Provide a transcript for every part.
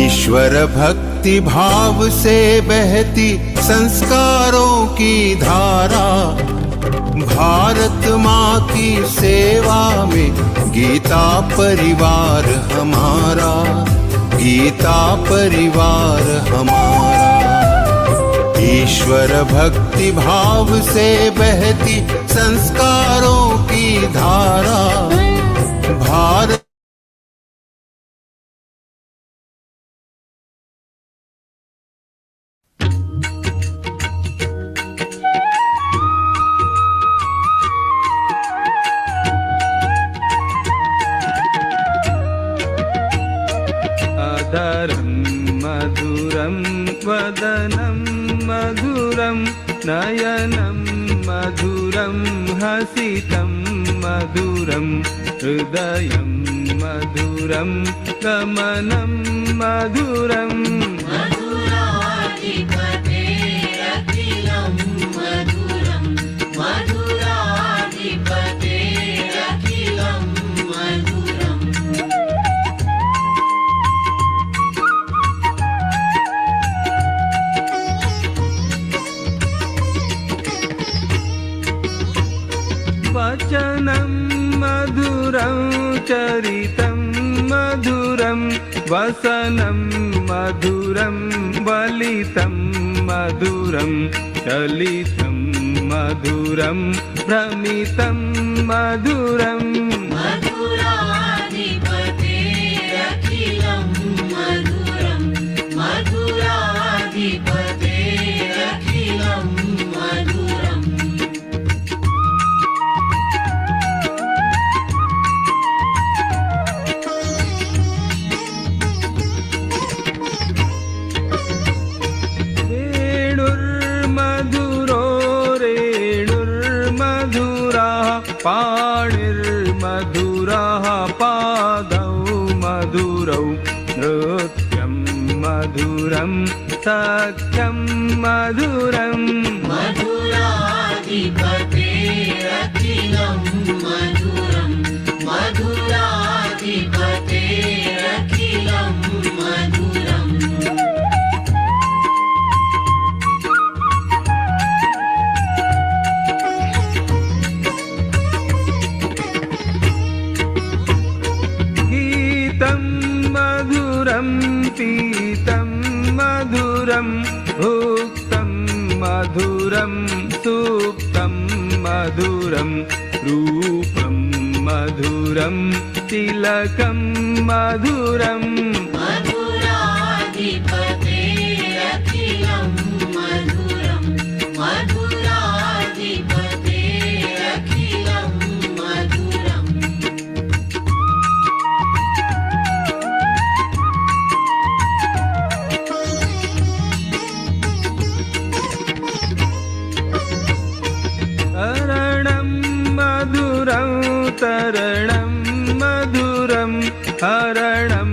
ईश्वर भक्ति भाव से बहती संस्कारों की धारा, भारत माँ की सेवा में गीता परिवार हमारा, गीता परिवार हमारा। ईश्वर भक्ति भाव से बहती संस्कारों की धारा, भारत मधुरं वदनं मधुरं नयनं मधुरं हसितं मधुरं हृदयं मधुरं गमनं मधुरं मधुराधिपतेरखिलं मधुरं मधुराधिपतेरखिलं मधुरम्। वचनं मधुरं चरितं मधुरं वसनं मधुरं वलितं मधुरं चलितं मधुरं भ्रमितं मधुरं मधुराधिपतेरखिलं मधुरं मधुराधिपतेरखिलं मधुरम्। पाणिर्मधुरः पादौ मधुरौ नृत्यं मधुरं सख्यं मधुरं मधुराधिपतेरखिलं मधुरं मधुराधिपतेरखिलं मधुरम्। पीतं मधुरं भुक्तं मधुरं सुप्तं मधुरं रूपं मधुरं तिलकं मधुरं मधुराधिपतेरखिलं मधुरं मधुराधिपतेरखिलं मधुरम्। तरणं मधुरं हरणं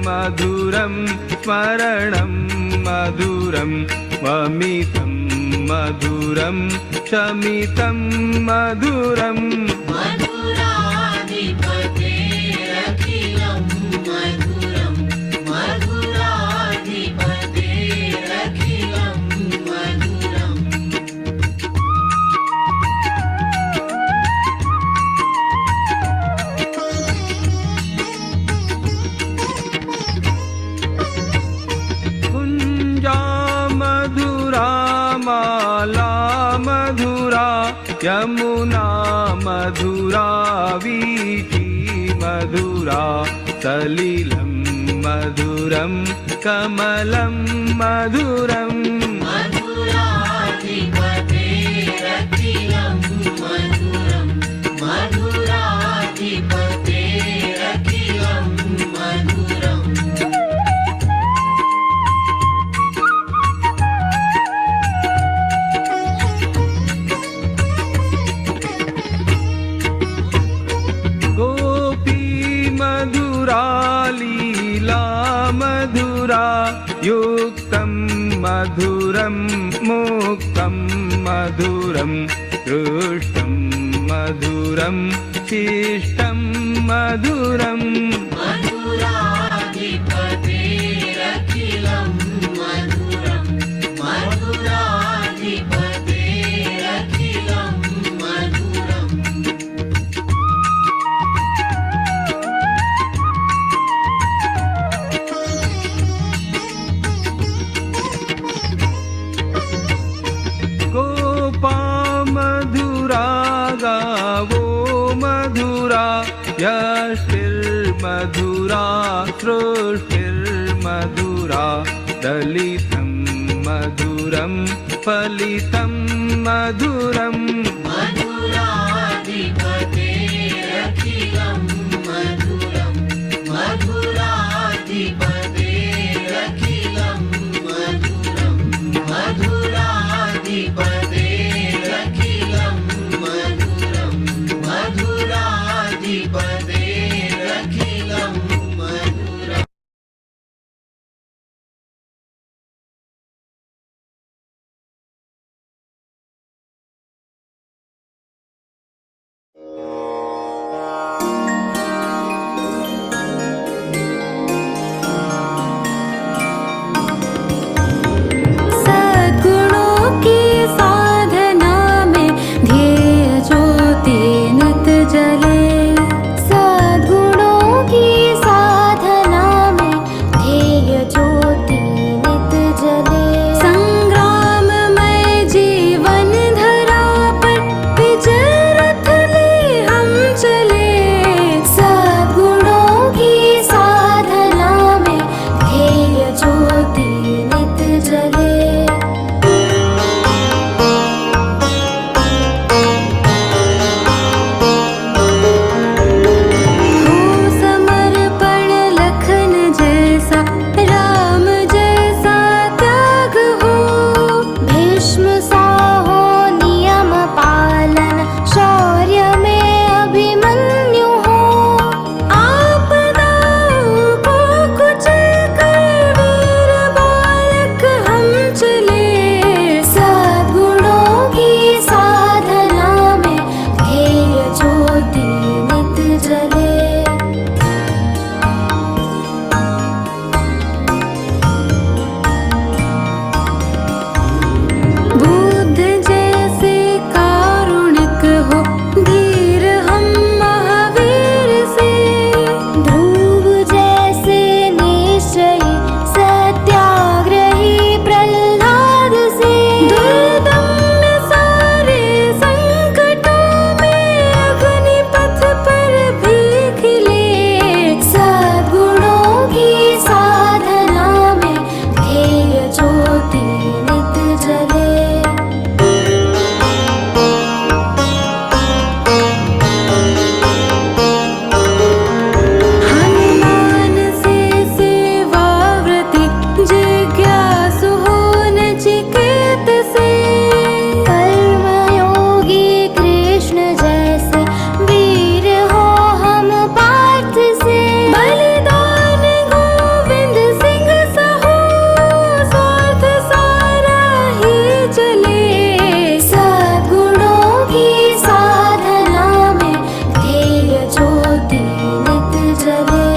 मधुरं स्मरणं मधुरं वमितं मधुरं शमितं मधुरं मधुराधिपतेरखिलं मधुरं मधुराधिपतेरखिलं मधुरम्। माला मधुरा यमुना मधुरा वीथी मधुरा सलिलं मधुरं कमलं मधुरं मधुराधिपतेरखिलं मधुरं मधुराधिपतेरखिलं मधुरम्। लीला मधुरा युक्तं मधुरं मुक्तं मधुरं दृष्टं मधुरं शिष्टं मधुरं मधुराधिपतेरखिलं यष्टिर्मधुरा सृष्टिर्मधुरा दलितं मधुरं फलितं मधुरम् मधुराधिपतेरखिलं मधुरं मधुराधिपतेरखिलं मधुरं मधुराधिपतेरखिलं मधुरं मधुराधिपतेरखिलं मधुरम् सद्गुणों की साधना में ध्येय ज्योति नित जले। सद्गुणों की साधना में ध्येय ज्योति नित जले। संग्राममय जीवन धरा पर विजय रथ ले हम चले। सद्गुणों की साधना में ध्येय ज्योति नित जले। हो समर्पण लखन जैसा, राम जैसा त्याग हो। भीष्म सा हो नियम पालन, शौर्य में अभिमन्यु हो। आपदाओं को कुचल कर वीर बालक हम चले। सद्गुणों की साधना में ध्येय ज्योति नित जले। बुद्ध जैसे कारुणिक हो, धीर हम महावीर से। ध्रुव जैसे निश्चयी, सत्याग्रही प्रहलाद से। दुर्दम्य सारे संकटों में अग्निपथ पर भी खिले। सद्गुणों की साधना में ध्येय ज्योति नित जले। हनुमान से सेवाव्रती, जिज्ञासु हो नचिकेत से। कर्मयोगी कृष्ण जैसे, वीर हो हम पार्थ से। बलिदान गोविंद सिंह सहो, स्वार्थ सारा ही चले। सद्गुणों की साधना में ध्येय ज्योति नित जले।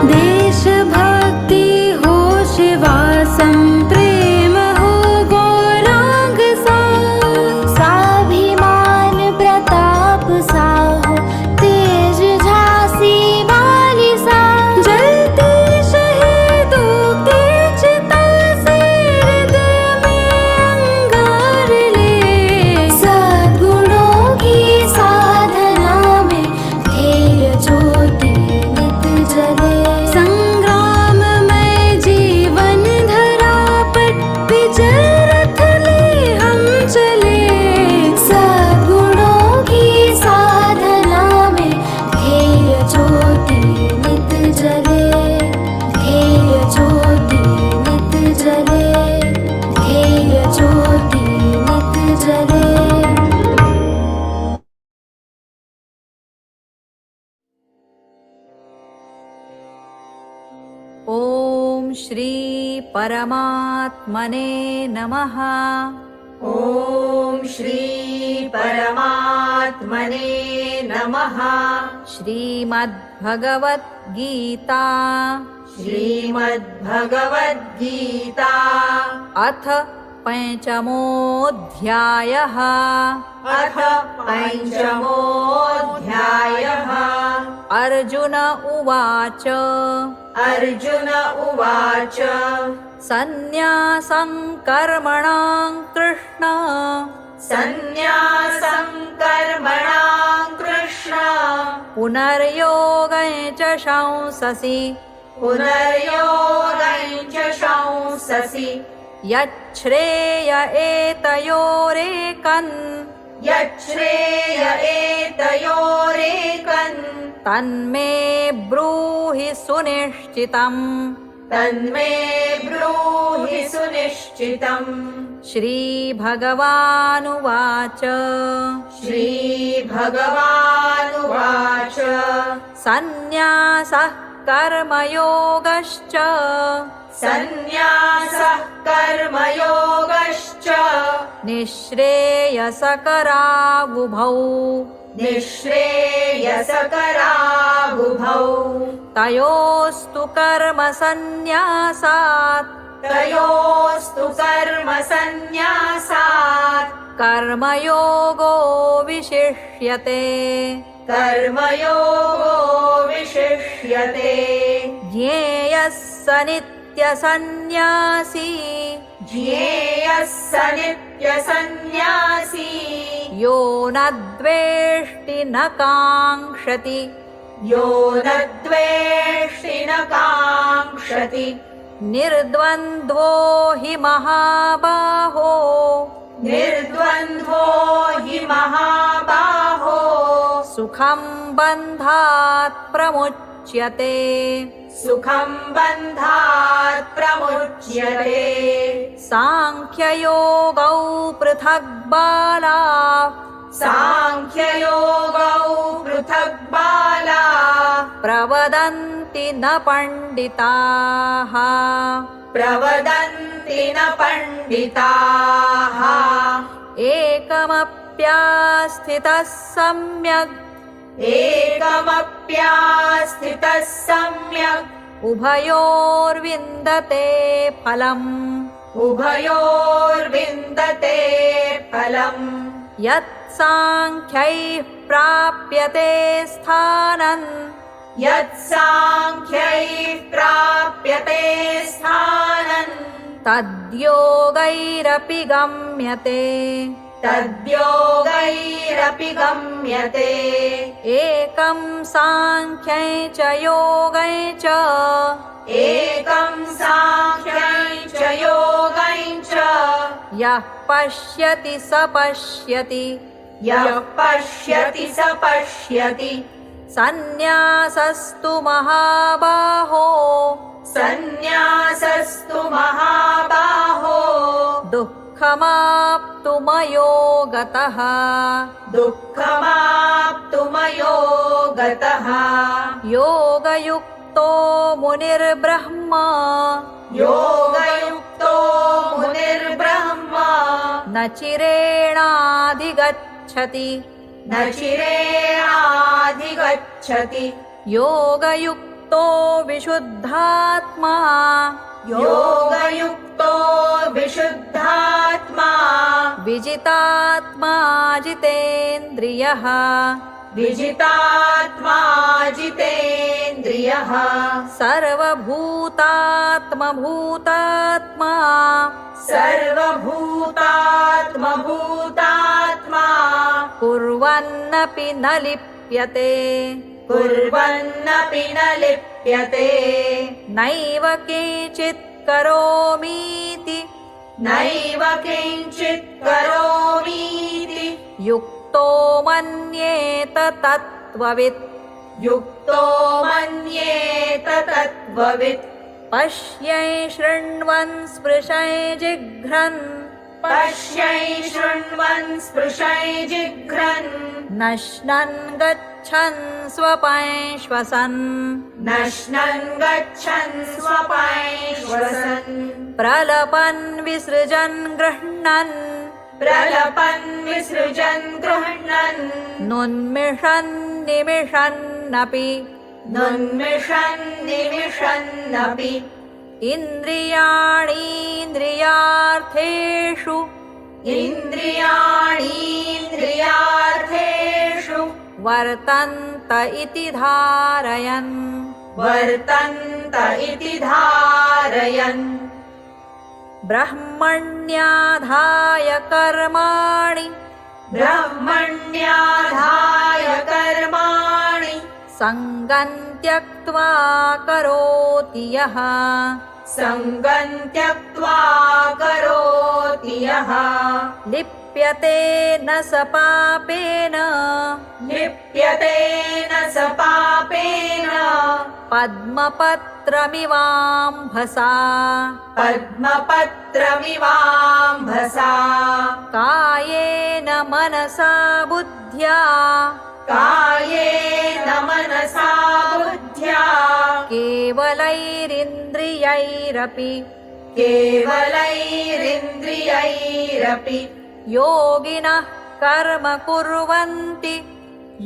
देशभक्ति हो शिवासम, प्रेम हो गौरांग सा। स्वाभिमान प्रताप सा हो, तेज झांसी वाली सा। जलती शहीदों की चिता से, हृदय में अंगार ले। सद्गुणों की साधना में ध्येय ज्योति नित जले। संग्राममय जीवन धरा पर विजय रथ ले हम चले। सद्गुणों की साधना में ध्येय ज्योति नित जले। ध्येय ज्योति नित जले। ध्येय ज्योति नित जले। ॐ श्री परमात्मने नमः। ॐ श्री परमात्मने नमः। श्रीमद्भगवद्गीता श्रीमद्भगवद्गीता अथ पञ्चमोऽध्यायः। अथ पञ्चमोऽध्यायः। अर्जुन उवाच अर्जुन उवाच सन्न्यासं कर्मणां कृष्ण सन्न्यासं कर्मणां कृष्ण पुनर्योगं च शंससि पुनर्योगं च शंससि यच्छ्रेय एतयोरेकन् यच्छ्रेय एतयोरेकन् तन्मे ब्रूहि सुनिश्चितम् तन्मे ब्रूहि सुनिश्चितम् श्रीभगवानुवाच श्रीभगवानुवाच सन्न्यासः कर्मयोगश्च सन्न्यासः कर्मयोगश्च निःश्रेयसकरावुभौ निःश्रेयसकरावुभौ तयोस्तु कर्मसन्न्यासात् तयोस्तु कर्मसन्न्यासात् कर्मयोगो विशिष्यते कर्मयोगो विशिष्यते ज्ञेयः स नित्यसन्न्यासी ज्ञेयः स नित्यसन्न्यासी यो न द्वेष्टि न काङ्क्षति यो न द्वेष्टि न काङ्क्षति निर्द्वन्द्वो हि महाबाहो निर्द्वन्द्वो हि महाबाहो सुखं बन्धात् प्रमुच्यते सुखं बन्धात् प्रमुच्यते साङ्ख्ययोगौ पृथग् बालाः साङ्ख्ययोगौ पृथक् बालाः प्रवदन्ति न पण्डिताः प्रवदन्ति न पण्डिताः एकमप्यास्थितः सम्यग् एकमप्यास्थितः सम्यक् उभयोर्विन्दते फलम् उभयोर्विन्दते फलम् यत् साङ्ख्यैः प्राप्यते स्थानम् यत् साङ्ख्यैः प्राप्यते स्थानम् तद्योगैरपि गम्यते तद्योगैरपि गम्यते एकं साङ्ख्यै च योगै च एकं साङ्ख्यै च योगै च यः पश्यति स पश्यति यः पश्यति स पश्यति सन्न्यासस्तु महाबाहो सन्न्यासस्तु महाबाहो दुःखमाप्तुमयो गतः दुःखमाप्तुमयो गतः योगयुक्तो मुनिर्ब्रह्मा योगयुक्तो मुनिर्ब्रह्मा न चिरेणाधिगच्छति न चिरेणाधिगच्छति योगयुक्तो विशुद्धात्मा योगयुक्तो विशुद्धात्मा विजितात्मा जितेन्द्रियः विजितात्मा जितेन्द्रियः सर्वभूतात्मभूतात्मा सर्वभूतात्मभूतात्मा कुर्वन्नपि न लिप्यते कुर्वन्नपि न लिप्यते नैव किञ्चित् करोमीति नैव किञ्चित् करोमीति युक्तो मन्येत तत्त्ववित् युक्तो मन्येत तत्त्ववित् पश्यै शृण्वन् स्पृशै जिघ्रन् पश्यै शृण्वन् स्पृशै जिघ्रन् नश्नन् गच्छन् स्वपै श्वसन् नश्नन् गच्छन् स्वपै श्वसन् प्रलपन् विसृजन् गृह्णन् प्रलपन् विसृजन् गृह्णन् नुन्मिषन् निमिषन्नपि नुन्मिषन् निमिषन्नपि इन्द्रियाणीन्द्रियार्थेषु इन्द्रियाणीन्द्रियार्थेषु वर्तन्त इति धारयन् वर्तन्त इति धारयन् ब्रह्मण्याधाय कर्माणि ब्रह्मण्याधाय कर्माणि सङ्गं त्यक्त्वा करोति यः सङ्गं त्यक्त्वा करोति यः लिप्यते न स पापेन लिप्यते न स पापेन पद्मपत्रमिवाम्भसा पद्मपत्रमिवाम्भसा कायेन मनसा बुद्ध्या कायेन मनसा बुद्ध्या केवलैरिन्द्रियैरपि केवलैरिन्द्रियैरपि योगिनः कर्म कुर्वन्ति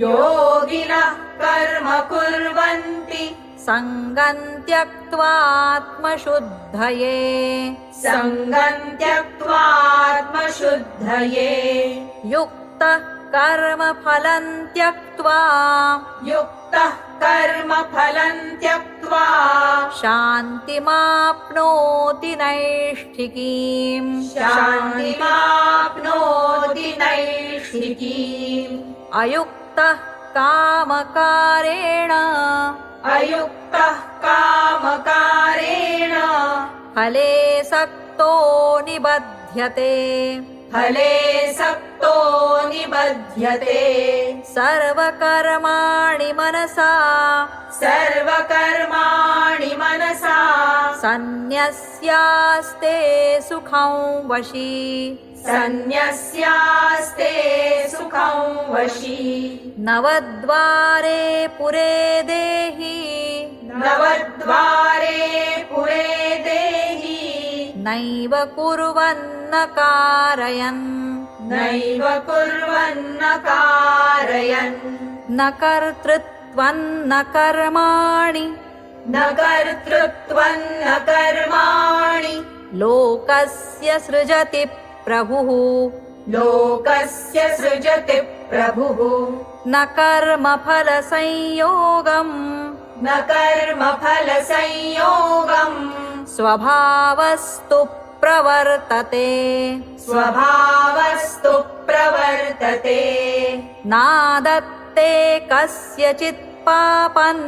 योगिनः कर्म कुर्वन्ति सङ्गं त्यक्त्वात्मशुद्धये सङ्गं त्यक्त्वात्मशुद्धये युक्तः कर्मफलं त्यक्त्वा युक्तः कर्मफलं त्यक्त्वा शान्तिमाप्नोति नैष्ठिकीम् शान्तिमाप्नोति नैष्ठिकीम् अयुक्तः कामकारेण अयुक्तः कामकारेण फले सक्तो निबध्यते फले सक्तो निबध्यते सर्वकर्माणि मनसा सर्वकर्माणि मनसा सन्न्यस्यास्ते सुखं वशी सन्न्यस्यास्ते सुखं वशी नवद्वारे पुरे देहि नवद्वारे पुरे देहि नैव कुर्वन्न कारयन् नैव कुर्वन्न कारयन् न कर्तृत्वं न कर्माणि न कर्तृत्वं न कर्माणि लोकस्य सृजति प्रभुः लोकस्य सृजति प्रभुः न कर्मफलसंयोगम् न कर्मफलसंयोगम् स्वभावस्तु प्रवर्तते स्वभावस्तु प्रवर्तते नादत्ते कस्यचित् पापन्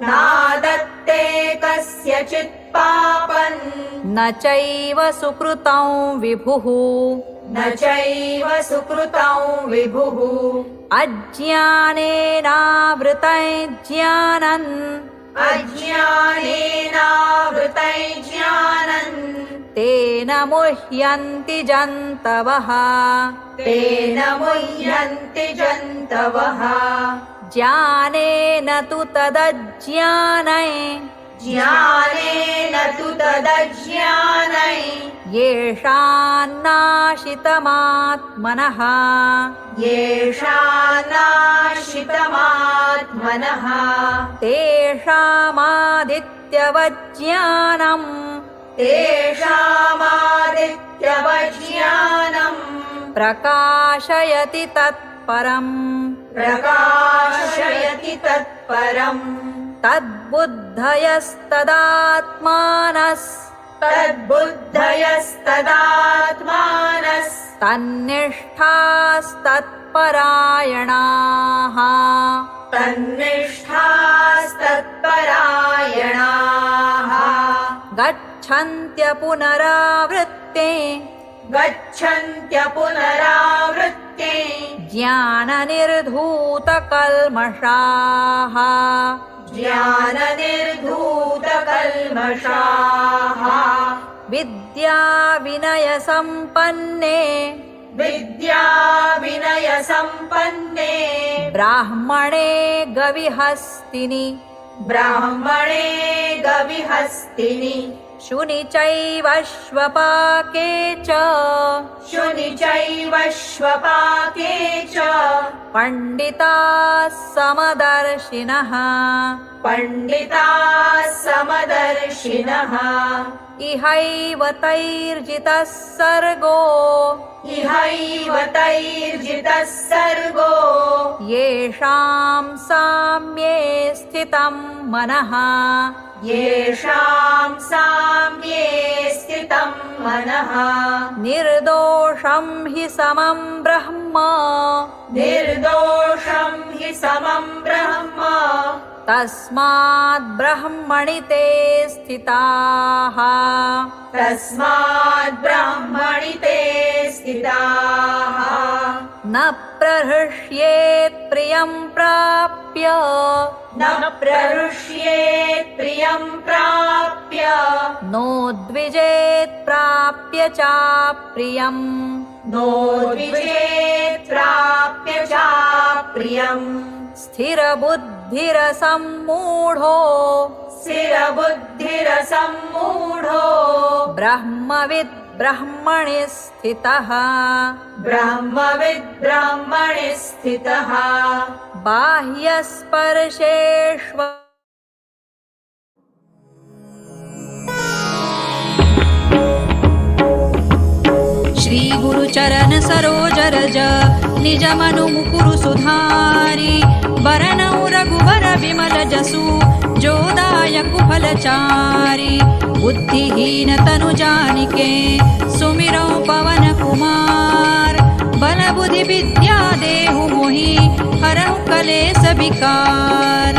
नादत्ते कस्यचित् पापन् न चैव सुकृतं विभुः न चैव सुकृतं विभुः अज्ञानेनावृतं ज्ञानन् अज्ञानेनावृतं ज्ञानन् तेन मुह्यन्ति जन्तवः तेन मुह्यन्ति जन्तवः ज्ञानेन तु तदज्ञानै ज्ञानेन तु तदज्ञानै येषान्नाशितमात्मनः येषान्नाशितमात्मनः तेषामादित्यवज्ञानम् तेषामादित्यवज्ञानम् प्रकाशयति तत्परम् प्रकाशयति तत्परम् तन्निष्ठास्तत्परायणाः तन्निष्ठास्तत्परायणाः गच्छन्त्य पुनरावृत्ते गच्छन्त्यपुनरावृत्ते ज्ञाननिर्धूतकल्मषाः ज्ञाननिर्धूतकल्मषाः विद्याविनयसम्पन्ने विद्याविनयसम्पन्ने ब्राह्मणे गविहस्तिनि ब्राह्मणे गविहस्तिनि शुनि चैव श्वपाके च शुनि चैव श्वपाके च पण्डिताः समदर्शिनः पण्डिताः समदर्शिनः इहैव तैर्जितः सर्गो इहैव तैर्जितः सर्गो येषां साम्ये स्थितं मनः येषां साम्ये स्थितं मनः निर्दोषं हि समं ब्रह्म निर्दोषं हि समं ब्रह्म तस्माद् ब्रह्मणि ते स्थिताः तस्माद् ब्रह्मणि ते स्थिताः न प्रहृष्येत् प्रियं प्राप्य न प्रहृष्येत् प्रियं प्राप्य नोद्विजेत् प्राप्य चाप्रियम् नोद्विजेत् प्राप्य चाप्रियम् स्थिरबुद्धिरसम्मूढो स्थिरबुद्धिरसम्मूढो ब्रह्मविद् ब्रह्मणि स्थितः ब्रह्मविद् ब्रह्मणि स्थितः बाह्यस्पर्शेष्व श्री गुरु चरण सरोज रज निज मनु मुकुरु सुधारी वरनौ रघुवर विमल जसु जोदायकु फलचारी बुद्धिहीन तनु जानिके सुमिरौ पवन कुमार बल बुद्धि विद्या देहु मोहि हरहु कलेस विकार।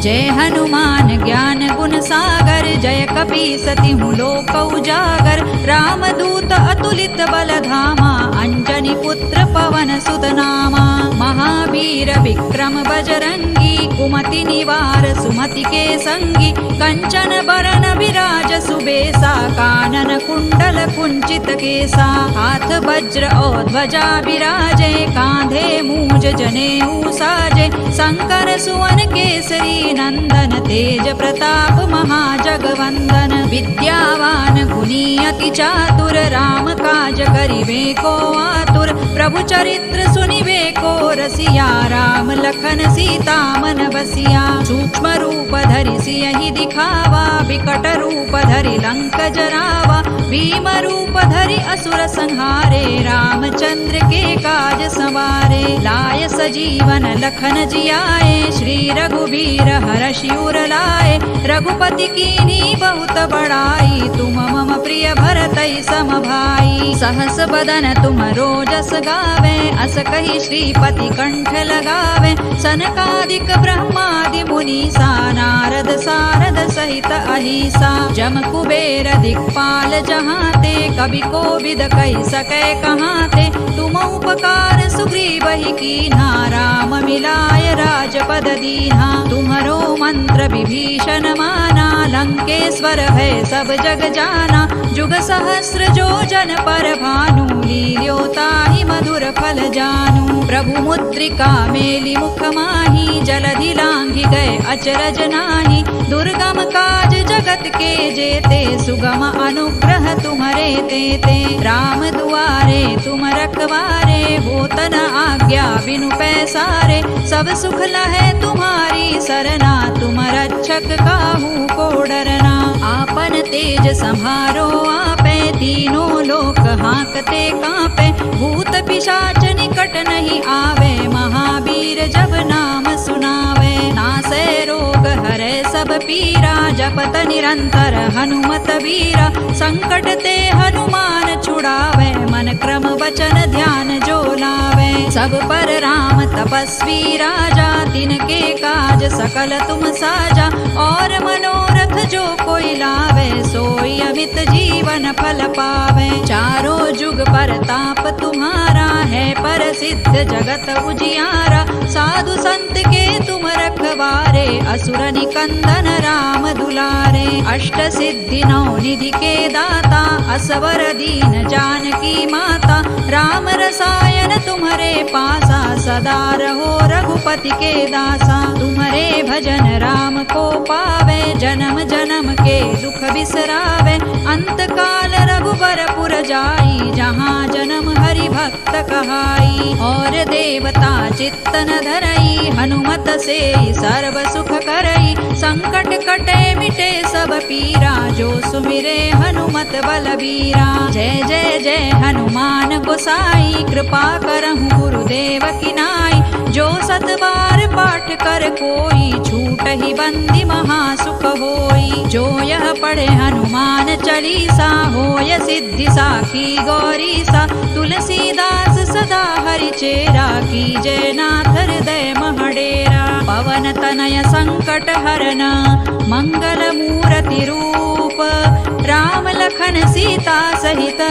जय हनुमान ज्ञान गुण सागर जय कपीसतिहु लोक उजागर रामदूत अतुलित बल धामा अंजनी पुत्र पवन सुत नामा महावीर विक्रम बजरंगी कुमति निवार सुमति के संगी कंचन बरन विराज सुबेसा कानन कुंडल कुंचित केसा हाथ वज्र और ध्वजा विराजे कांधे मूज जनेऊ साजे शंकर सुवन केसरी नंदन तेज प्रताप महाजगवंदन विद्यावान गुणी अति चातुर राम काज करिबे को आतुर प्रभु चरित्र सुनिबे को रसिया राम लखन सीता मन बसिया सूक्ष्म रूप धरि सियहि दिखावा विकट रूप धरि लंक जरावा भीम रूप धरि असुर संहारे रामचंद्र के काज सवारे लाय सजीवन लखन जियाए श्री रघुबीर हरषि उर लाए रघुपति कीन्ही बहुत बड़ाई तुम मम प्रिय भरतई सम भाई सहस बदन तुम रोजस गावे अस कहि श्रीपति कंठ लगावे सनकादिक ब्रह्मादि मुनीसा नारद सारद सहित अहिसा जम कुबेर दिक्पाल जहाते कवि कोविद कहि सकै कहाते तुम उपकार सुग्रीवहि कीन्हा राम मिलाय राजपद दीन्हा तुम्हरो मंत्र विभीषण माना लंकेश्वर है सब जग जाना जुग सहस्र जो जन पर भानु लील्योताहि मधुर फल जानू प्रभु मुद्रिका मेलि मुख माहि जलधि लांघि गए अचरज नाही दुर्गम काज जगत के जेते सुगम अनुग्रह तुम्हरे तेते राम दुआरे तुम रखवारे होत न आज्ञा बिनु पैसारे सब सुख लहै तुम्हारी सरना तुम रक्षक काहू को डरना आपन तेज सम्हारो आपे तीनों लोक हांकते कांपे भूत पिशाच निकट नहीं आवे महावीर जब नाम सुनावे नासै रोग हरै सब पीरा जपत निरंतर हनुमत वीरा संकट ते हनुमान छुड़ावे मन क्रम वचन ध्यान जो लावे सब पर राम तपस्वी राजा तिनके काज सकल तुम साजा और मनोरथ जो कोई लावे सोई अमित जीवन फल पावे चारों जुग परताप तुम्हारा है प्रसिद्ध जगत उजियारा साधु संत के तुम रखवारे असुर निकंदन राम दुलारे अष्ट सिद्धि नौ निधि के दाता असवर दीन जानकी माता राम रसायन तुम्हारे पासा सदा रहो रघुपति के दासा तुम्हारे भजन राम को पावे जन्म जन्म के दुख बिसरावे अंत काल रघुबर पुर जाई जहाँ जन्म हरि हरि भक्त कहाई। और देवता चित्त न धरई, हनुमत से सर्व सुख करई। संकट कटे मिटे सब पीरा, जो सुमिरे हनुमत बलबीरा। जय जय जय हनुमान गोसाई, कृपा करहु गुरुदेव की नाई। जो सत बार पाठ कर कोई, छूट ही बंदी महासुख होई। जो यह पढ़े हनुमान चालीसा, होय सिद्धि साखी गौरीसा। तुलसीदास सदा हरि चेरा, कीजय नाथ हृदय महडेरा। पवन तनय संकट हरना, मंगल मूर्ति रूप। राम लखन सीता सहित,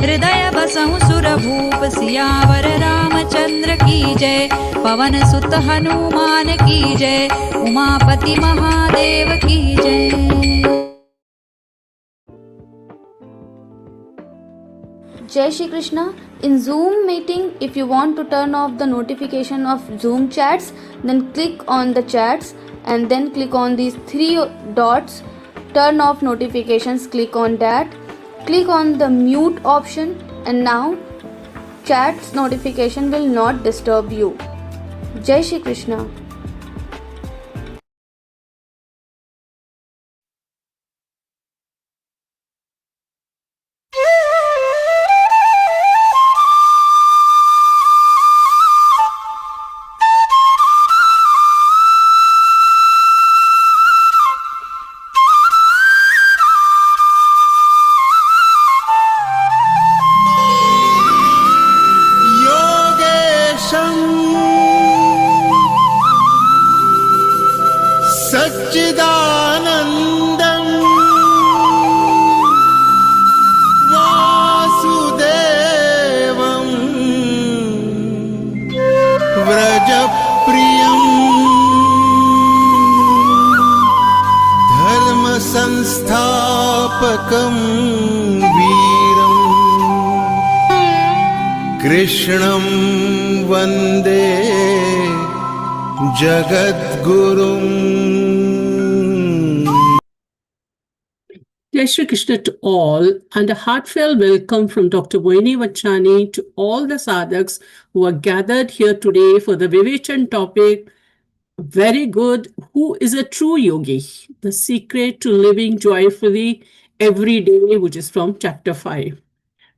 हृदय बसहु सुर भूप। सियावर रामचंद्र की जय, पवन सुत हनुमान की जय। उमापति महादेव की जय। Jai Shri Krishna. In Zoom meeting, if you want to turn off the notification of Zoom chats, then click on the chats and then click on these three dots. Turn off notifications, click on that. Click on the mute option and now chats notification will not disturb you. Jai Shri Krishna. सच्चिदानन्दं वासुदेवं व्रजप्रियं धर्मसंस्थापकं वीरं कृष्णं वन्दे Jagadgurum. Jai Shri Krishna to all, and a heartfelt welcome from Dr. Moini Vachani to all the sadhaks who are gathered here today for the Vivechan topic. Very good. Who is a true yogi? The secret to living joyfully every day, which is from chapter 5.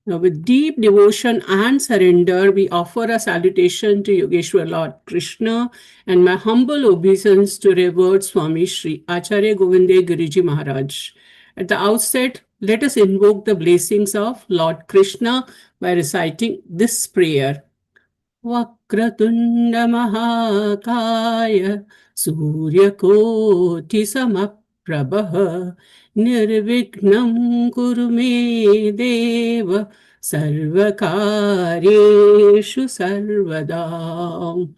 Now, with deep devotion and surrender, we offer a salutation to Yogeshwar Lord Krishna and my humble obeisance to revered Swami Shri Acharya Govinde Guruji Maharaj. At the outset, let us invoke the blessings of Lord Krishna by reciting this prayer. Vakratunda Mahakaya Suryakoti Samaprabha Nirvignam Kuru Me Deva Sarvakaryeshu Sarvada.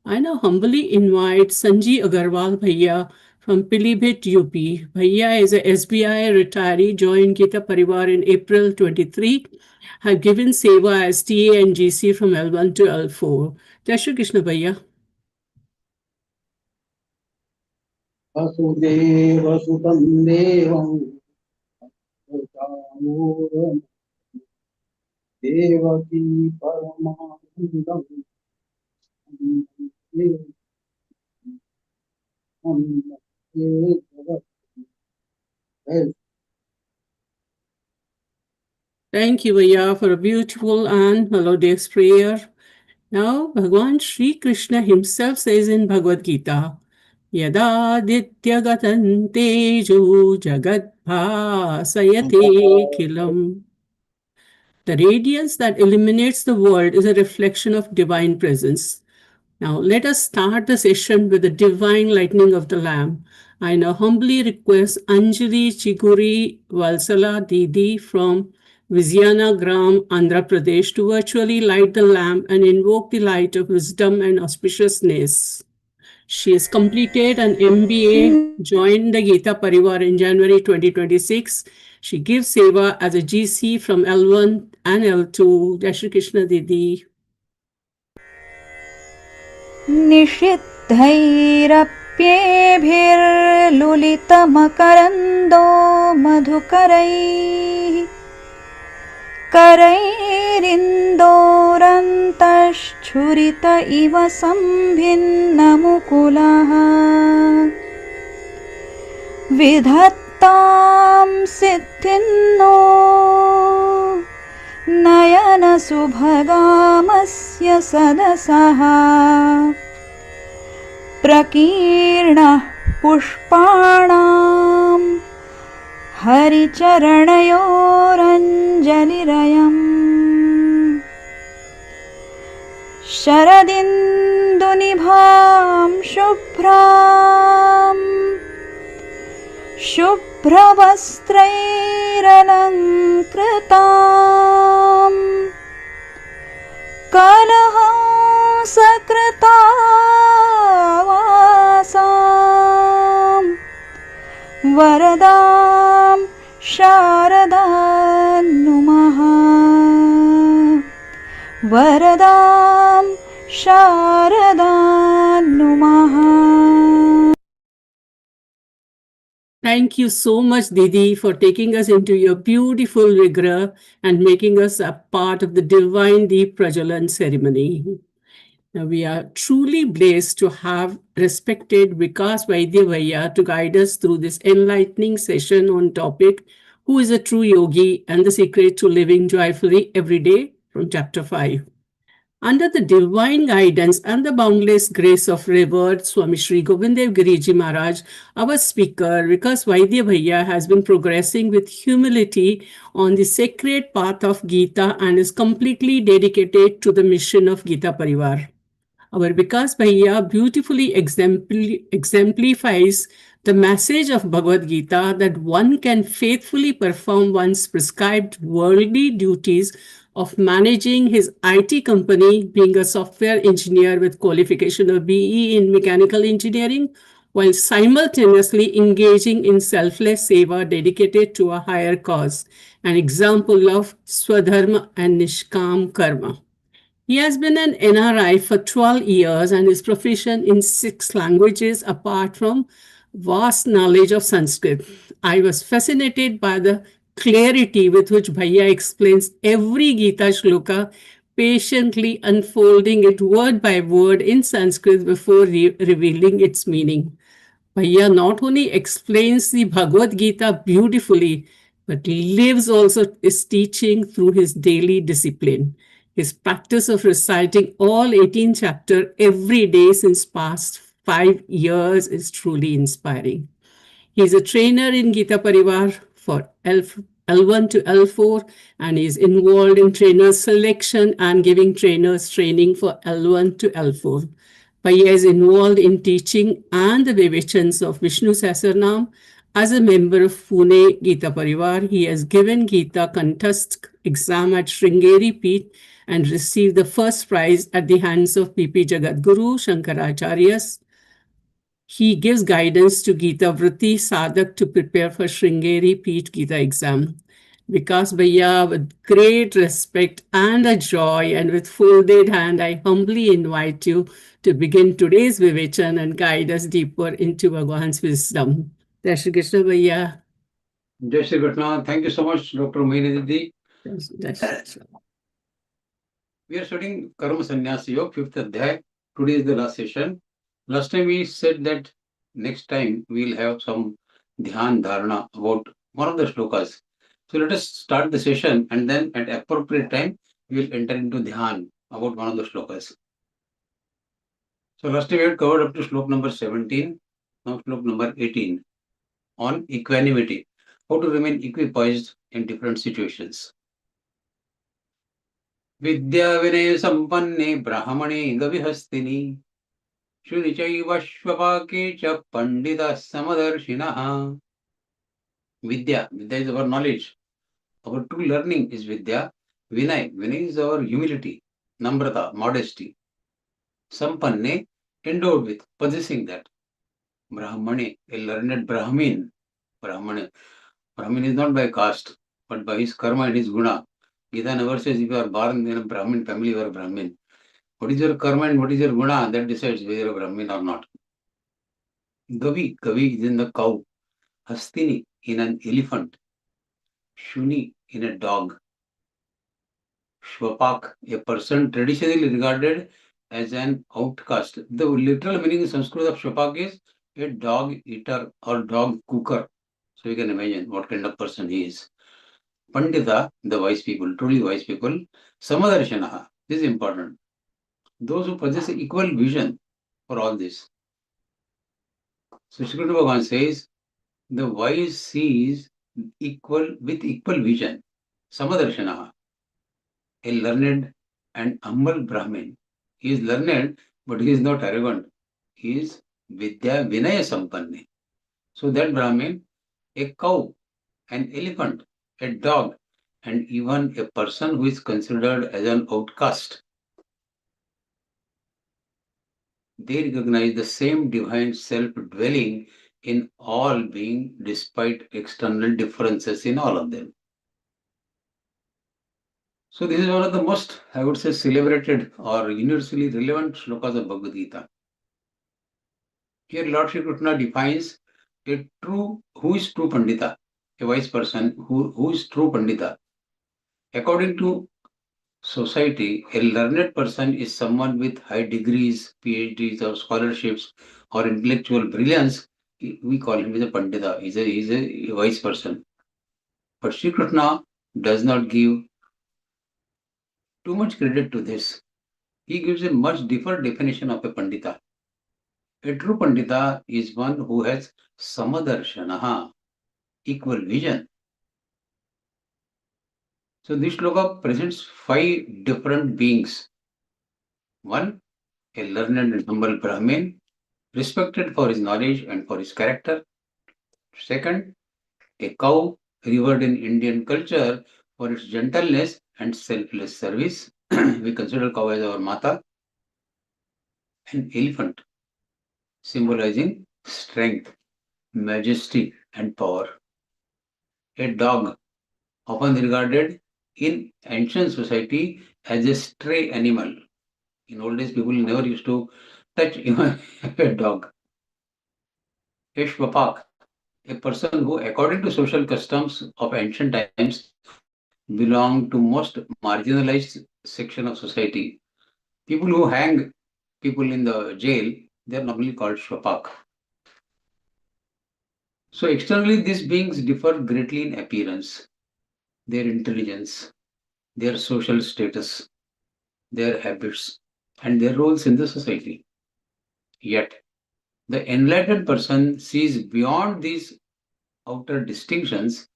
I now humbly invite Sanji Agarwal Bhaiya from Pilibhit, UP. Bhaiya is a SBI retiree, joined Geeta Pariwar in April 23. Have given Seva as TA and GC from L1 to L4. Jai Shri Krishna Bhaiya. Vasudeva Sutam Devam Devaki Paramanandam Thank you, Bhaiya, for a beautiful and melodious prayer. Now, Bhagavan Shri Krishna himself says in Bhagavad Gita, Yada Ditya Gatan Tejo Jagad Bhasayate Khilam. The radiance that illuminates the world is a reflection of divine presence. Now, let us start the session with the divine lightning of the lamp. I now humbly request Anjali Chiguri Valsala Didi from Vizianagram, Andhra Pradesh, to virtually light the lamp and invoke the light of wisdom and auspiciousness. She has completed an MBA, joined the Geeta Pariwar in January 2026. She gives Seva as a GC from L1 and L2. Jai Shri Krishna Didi. निषिद्धैरप्येभिर्लुलितमकरन्दो मधुकरैः करैरिन्दोरन्तश्छुरित इव सम्भिन्नमुकुलः विधत्तां सिद्धिन्नो नयनसुभगामस्य सदसः प्रकीर्णः पुष्पाणां हरिचरणयोरञ्जलिरयम् शरदिन्दुनिभां शुभ्रवस्त्रैरलङ्कृतां कलहंसकृतावासां वरदां शारदां नुमः वरदां शारदां नुमः. Thank you so much, Didi, for taking us into your beautiful Vigra and making us a part of the divine Deep Prajalan ceremony. Now, we are truly blessed to have respected Vikas Vaidya to guide us through this enlightening session on topic, Who is a True Yogi and the Secret to Living Joyfully Every Day from Chapter 5. Under the divine guidance and the boundless grace of revered Swami Shri Govindev Giriji Maharaj, our speaker, Vikas Vaidya has been progressing with humility on the sacred path of Geeta and is completely dedicated to the mission of Geeta Pariwar. Our Vikas Bhaiya beautifully exemplifies the message of Bhagavad Gita that one can faithfully perform one's prescribed worldly duties of managing his IT company, being a software engineer with qualification of BE in mechanical engineering, while simultaneously engaging in selfless seva dedicated to a higher cause, an example of Swadharma and Nishkam Karma. He has been an NRI for 12 years and is proficient in 6 languages apart from vast knowledge of Sanskrit. I was fascinated by the clarity with which Bhaiya explains every Gita shloka, patiently unfolding it word by word in Sanskrit before revealing its meaning. Bhaiya not only explains the Bhagavad Gita beautifully, but lives also his teaching through his daily discipline. His practice of reciting all 18 chapters every day since past 5 years is truly inspiring. He is a trainer in Geeta Pariwar for L1 to L4 and is involved in trainer selection and giving trainers training for L1 to L4. Bhaiya is involved in teaching and the Vivechans of Vishnu Sahasranam. As a member of Pune Geeta Pariwar, he has given Geeta contest exam at Sringeri Peeth and received the first prize at the hands of PP Jagadguru Shankaracharyas. He gives guidance to Geeta Vritti Sadhak to prepare for Sringeri Peeth Geeta exam. Vikas Bhaiya, with great respect and a joy and with folded hand, I humbly invite you to begin today's Vivechan and guide us deeper into Bhagwan's wisdom. Jai Shri Krishna Bhaiya. Jai Shri Krishna. Thank you so much, Dr. Mohini Didi. Jai Shri Krishna. We are studying Karma Sannyasa Yoga, 5th Adhyay. Today is the last session. Last time we said that next time we'll have some dhyan dharana about one of the shlokas. So let us start the session and then at appropriate time we will enter into dhyan about one of the shlokas. So last time we had covered up to shlok number 17, now shlok number 18 on equanimity, how to remain equipoised in different situations. Vidya vinay sampanne brahmane gavihastini Shri Chaivashvapake cha pandita samadarshinaha. Vidya is our knowledge. Our true learning is Vidya. Vinay is our humility, Namrata, modesty. Sampanne, endowed with, possessing that. Brahmane, a learned Brahmin. Brahmin is not by caste, but by his karma and his guna. Gita never says if you are born in a Brahmin family, you are a Brahmin. What is your karma and what is your guna? That decides whether you are a Brahmin or not. Gavi is in the cow. Hastini in an elephant. Shuni in a dog. Shvapak, a person traditionally regarded as an outcast. The literal meaning in Sanskrit of Shvapak is a dog eater or dog cooker. So you can imagine what kind of person he is. Pandita, the wise people, truly wise people. Samadarshanaha, this is important. Those who possess equal vision for all this. So Shri Krishna Bhagavan says, the wise sees equal with equal vision. Samadarshanaha, a learned and humble Brahmin. He is learned, but he is not arrogant. He is Vidya Vinaya Sampanne. So that Brahmin, a cow, an elephant, a dog, and even a person who is considered as an outcast, they recognize the same divine self dwelling in all being despite external differences in all of them. So this is one of the most, I would say, celebrated or universally relevant shlokas of Bhagavad Gita. Here Lord Shri Krishna defines who is true Pandita, a wise person, who is true Pandita. According to society, a learned person is someone with high degrees, PhDs or scholarships or intellectual brilliance. We call him as a Pandita. He's a wise person. But Shri Krishna does not give too much credit to this. He gives a much different definition of a Pandita. A true Pandita is one who has Samadarshanaha, equal vision. So this shloka presents 5 different beings. One, a learned and humble Brahmin, respected for his knowledge and for his character. Second, a cow revered in Indian culture for its gentleness and selfless service. We consider cow as our Mata. An elephant, symbolizing strength, majesty, and power. A dog, often regarded in ancient society as a stray animal. In old days, people never used to touch even a dog. A shvapak, a person who, according to social customs of ancient times, belonged to most marginalized section of society. People who hang people in the jail, they are normally called shvapak. So externally, these beings differ greatly in appearance, their intelligence, their social status, their habits, and their roles in the society. Yet, the enlightened person sees beyond these outer distinctions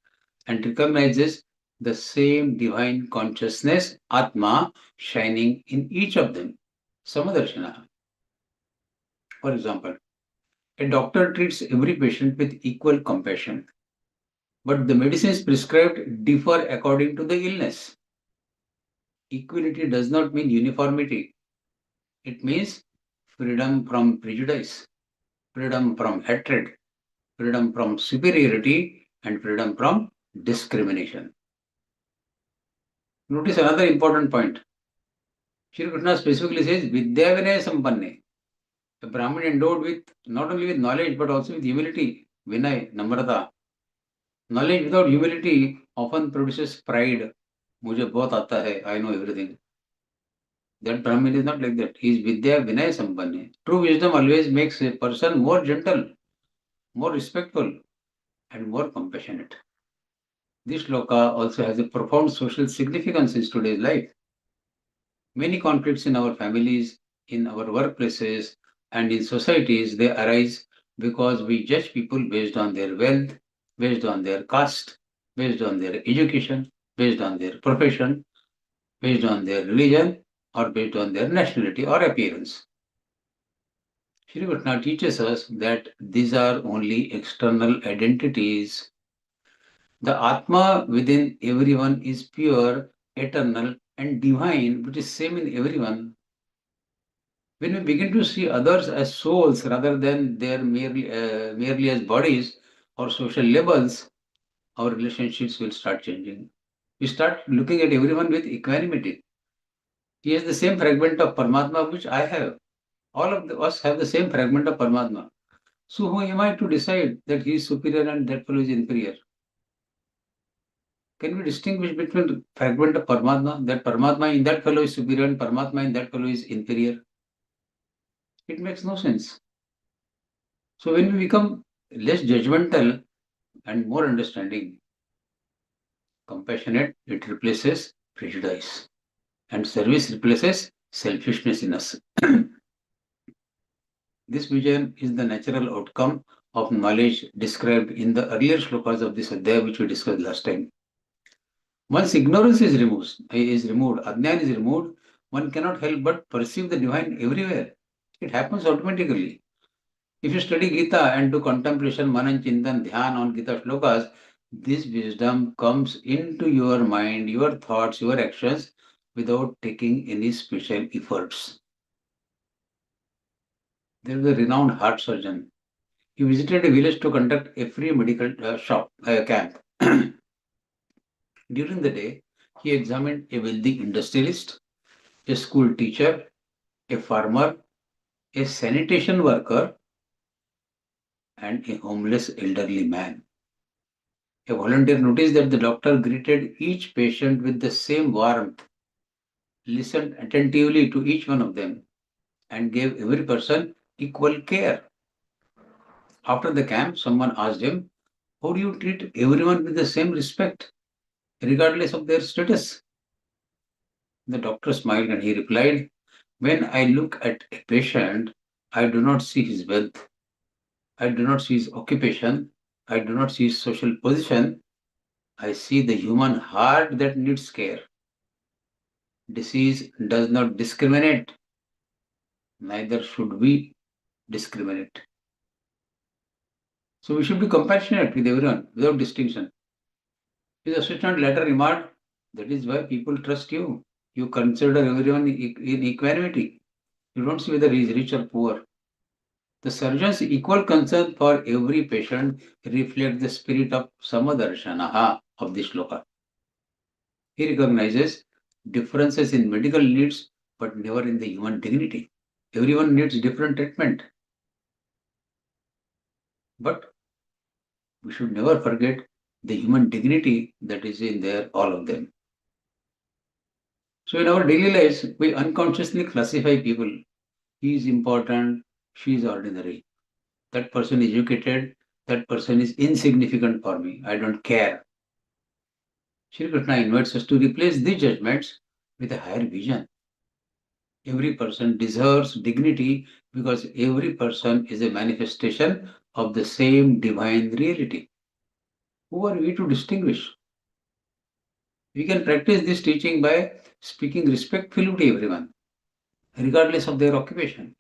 and recognizes the same divine consciousness, Atma, shining in each of them. Samadarshana. For example, a doctor treats every patient with equal compassion, but the medicines prescribed differ according to the illness. Equality does not mean uniformity. It means freedom from prejudice, freedom from hatred, freedom from superiority, and freedom from discrimination. Notice another important point. Shri Krishna specifically says, Vidya Vinaya Sampanne. A Brahmin endowed with not only with knowledge but also with humility, Vinay, Namrata. Knowledge without humility often produces pride. Mujhe bahut aata hai, I know everything. That Brahmin is not like that. He is Vidya Vinaya Sampanne. True wisdom always makes a person more gentle, more respectful, and more compassionate. This shloka also has a profound social significance in today's life. Many conflicts in our families, in our workplaces, and in societies, they arise because we judge people based on their wealth, based on their caste, based on their education, based on their profession, based on their religion, or based on their nationality or appearance. Shri Krishna teaches us that these are only external identities. The Atma within everyone is pure, eternal, and divine, which is same in everyone. When we begin to see others as souls rather than merely as bodies or social labels, our relationships will start changing. We start looking at everyone with equanimity. He has the same fragment of Paramatma which I have. All of us have the same fragment of Paramatma. So who am I to decide that he is superior and that fellow is inferior? Can we distinguish between the fragment of Paramatma, that Paramatma in that fellow is superior and Paramatma in that fellow is inferior? It makes no sense. So when we become less judgmental and more understanding, compassionate, it replaces prejudice. And service replaces selfishness in us. This vision is the natural outcome of knowledge described in the earlier shlokas of this adhyaya, which we discussed last time. Once ignorance is removed, ajnana is removed, one cannot help but perceive the divine everywhere. It happens automatically. If you study Gita and do contemplation, manan, chintan, dhyan on Gita shlokas, this wisdom comes into your mind, your thoughts, your actions without taking any special efforts. There is a renowned heart surgeon. He visited a village to conduct a free medical camp. During the day, he examined a wealthy industrialist, a school teacher, a farmer, a sanitation worker, and a homeless elderly man. A volunteer noticed that the doctor greeted each patient with the same warmth, listened attentively to each one of them, and gave every person equal care. After the camp, someone asked him, "How do you treat everyone with the same respect, regardless of their status?" The doctor smiled and he replied, "When I look at a patient, I do not see his wealth, I do not see his occupation, I do not see his social position. I see the human heart that needs care. Disease does not discriminate, neither should we discriminate." So we should be compassionate with everyone without distinction. His assistant later remarked, "That is why people trust you. You consider everyone in equanimity. You don't see whether he is rich or poor." The surgeon's equal concern for every patient reflects the spirit of Samadarshanaha of this shloka. He recognizes differences in medical needs but never in the human dignity. Everyone needs different treatment. But we should never forget the human dignity that is in there, all of them. So in our daily lives, we unconsciously classify people. He is important, she is ordinary. That person is educated, that person is insignificant for me. I don't care. Shri Krishna invites us to replace these judgments with a higher vision. Every person deserves dignity because every person is a manifestation of the same divine reality. Who are we to distinguish? We can practice this teaching by speaking respectfully to everyone, regardless of their occupation,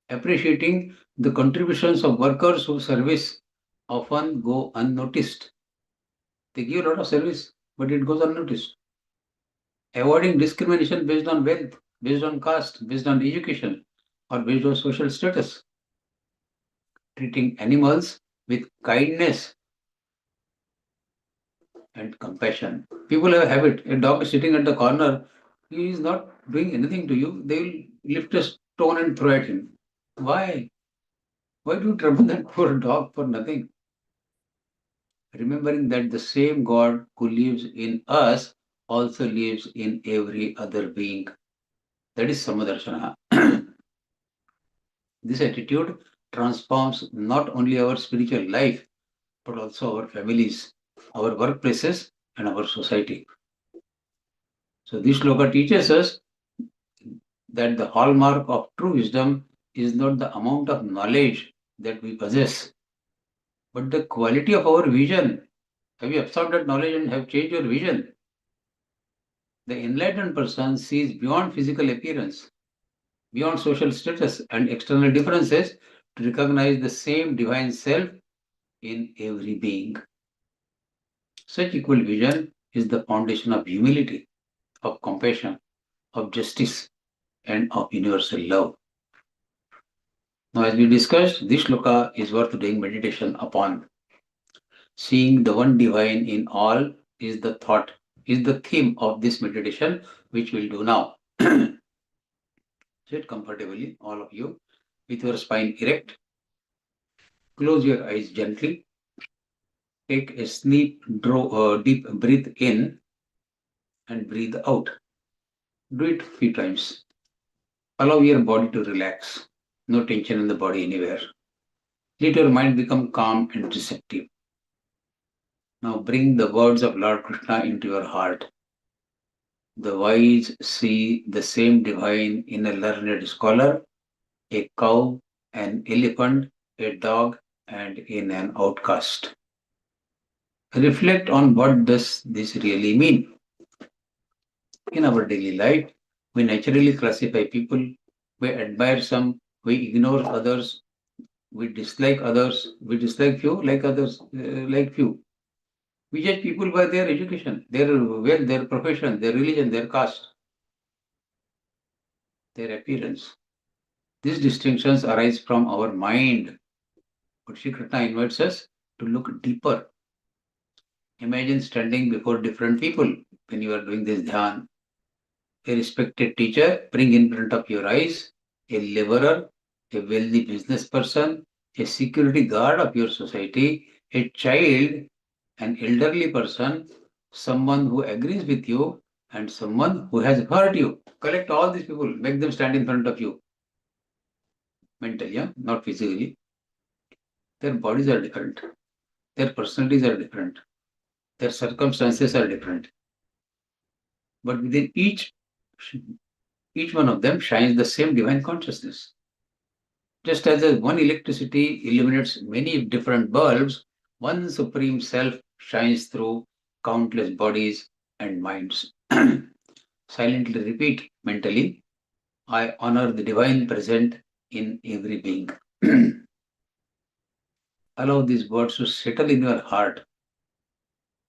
appreciating the contributions of workers whose service often go unnoticed. They give a lot of service, but it goes unnoticed. Avoiding discrimination based on wealth, based on caste, based on education, or based on social status. Treating animals with kindness and compassion. People have a habit. A dog is sitting at the corner, he is not doing anything to you. They will lift a stone and throw at him. Why? Why do you trouble that poor dog for nothing? Remembering that the same God who lives in us also lives in every other being. That is Samadarshana. This attitude transforms not only our spiritual life, but also our families, our workplaces, and our society. So this shloka teaches us that the hallmark of true wisdom is not the amount of knowledge that we possess, but the quality of our vision. Have you absorbed that knowledge and have changed your vision? The enlightened person sees beyond physical appearance, beyond social status and external differences to recognize the same divine self in every being. Such equal vision is the foundation of humility, of compassion, of justice, and of universal love. Now, as we discussed, this shloka is worth doing meditation upon. Seeing the one divine in all is the thought, is the theme of this meditation, which we'll do now. Sit comfortably, all of you, with your spine erect. Close your eyes gently. take a deep breath in and breathe out. Do it a few times. Allow your body to relax. No tension in the body anywhere. Let your mind become calm and receptive. Now bring the words of Lord Krishna into your heart. The wise see the same divine in a learned scholar, a cow, an elephant, a dog, and in an outcast. Reflect on what does this really mean. In our daily life, we naturally classify people. We admire some, we ignore others, we dislike others, we dislike few, like others, like few. We judge people by their education, their wealth, their profession, their religion, their caste, their appearance. These distinctions arise from our mind. But Shri Krishna invites us to look deeper. Imagine standing before different people when you are doing this dhyan. A respected teacher, bring in front of your eyes a laborer, a wealthy business person, a security guard of your society, a child, an elderly person, someone who agrees with you, and someone who has hurt you. Collect all these people, make them stand in front of you. Mentally, yeah? Not physically. Their bodies are different. Their personalities are different. Their circumstances are different. But within each one of them shines the same divine consciousness. Just as one electricity illuminates many different bulbs, one supreme self shines through countless bodies and minds. Silently repeat mentally, I honor the divine present in every being. Allow these words to settle in your heart.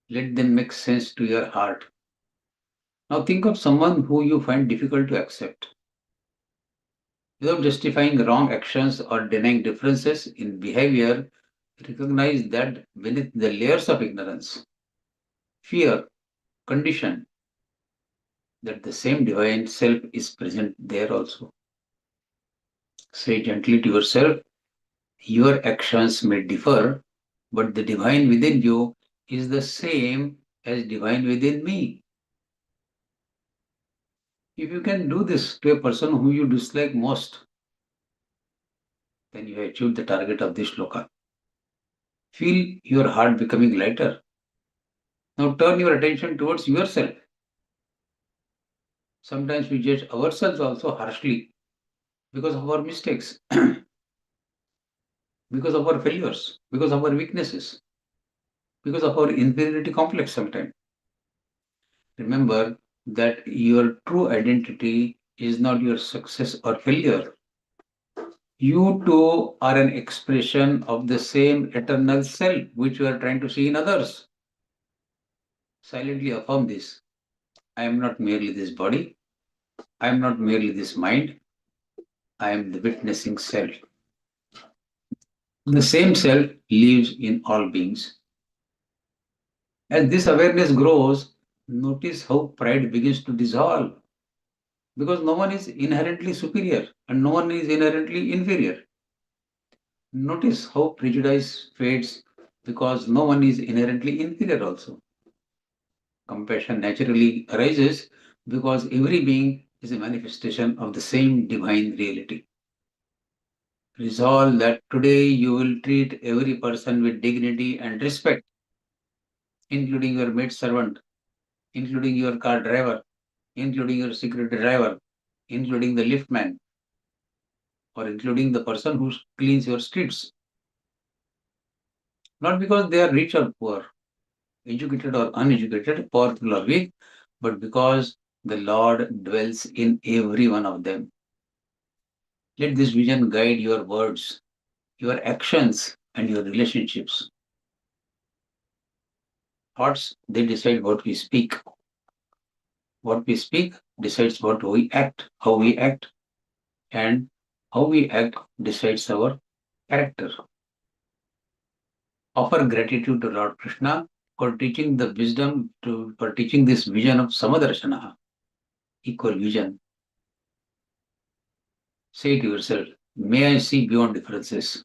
Let them make sense to your heart. Now think of someone who you find difficult to accept. Without justifying wrong actions or denying differences in behavior, recognize that beneath the layers of ignorance, fear, condition, that the same divine self is present there also. Say gently to yourself, your actions may differ, but the divine within you is the same as divine within me. If you can do this to a person who you dislike most, then you have achieved the target of this shloka. Feel your heart becoming lighter. Now turn your attention towards yourself. Sometimes we judge ourselves also harshly because of our mistakes, because of our failures, because of our weaknesses, because of our inferiority complex sometimes. Remember that your true identity is not your success or failure. You too are an expression of the same eternal self which you are trying to see in others. Silently affirm this. I am not merely this body. I am not merely this mind. I am the witnessing self. The same self lives in all beings. As this awareness grows, notice how pride begins to dissolve. Because no one is inherently superior and no one is inherently inferior. Notice how prejudice fades because no one is inherently inferior also. Compassion naturally arises because every being is a manifestation of the same divine reality. Resolve that today you will treat every person with dignity and respect, including your maid servant, including your car driver, including your security driver, including the liftman, or including the person who cleans your streets. Not because they are rich or poor, educated or uneducated, powerful or weak, but because the Lord dwells in every one of them. Let this vision guide your words, your actions, and your relationships. Thoughts, they decide what we speak. What we speak decides what we act, how we act, and how we act decides our character. Offer gratitude to Lord Krishna for teaching the wisdom for teaching this vision of Samadarshana, equal vision. Say to yourself, may I see beyond differences.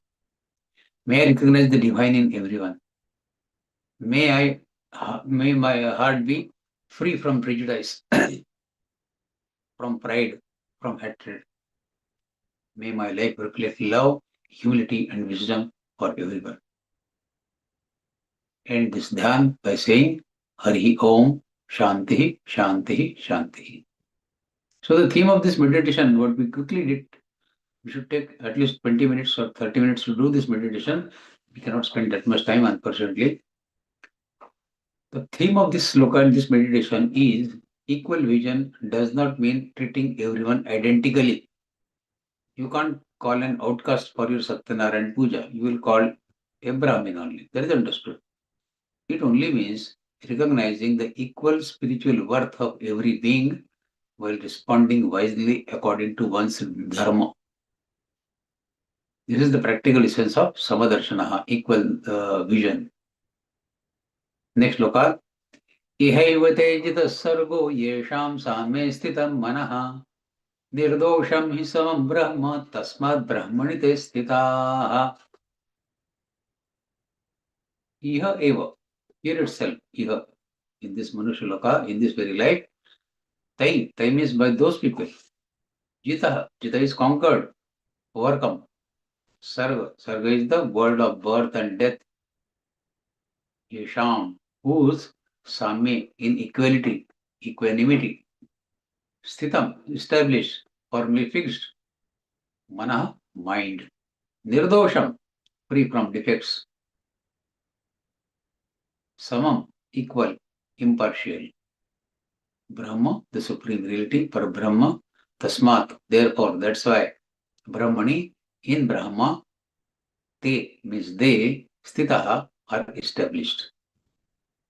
May I recognize the divine in everyone. May my heart be free from prejudice, from pride, from hatred. May my life reflect love, humility, and wisdom for everyone. End this dhyan by saying Hari Om Shanti Shanti Shanti. So the theme of this meditation, what we quickly did, we should take at least 20 minutes or 30 minutes to do this meditation. We cannot spend that much time, unfortunately. The theme of this sloka and this meditation is equal vision does not mean treating everyone identically. You can't call an outcast for your Satyanarayan Puja. You will call a Brahmin only. That is understood. It only means recognizing the equal spiritual worth of every being while responding wisely according to one's dharma. This is the practical essence of Samadarshanaha, equal vision. Next sloka. Ihaiva tejita sargo yesham same sthitam manaha निर्दोषम हि समम ब्रह्म तस्मात् ब्रह्मणि ते स्थिताः. Iha eva, here itself, iha, in this Manusha Loka, in this very life, tai means by those people. Jita is conquered, overcome. Sarga is the world of birth and death. Yesham, whose same, in equality, equanimity. Sthitam, established, firmly fixed. Mana, mind. Nirdosham, free from defects. Samam, equal, impartial. Brahma, the supreme reality, for Brahma, tasmat, therefore, that's why. Brahmani, in Brahma, te means they, sthitaha, are established.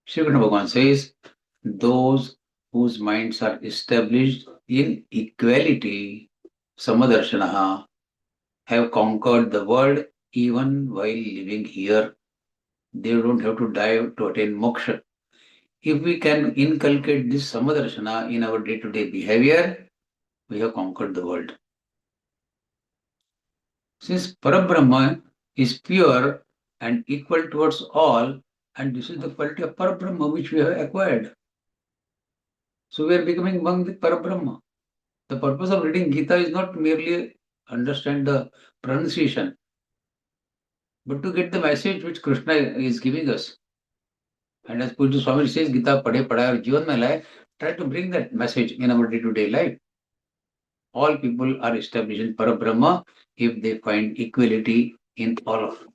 Shri Krishna Bhagavan says, those whose minds are established in equality, Samadarshanaha, have conquered the world even while living here. They don't have to die to attain moksha. If we can inculcate this Samadarshana in our day-to-day behavior, we have conquered the world. Since Parabrahma is pure and equal towards all, and this is the quality of Parabrahma which we have acquired. So we are becoming one with Parabrahma. The purpose of reading Gita is not merely understand the pronunciation, but to get the message which Krishna is giving us. And as Pujya Swami says, Gita padhe padhaya jivan mein laye, try to bring that message in our day-to-day life. All people are established in Parabrahma if they find equality in all of them.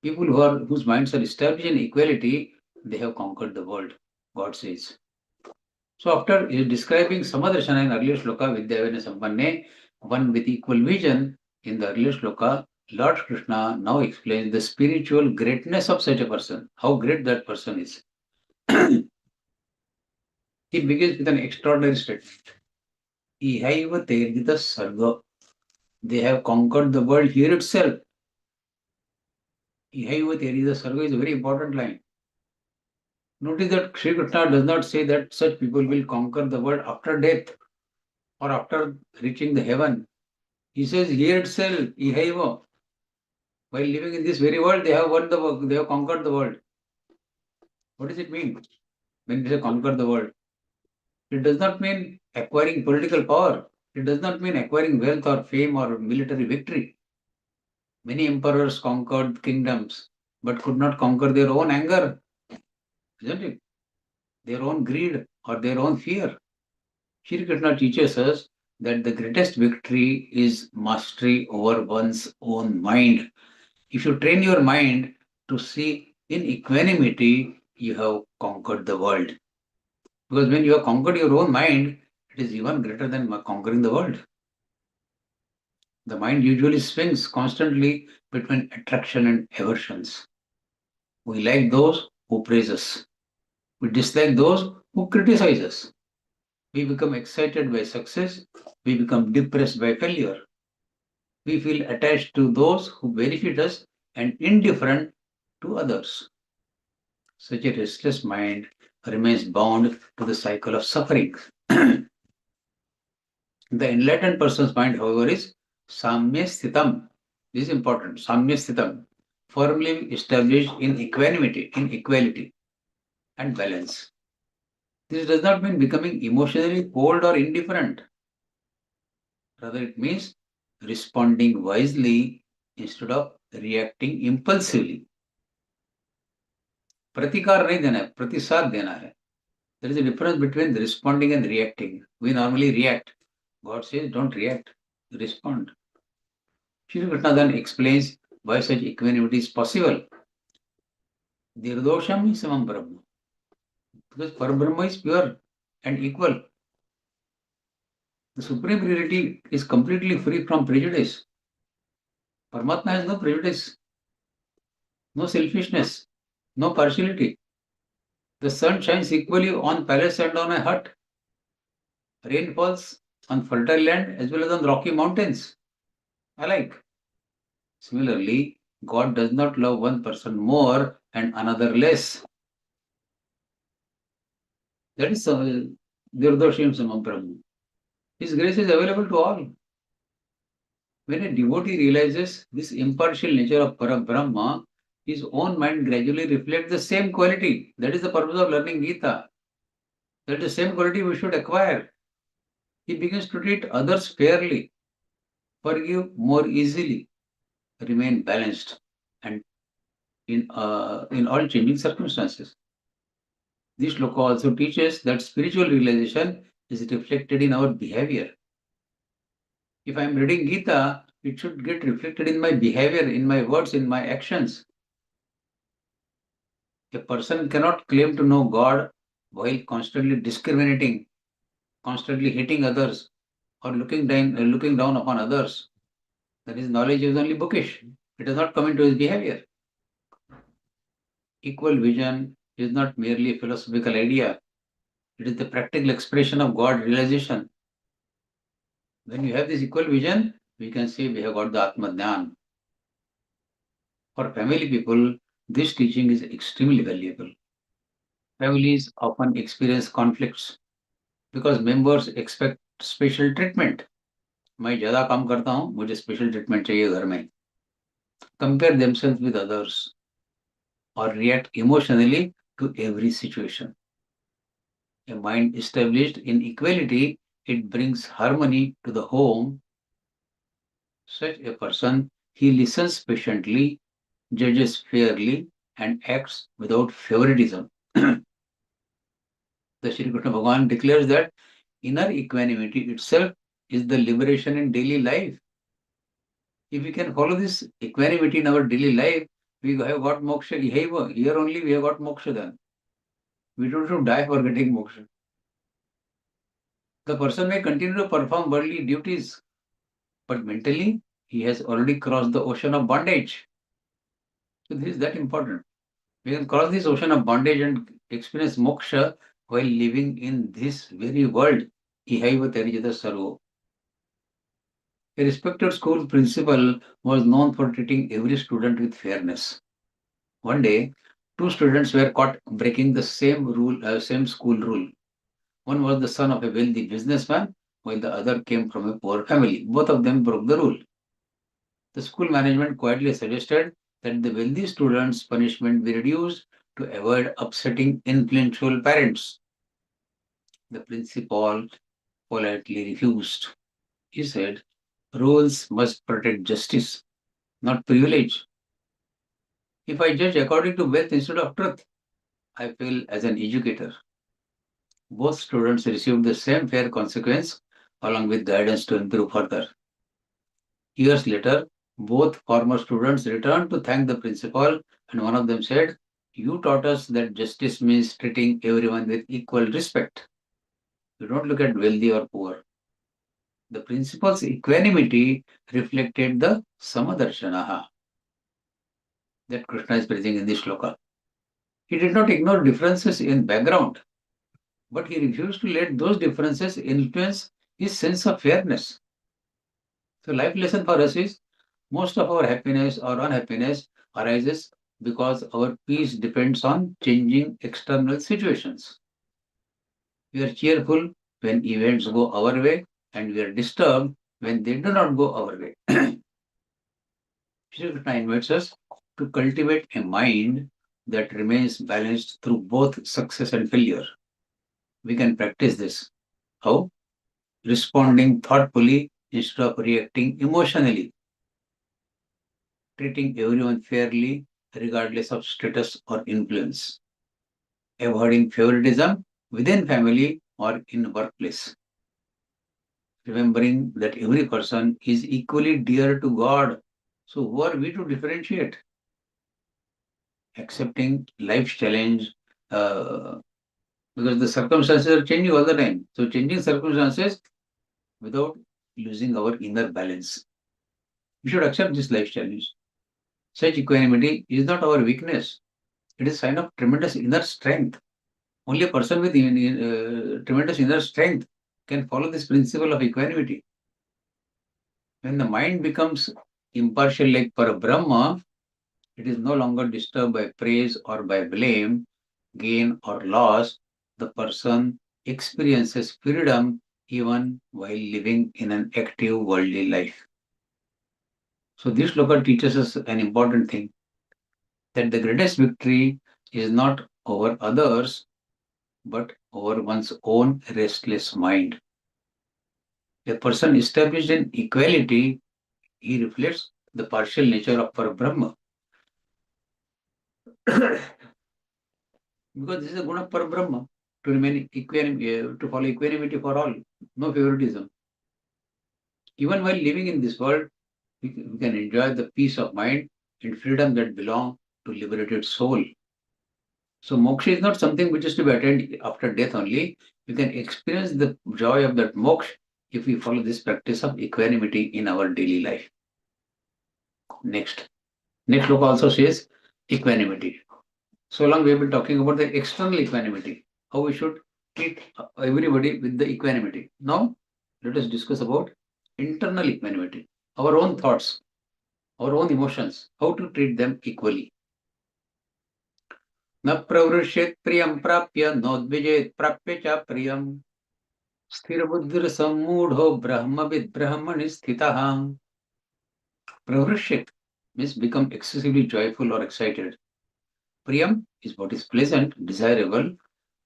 People whose minds are established in equality, they have conquered the world, God says. So after describing Samadarshana in earlier shloka, Vidyavena Sampanne, one with equal vision, in the earlier shloka, Lord Krishna now explains the spiritual greatness of such a person, how great that person is. He begins with an extraordinary statement. Ihaiva terdita sarga. They have conquered the world here itself. Ihaiva terdita sarga is a very important line. Notice that Shri Krishna does not say that such people will conquer the world after death or after reaching the heaven. He says here itself, ihaiva. While living in this very world, they have won the world, they have conquered the world. What does it mean when they say conquer the world? It does not mean acquiring political power. It does not mean acquiring wealth or fame or military victory. Many emperors conquered kingdoms, but could not conquer their own anger, isn't it? Their own greed or their own fear. Shri Krishna teaches us that the greatest victory is mastery over one's own mind. If you train your mind to see in equanimity, you have conquered the world. Because when you have conquered your own mind, it is even greater than conquering the world. The mind usually swings constantly between attraction and aversions. We like those who praise us. We dislike those who criticize us. We become excited by success. We become depressed by failure. We feel attached to those who benefit us and indifferent to others. Such a restless mind remains bound to the cycle of suffering. The enlightened person's mind, however, is samya sthitam. This is important. Samya sthitam. firmly established in equanimity, in equality and balance. This does not mean becoming emotionally cold or indifferent. Rather, it means responding wisely instead of reacting impulsively. प्रतिकार नहीं देना है, प्रतिसाद देना है. There is a difference between responding and reacting. We normally react. God says, don't react, respond. Shri Krishna then explains why such equanimity is possible. Dirdosham samam Brahma. Because Parabrahma is pure and equal. The Supreme Reality is completely free from prejudice. Paramatma has no prejudice, no selfishness, no partiality. The sun shines equally on palace and on a hut. Rain falls on fertile land as well as on rocky mountains alike. Similarly, God does not love one person more and another less. That is Dirdoshim Samam Brahma. His grace is available to all. When a devotee realizes this impartial nature of Parabrahma, his own mind gradually reflects the same quality. That is the purpose of learning Gita. That is the same quality we should acquire. He begins to treat others fairly, forgive more easily, remain balanced, and in all changing circumstances. This shloka also teaches that spiritual realization is reflected in our behavior. If I am reading Gita, it should get reflected in my behavior, in my words, in my actions. A person cannot claim to know God while constantly discriminating, constantly hating others, or looking down upon others. Then his knowledge is only bookish. It does not come into his behavior. Equal vision is not merely a philosophical idea. It is the practical expression of God realization. When you have this equal vision, we can say we have got the Atma Jnana. For family people, this teaching is extremely valuable. Families often experience conflicts because members expect special treatment. मैं ज़्यादा काम करता हूँ, मुझे special treatment चाहिए घर में. Compare themselves with others or react emotionally to every situation. A mind established in equality, it brings harmony to the home. Such a person, he listens patiently, judges fairly, and acts without favoritism. The Shri Krishna Bhagavan declares that inner equanimity itself is the liberation in daily life. If we can follow this equanimity in our daily life, we have got moksha. Here only we have got moksha then. We don't have to die for getting moksha. The person may continue to perform worldly duties, but mentally he has already crossed the ocean of bondage. So this is that important. We can cross this ocean of bondage and experience moksha while living in this very world. Ihaiva Terijata Sarvo. A respected school principal was known for treating every student with fairness. One day, two students were caught breaking the same school rule. One was the son of a wealthy businessman, while the other came from a poor family. Both of them broke the rule. The school management quietly suggested that the wealthy students' punishment be reduced to avoid upsetting influential parents. The principal politely refused. He said, rules must protect justice, not privilege. If I judge according to wealth instead of truth, I fail as an educator. Both students received the same fair consequence along with guidance to improve further. Years later, both former students returned to thank the principal, and one of them said, you taught us that justice means treating everyone with equal respect. You don't look at wealthy or poor. The principal's equanimity reflected the Samadarshanaha that Krishna is praising in this shloka. He did not ignore differences in background, but he refused to let those differences influence his sense of fairness. So life lesson for us is most of our happiness or unhappiness arises because our peace depends on changing external situations. We are cheerful when events go our way, and we are disturbed when they do not go our way. Shri Krishna invites us to cultivate a mind that remains balanced through both success and failure. We can practice this. How? Responding thoughtfully instead of reacting emotionally. Treating everyone fairly regardless of status or influence. Avoiding favoritism within family or in workplace. Remembering that every person is equally dear to God. So who are we to differentiate? Accepting life's challenge because the circumstances are changing all the time. So changing circumstances without losing our inner balance. We should accept this life challenge. Such equanimity is not our weakness. It is a sign of tremendous inner strength. Only a person with tremendous inner strength can follow this principle of equanimity. When the mind becomes impartial like Parabrahma, it is no longer disturbed by praise or by blame, gain or loss. The person experiences freedom even while living in an active worldly life. So this sloka teaches us an important thing, that the greatest victory is not over others, but over one's own restless mind. A person established in equality, he reflects the partial nature of Parabrahma. Because this is a guna of Parabrahma, to remain to follow equanimity for all, no favoritism. Even while living in this world, we can enjoy the peace of mind and freedom that belong to liberated soul. So moksha is not something which is to be attained after death only. We can experience the joy of that moksha if we follow this practice of equanimity in our daily life. Next look also says equanimity. So long we have been talking about the external equanimity, how we should treat everybody with the equanimity. Now let us discuss about internal equanimity, our own thoughts, our own emotions, how to treat them equally. न प्रवृष्येत् प्रियं प्राप्य नोद्विजेत् प्राप्य च प्रियं स्थिरबुद्धिर्सम्मूढो ब्रह्मविद् ब्रह्मणि स्थितः. Pravrishyat means become excessively joyful or excited. Priyam is what is pleasant, desirable.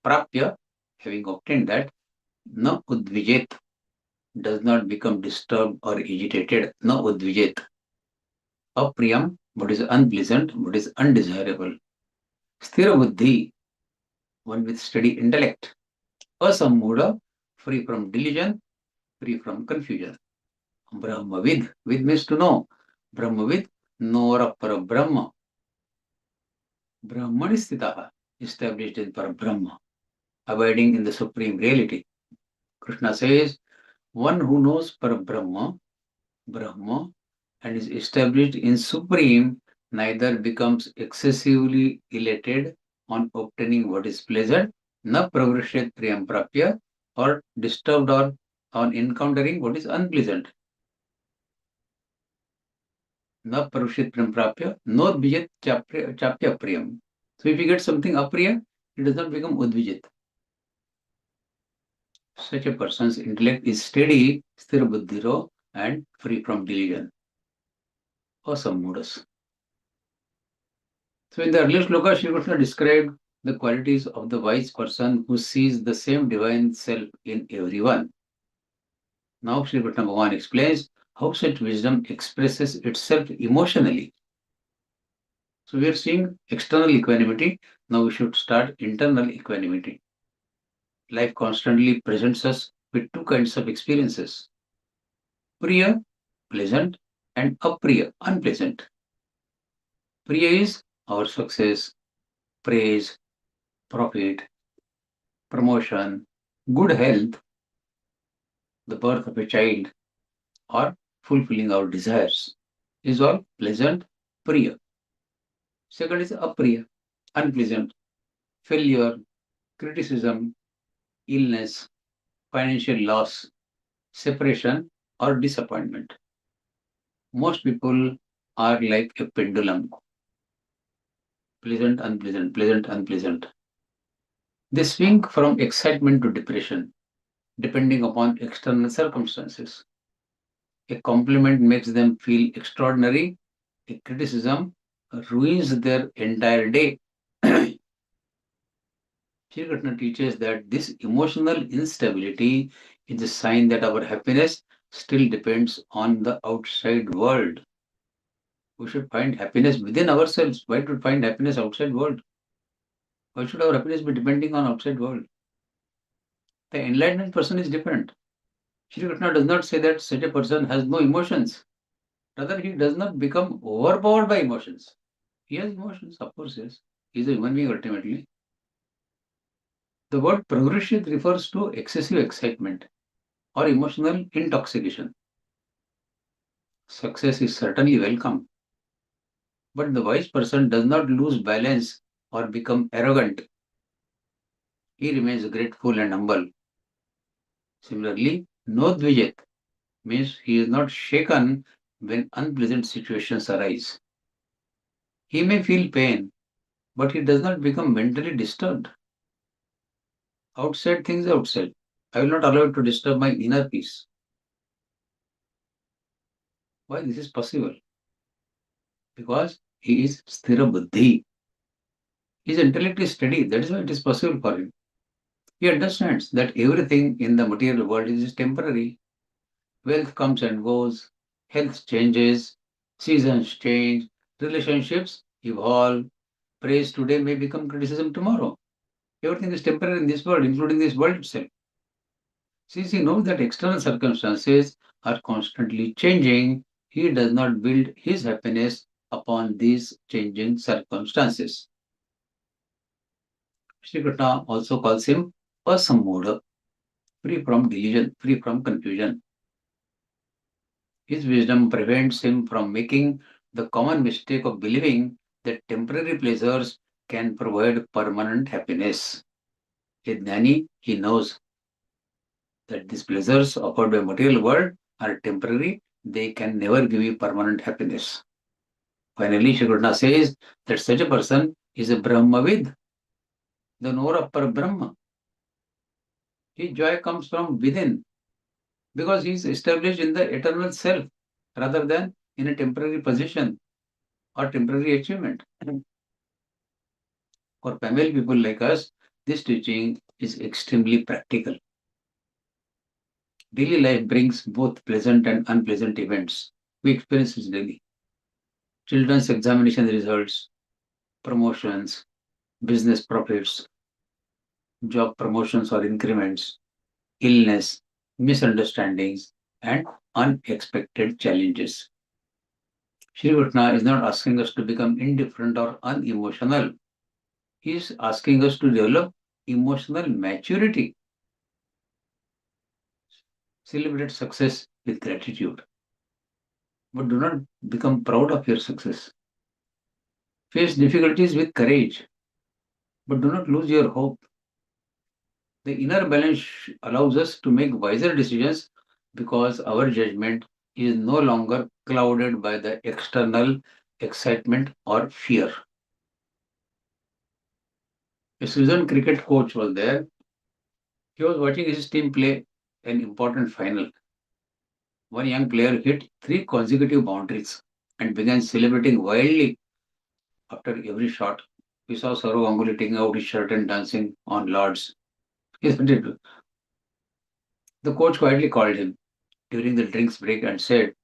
Prapya, having obtained that, na udvijet, does not become disturbed or agitated. Na udvijet. Apriyam, what is unpleasant, what is undesirable. Sthira buddhi, one with steady intellect. Asammuda, free from delusion, free from confusion. Brahmavid, vid means to know. Brahmavid, knower of Parabrahma. Brahmani sthitaha, established in Parabrahma, abiding in the supreme reality. Krishna says, one who knows Parabrahma, Brahma, and is established in supreme, neither becomes excessively elated on obtaining what is pleasant, na pravrishyat priyam prapya, or disturbed or on encountering what is unpleasant. Na pravrishyat priyam prapya, no dvijat chapya priyam. So if you get something apriya, it does not become udvijit. Such a person's intellect is steady, sthira buddhiro, and free from delusion. Asammudas. So in the earlier sloka, Shri Krishna described the qualities of the wise person who sees the same divine self in everyone. Now Shri Krishna Bhagavan explains how such wisdom expresses itself emotionally. So we are seeing external equanimity. Now we should start internal equanimity. Life constantly presents us with two kinds of experiences. Priya, pleasant, and apriya, unpleasant. Priya is our success, praise, profit, promotion, good health, the birth of a child, or fulfilling our desires. Is all pleasant, priya. Second is apriya, unpleasant, failure, criticism, illness, financial loss, separation, or disappointment. Most people are like a pendulum. Pleasant, unpleasant, pleasant, unpleasant. They swing from excitement to depression, depending upon external circumstances. A compliment makes them feel extraordinary, a criticism ruins their entire day. Shri Krishna teaches that this emotional instability is a sign that our happiness still depends on the outside world. We should find happiness within ourselves. Why to find happiness outside world? Why should our happiness be depending on outside world? The enlightened person is different. Shri Krishna does not say that such a person has no emotions. Rather, he does not become overpowered by emotions. He has emotions, of course, yes. He is a human being ultimately. The word progressive refers to excessive excitement or emotional intoxication. Success is certainly welcome, but the wise person does not lose balance or become arrogant. He remains grateful and humble. Similarly, no dvijat means he is not shaken when unpleasant situations arise. He may feel pain, but he does not become mentally disturbed. Outside things outside. I will not allow it to disturb my inner peace. Why this is possible? Because he is sthira buddhi. His intellect is steady. That is why it is possible for him. He understands that everything in the material world is temporary. Wealth comes and goes, health changes, seasons change, relationships evolve. Praise today may become criticism tomorrow. Everything is temporary in this world, including this world itself. Since he knows that external circumstances are constantly changing, he does not build his happiness upon these changing circumstances. Shri Krishna also calls him asammoda, free from delusion, free from confusion. His wisdom prevents him from making the common mistake of believing that temporary pleasures can provide permanent happiness. A jnani, he knows that these pleasures offered by material world are temporary, they can never give you permanent happiness. Finally, Shri Krishna says that such a person is a Brahmavid, the knower of Brahma. His joy comes from within because he is established in the eternal self rather than in a temporary position or temporary achievement. For family people like us, this teaching is extremely practical. Daily life brings both pleasant and unpleasant events. We experience this daily. Children's examination results, promotions, business profits, job promotions or increments, illness, misunderstandings, and unexpected challenges. Shri Krishna is not asking us to become indifferent or unemotional. He is asking us to develop emotional maturity. Celebrate success with gratitude, but do not become proud of your success. Face difficulties with courage, but do not lose your hope. The inner balance allows us to make wiser decisions because our judgment is no longer clouded by the external excitement or fear. A seasoned cricket coach was there. He was watching his team play an important final. One young player hit 3 consecutive boundaries and began celebrating wildly after every shot. We saw Saurav Ganguly taking out his shirt and dancing on Lords. Isn't it? The coach quietly called him during the drinks break and said,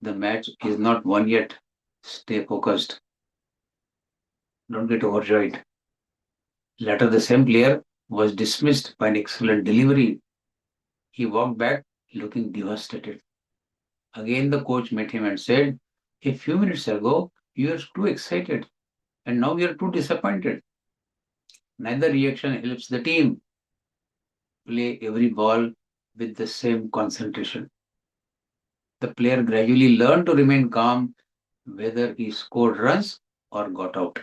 "The match is not won yet. Stay focused. Don't get overjoyed." Later, the same player was dismissed by an excellent delivery. He walked back looking devastated. Again, the coach met him and said, "A few minutes ago, you were too excited, and now you are too disappointed." Neither reaction helps the team. Play every ball with the same concentration. The player gradually learned to remain calm whether he scored runs or got out.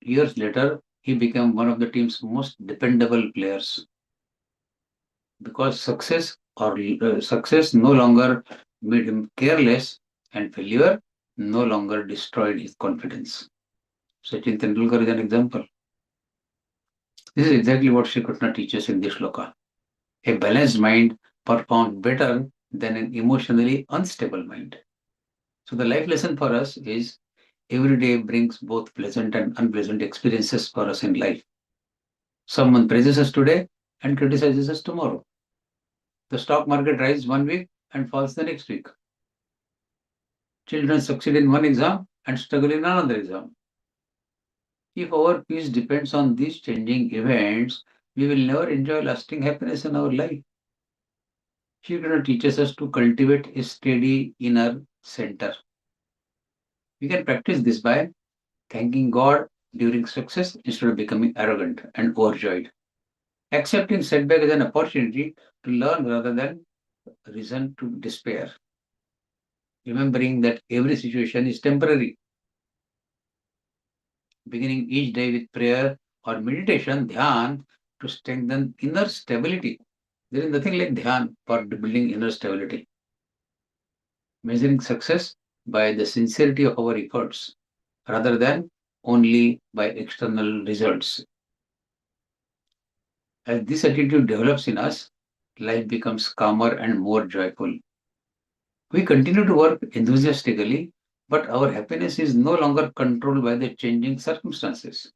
Years later, he became one of the team's most dependable players because success no longer made him careless and failure no longer destroyed his confidence. Sachin Tendulkar is an example. This is exactly what Shri Krishna teaches in this shloka. A balanced mind performs better than an emotionally unstable mind. So the life lesson for us is every day brings both pleasant and unpleasant experiences for us in life. Someone praises us today and criticizes us tomorrow. The stock market rises one week and falls the next week. Children succeed in one exam and struggle in another exam. If our peace depends on these changing events, we will never enjoy lasting happiness in our life. Shri Krishna teaches us to cultivate a steady inner center. We can practice this by thanking God during success instead of becoming arrogant and overjoyed. Accepting setback as an opportunity to learn rather than reason to despair. Remembering that every situation is temporary. Beginning each day with prayer or meditation, dhyan, to strengthen inner stability. There is nothing like dhyan for building inner stability. Measuring success by the sincerity of our efforts rather than only by external results. As this attitude develops in us, life becomes calmer and more joyful. We continue to work enthusiastically, but our happiness is no longer controlled by the changing circumstances.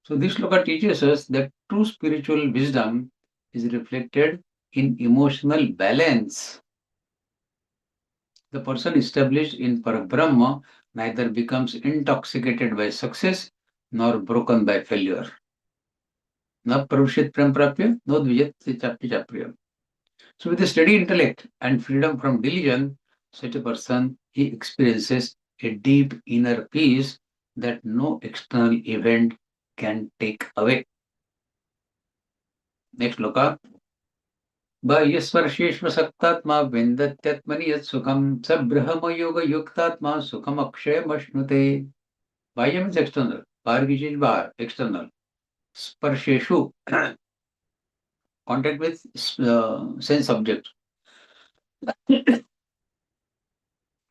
So this shloka teaches us that true spiritual wisdom is reflected in emotional balance. The person established in Parabrahma neither becomes intoxicated by success nor broken by failure. Na prarushit prem prapya, no dvijat chapti chapriya. So with a steady intellect and freedom from delusion, such a person, he experiences a deep inner peace that no external event can take away. Next shloka. बाह्यस्पर्शेष्वसक्तात्मा विन्दत्यात्मनि यत्सुखं स ब्रह्मयोगयुक्तात्मा सुखम अक्षयमश्नुते. Bahya means external. Bahar ki cheez bahar, external. Sparsheshu, contact with sense object.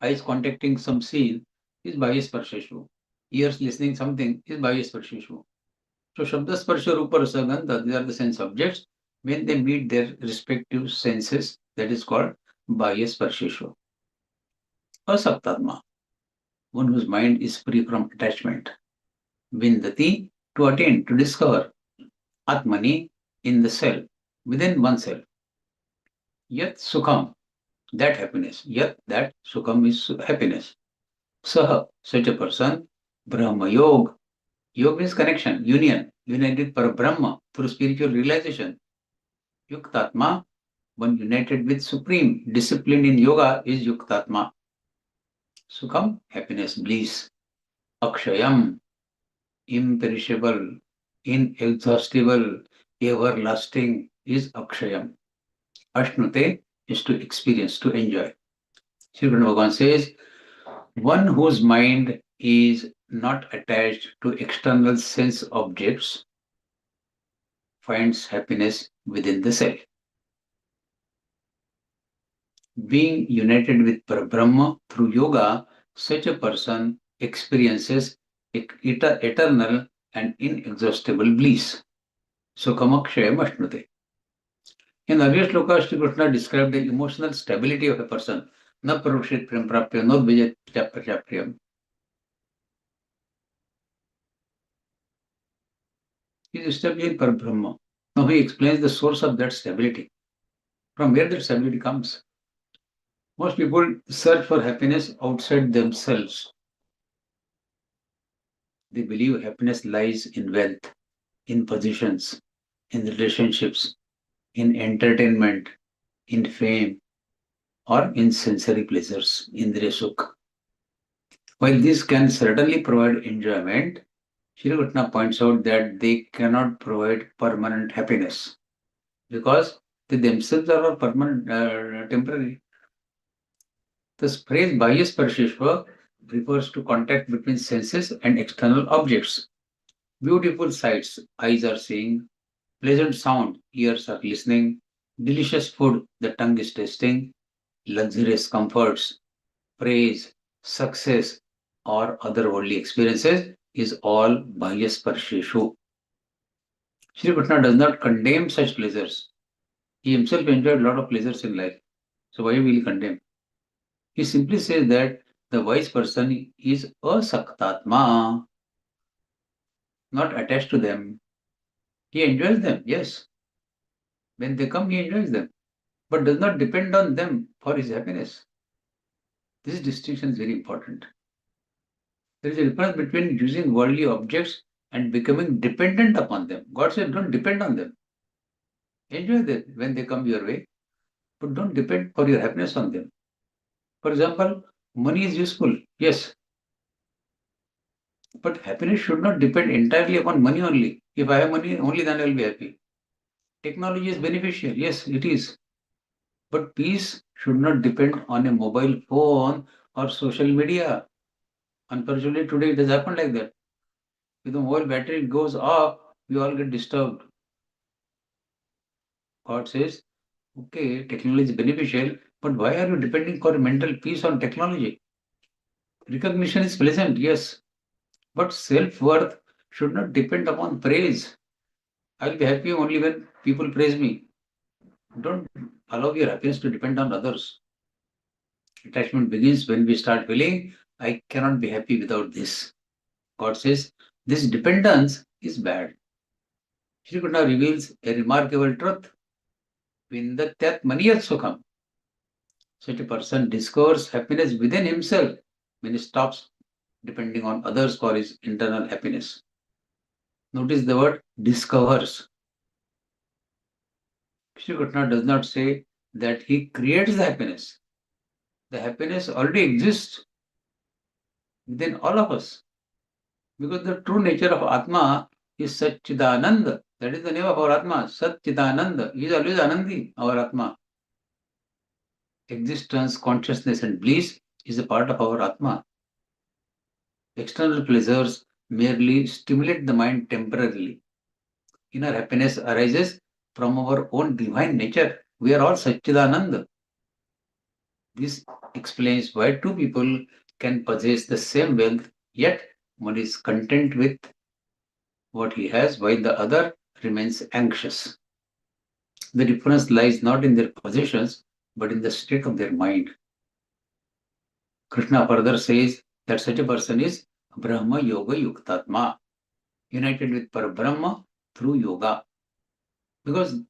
Eyes contacting some scene is bahya sparsheshu. Ears listening something is bahya sparsheshu. So Shabda Sparsha Rupa Rasa Gandha, these are the sense objects. When they meet their respective senses, that is called Bahya Sparsheshu. Asaptatma, one whose mind is free from attachment. Vindati, to attain, to discover. Atmani, in the self, within oneself. Yat Sukham, that happiness. Yat, that Sukham is happiness. Saha, such a person. Brahma Yoga. Yoga means connection, union. United with Parabrahma through spiritual realization. Yuktatma, one united with Supreme. Discipline in yoga is Yuktatma. Sukham, happiness, bliss. Akshayam, imperishable, inexhaustible, everlasting is Akshayam. Ashnute is to experience, to enjoy. Śrīmad Bhagavan says, one whose mind is not attached to external sense objects finds happiness within the self. Being united with Parabrahma through yoga, such a person experiences eternal and inexhaustible bliss. Sukhamakshayam ashnute. In earlier shloka, Shri Krishna described the emotional stability of a person. Na parushit prem prapya, no dvijat chapriyam. He is established in Parabrahma. Now he explains the source of that stability. From where that stability comes. Most people search for happiness outside themselves. They believe happiness lies in wealth, in positions, in relationships, in entertainment, in fame, or in sensory pleasures, indriya sukh. While these can certainly provide enjoyment, Shri Krishna points out that they cannot provide permanent happiness because they themselves are permanent, temporary. This phrase Bahya Sparsheshva refers to contact between senses and external objects. Beautiful sights, eyes are seeing, pleasant sound, ears are listening, delicious food, the tongue is tasting, luxurious comforts, praise, success, or other worldly experiences is all Bahya Sparsheshu. Shri Krishna does not condemn such pleasures. He himself enjoyed a lot of pleasures in life. So why will he condemn? He simply says that The wise person is asaktatma, not attached to them. He enjoys them, yes. When they come, he enjoys them, but does not depend on them for his happiness. This distinction is very important. There is a difference between using worldly objects and becoming dependent upon them. God said, don't depend on them. Enjoy them when they come your way, but don't depend for your happiness on them. For example, money is useful, yes, but happiness should not depend entirely upon money only. If I have money only, then I will be happy. Technology is beneficial, yes, it is. But peace should not depend on a mobile phone or social media. Unfortunately, today it has happened like that. If the mobile battery goes off, we all get disturbed. God says, okay, technology is beneficial, but why are you depending for mental peace on technology? Recognition is pleasant, yes, but self-worth should not depend upon praise. I will be happy only when people praise me. Don't allow your happiness to depend on others. Attachment begins when we start feeling, I cannot be happy without this. God says, this dependence is bad. Shri Krishna reveals a remarkable truth. Vindatyat maniyat sukham. Such a person discovers happiness within himself when he stops depending on others for his internal happiness. Notice the word discovers. Shri Krishna does not say that he creates the happiness. The happiness already exists within all of us. Because the true nature of Atma is Satchidananda. That is the name of our Atma, Satchidananda. He is always Anandi, our Atma. Existence, consciousness and bliss is a part of our Atma. External pleasures merely stimulate the mind temporarily. Inner happiness arises from our own divine nature. We are all Satchidananda. This explains why two people can possess the same wealth, yet one is content with what he has, while the other remains anxious. The difference lies not in their possessions, but in the state of their mind. Krishna further says that such a person is Brahma Yoga Yuktatma, united with Parabrahma through yoga. Because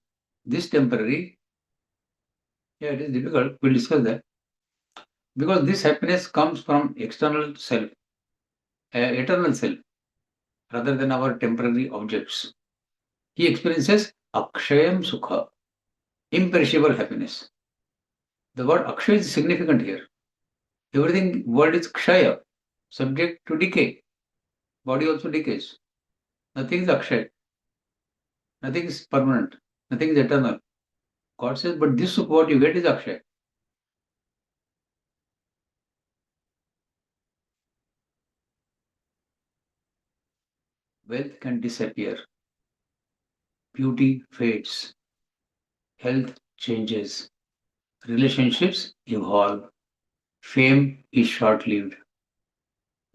this temporary, it is difficult, we'll discuss that. Because this happiness comes from external self, eternal self, rather than our temporary objects. He experiences Akshayam Sukha, imperishable happiness. The word Akshay is significant here. Everything world is Kshaya, subject to decay. Body also decays. Nothing is Akshay. Nothing is permanent. Nothing is eternal. God says, but this Sukha what you get is Akshay. Wealth can disappear. Beauty fades. Health changes. Relationships evolve. Fame is short-lived.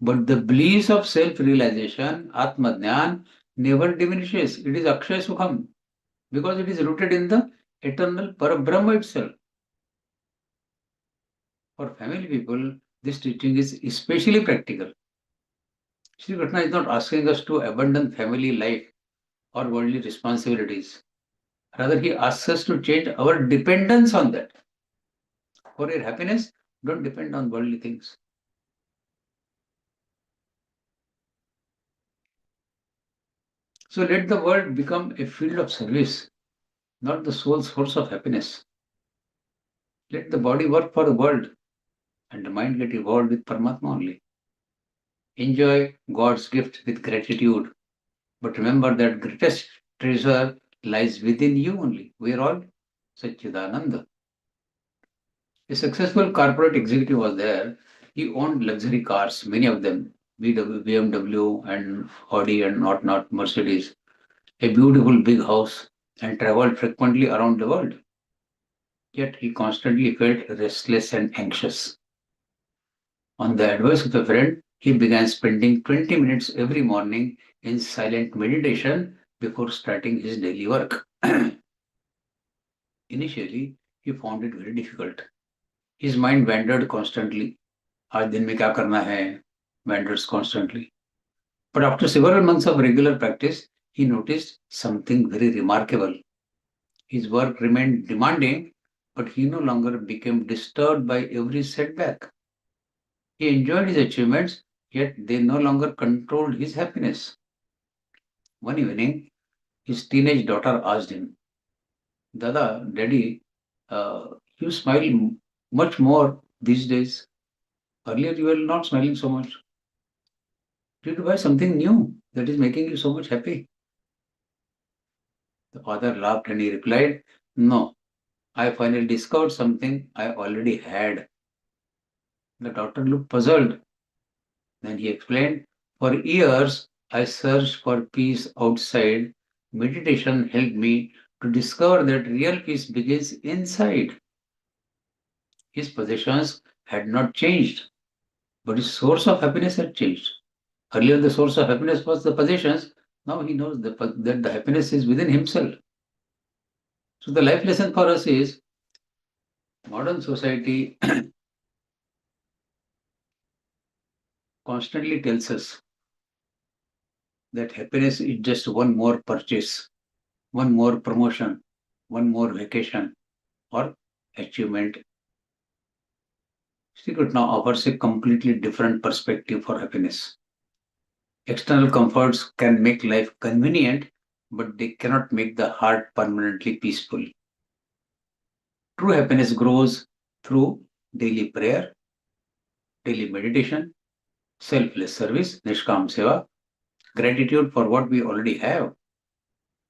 But the bliss of self-realization, Atma-Jnana, never diminishes. It is Akshay Sukham because it is rooted in the eternal Parabrahma itself. For family people, this teaching is especially practical. Sri Krishna is not asking us to abandon family life or worldly responsibilities. Rather, he asks us to change our dependence on that. For your happiness, don't depend on worldly things. So let the world become a field of service, not the sole source of happiness. Let the body work for the world and the mind get evolved with Paramatma only. Enjoy God's gift with gratitude, but remember that greatest treasure lies within you only. We are all Satchidananda. A successful corporate executive was there. He owned luxury cars, many of them, BMW and Audi and whatnot, Mercedes, a beautiful big house, and traveled frequently around the world. Yet he constantly felt restless and anxious. On the advice of a friend, he began spending 20 minutes every morning in silent meditation before starting his daily work. Initially, he found it very difficult. His mind wandered constantly. आज दिन में क्या करना है, wanders constantly. But after several months of regular practice, he noticed something very remarkable. His work remained demanding, but he no longer became disturbed by every setback. He enjoyed his achievements, yet they no longer controlled his happiness. One evening, his teenage daughter asked him, Dada, Daddy, you smile much more these days. Earlier, you were not smiling so much. Did you buy something new that is making you so much happy? The father laughed and he replied, No, I finally discovered something I already had. The daughter looked puzzled. Then he explained, For years, I searched for peace outside. Meditation helped me to discover that real peace begins inside. His possessions had not changed, but his source of happiness had changed. Earlier, the source of happiness was the possessions. Now he knows that the happiness is within himself. So the life lesson for us is modern society constantly tells us that happiness is just one more purchase, one more promotion, one more vacation or achievement. Shri Krishna offers a completely different perspective for happiness. External comforts can make life convenient, but they cannot make the heart permanently peaceful. True happiness grows through daily prayer, daily meditation, selfless service, Nishkam Seva, gratitude for what we already have,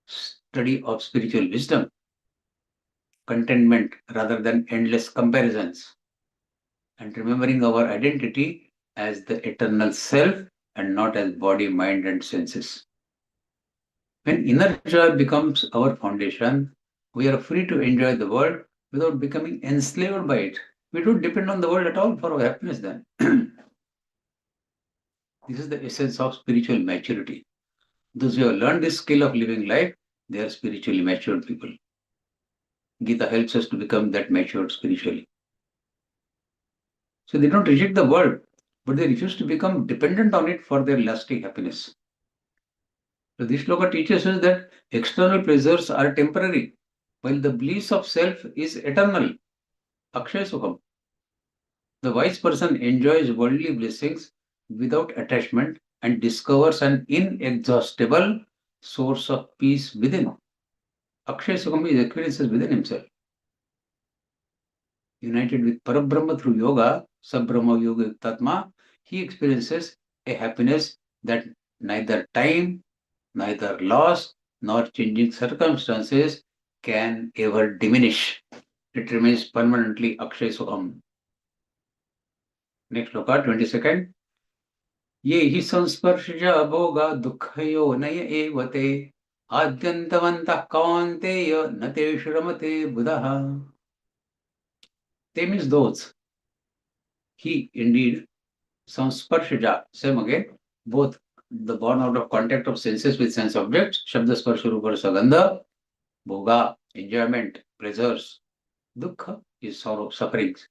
study of spiritual wisdom, contentment rather than endless comparisons, and remembering our identity as the eternal self and not as body, mind, and senses. When inner joy becomes our foundation, we are free to enjoy the world without becoming enslaved by it. We don't depend on the world at all for our happiness then. This is the essence of spiritual maturity. Those who have learned this skill of living life, they are spiritually matured people. Geeta helps us to become that matured spiritually. So they don't reject the world, but they refuse to become dependent on it for their lasting happiness. So this shloka teaches us that external pleasures are temporary, while the bliss of self is eternal. Akshay Sukham. The wise person enjoys worldly blessings without attachment and discovers an inexhaustible source of peace within. Akshay Sukham is experiences within himself. United with Parabrahma through yoga, Sabrahma Yoga Tatma, he experiences a happiness that neither time, neither loss, nor changing circumstances can ever diminish. It remains permanently Akshay Sukham. Next shloka, 22nd. ये हि संस्पर्शजा भोगा दुःखयो नय एवते आद्यन्तवन्तः कौन्तेय न तेषु रमते बुधः. They means those. He indeed, samsparshaja, same again, both the born out of contact of senses with sense objects, shabda sparsha rupa rasa gandha, bhoga, enjoyment, pleasures, dukkha is sorrow, sufferings,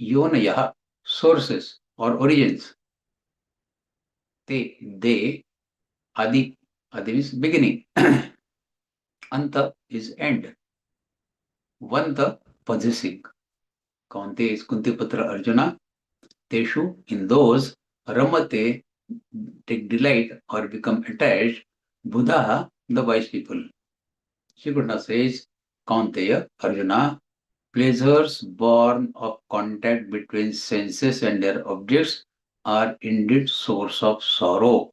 yonayaha, sources or origins, they, adi means beginning, anta is end, vanta possessing. Kaunte is Kuntipatra Arjuna. Teshu, in those, Ramate, take delight or become attached. Buddha, the wise people. Shri Krishna says, Kaunteya, Arjuna, pleasures born of contact between senses and their objects are indeed source of sorrow.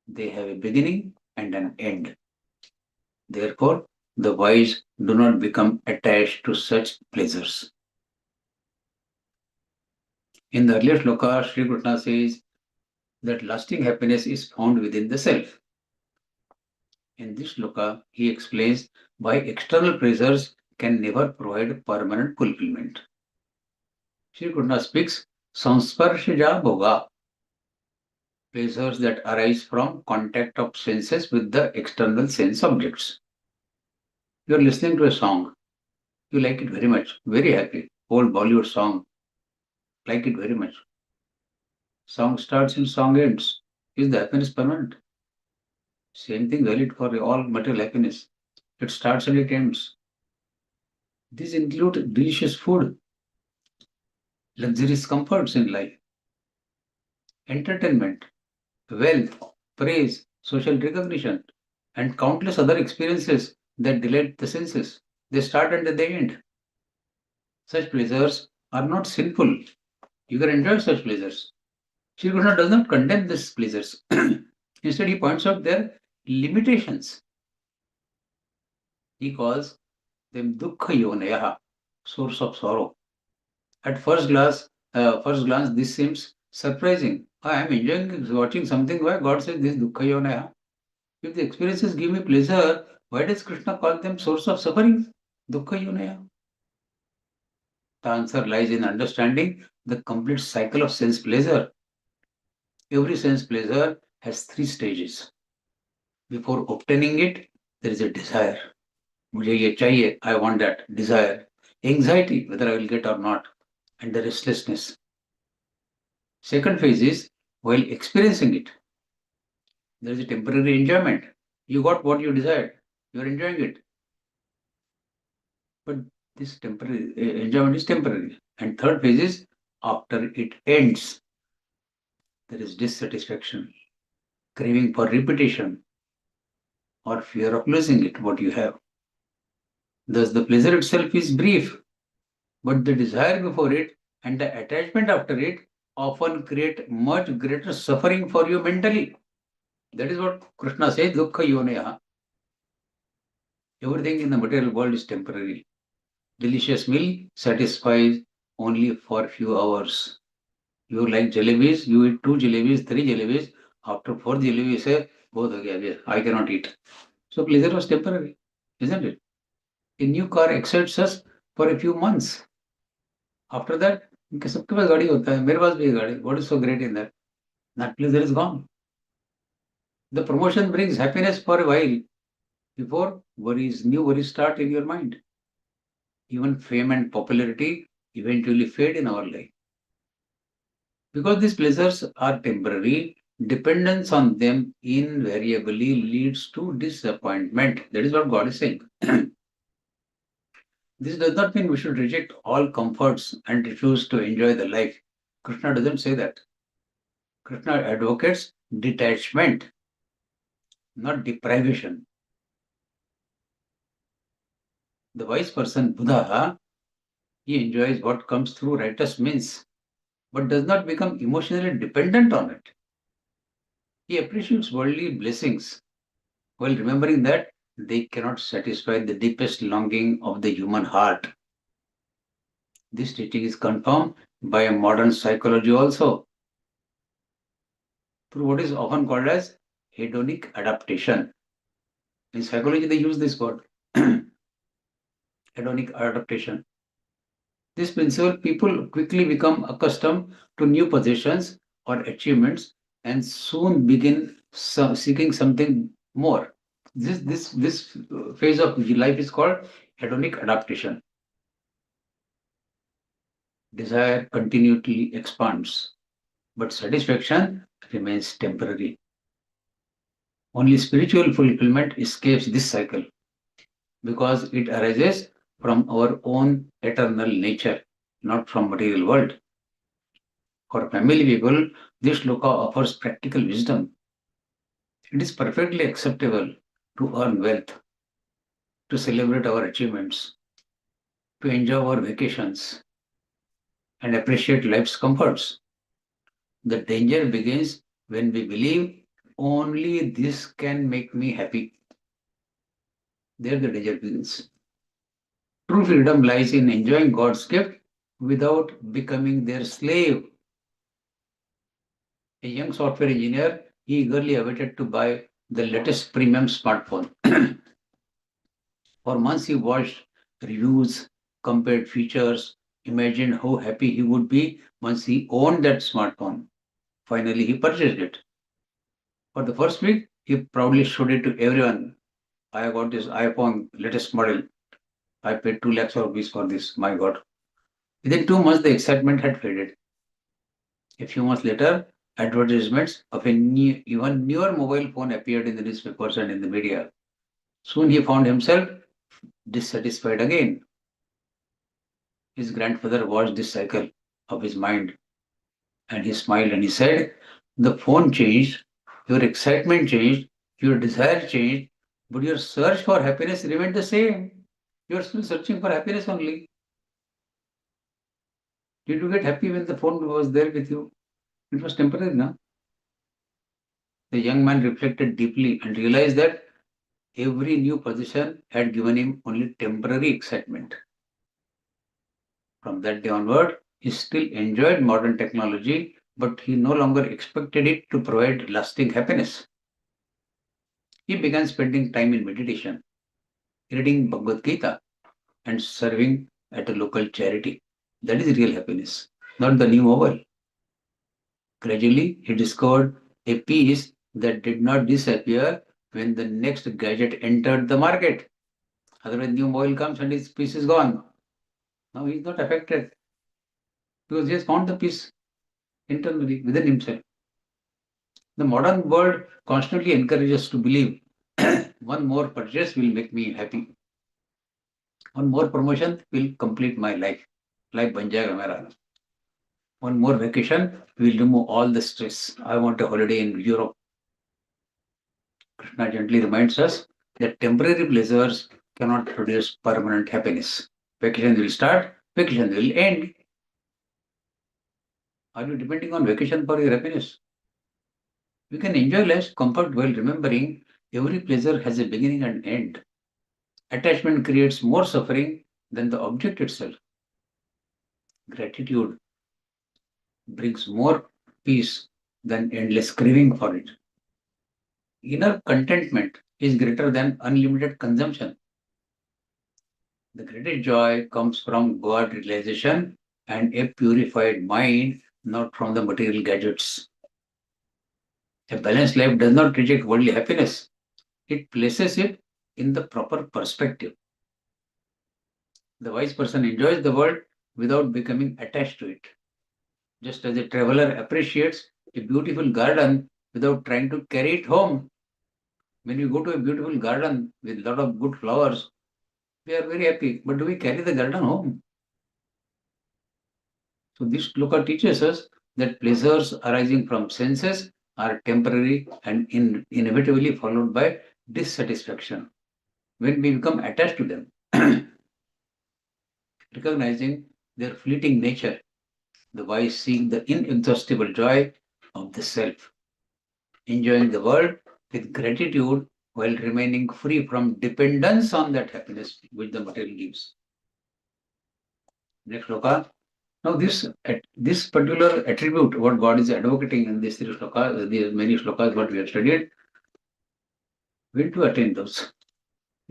They have a beginning and an end. Therefore, the wise do not become attached to such pleasures. In the earlier shloka, Shri Krishna says that lasting happiness is found within the self. In this shloka, he explains why external pleasures can never provide permanent fulfillment. Shri Krishna speaks Samsparshaja Bhoga, pleasures that arise from contact of senses with the external sense objects. You are listening to a song, you like it very much, very happy. old Bollywood song. Like it very much. Song starts and song ends. Is the happiness permanent? Same thing valid for all material happiness. It starts and it ends. These include delicious food, luxurious comforts in life, entertainment, wealth, praise, social recognition, and countless other experiences that delight the senses. They start and they end. Such pleasures are not sinful. You can enjoy such pleasures. Shri Krishna does not condemn these pleasures. Instead, he points out their limitations. He calls them dukkha yonayaha, source of sorrow. At first glance, this seems surprising. I am enjoying watching something. Why God says this dukkha yonayaha? If the experiences give me pleasure, why does Krishna call them source of suffering? Dukkha yonayaha. The answer lies in understanding the complete cycle of sense pleasure. Every sense pleasure has 3 stages. Before obtaining it, there is a desire. मुझे ये चाहिए, I want that, desire. Anxiety, whether I will get or not, and the restlessness. Second phase is while experiencing it. There is a temporary enjoyment. You got what you desired. You are enjoying it. But this temporary enjoyment is temporary. And third phase is after it ends. There is dissatisfaction, craving for repetition, or fear of losing it, what you have. Thus, the pleasure itself is brief, but the desire before it and the attachment after it often create much greater suffering for you mentally. That is what Krishna says, dukkha yoneha. Everything in the material world is temporary. Delicious meal satisfies only for a few hours. You like jalebis, you eat 2 jalebis, 3 jalebis. After 4th jalebi, you say, both ho gaya, I cannot eat. So pleasure was temporary, isn't it? A new car excites us for a few months. After that, सबके पास गाड़ी होता है, मेरे पास भी है गाड़ी. What is so great in that? That pleasure is gone. The promotion brings happiness for a while before new worries start in your mind. Even fame and popularity eventually fade in our life. Because these pleasures are temporary, dependence on them invariably leads to disappointment. That is what God is saying. This does not mean we should reject all comforts and refuse to enjoy the life. Krishna doesn't say that. Krishna advocates detachment, not deprivation. The wise person, Buddha, he enjoys what comes through righteous means, but does not become emotionally dependent on it. He appreciates worldly blessings while remembering that they cannot satisfy the deepest longing of the human heart. This teaching is confirmed by a modern psychology also, through what is often called as hedonic adaptation. In psychology, they use this word, hedonic adaptation. This principle, people quickly become accustomed to new possessions or achievements and soon begin seeking something more. This phase of life is called hedonic adaptation. Desire continually expands, but satisfaction remains temporary. Only spiritual fulfillment escapes this cycle because it arises from our own eternal nature, not from material world. For family people, this shloka offers practical wisdom. It is perfectly acceptable to earn wealth, to celebrate our achievements, to enjoy our vacations, and appreciate life's comforts. The danger begins when we believe only this can make me happy. There the danger begins. True freedom lies in enjoying God's gift without becoming their slave. A young software engineer, he eagerly awaited to buy the latest premium smartphone. For months he watched reviews, compared features, imagined how happy he would be once he owned that smartphone. Finally, he purchased it. For the first week, he proudly showed it to everyone. I got this iPhone latest model. I paid 2 lakhs of rupees for this. My God. Within 2 months, the excitement had faded. A few months later, advertisements of even newer mobile phone appeared in the newspapers and in the media. Soon he found himself dissatisfied again. His grandfather watched this cycle of his mind and he smiled and he said, "The phone changed, your excitement changed, your desire changed, but your search for happiness remained the same. You are still searching for happiness only. Did you get happy when the phone was there with you? It was temporary, no?" The young man reflected deeply and realized that every new position had given him only temporary excitement. From that day onward, he still enjoyed modern technology, but he no longer expected it to provide lasting happiness. He began spending time in meditation, reading Bhagavad Gītā, and serving at a local charity. That is real happiness, not the new mobile. Gradually, he discovered a peace that did not disappear when the next gadget entered the market. Otherwise, new mobile comes and his peace is gone. Now he is not affected because he has found the peace internally within himself. The modern world constantly encourages us to believe one more purchase will make me happy. One more promotion will complete my life. Life ban jayega mera. One more vacation will remove all the stress. I want a holiday in Europe. Krishna gently reminds us that temporary pleasures cannot produce permanent happiness. Vacation will start, vacation will end. Are you depending on vacation for your happiness? We can enjoy life's comfort while remembering every pleasure has a beginning and end. Attachment creates more suffering than the object itself. Gratitude brings more peace than endless craving for it. Inner contentment is greater than unlimited consumption. The greatest joy comes from God realization and a purified mind, not from the material gadgets. A balanced life does not reject worldly happiness. It places it in the proper perspective. The wise person enjoys the world without becoming attached to it. Just as a traveler appreciates a beautiful garden without trying to carry it home. When you go to a beautiful garden with a lot of good flowers, we are very happy. But do we carry the garden home? So this shloka teaches us that pleasures arising from senses are temporary and inevitably followed by dissatisfaction when we become attached to them. Recognizing their fleeting nature, the wise seek the inexhaustible joy of the self, enjoying the world with gratitude while remaining free from dependence on that happiness which the material gives. Next shloka. Now this particular attribute, what God is advocating in these three shlokas, these many shlokas what we have studied, will to attain those.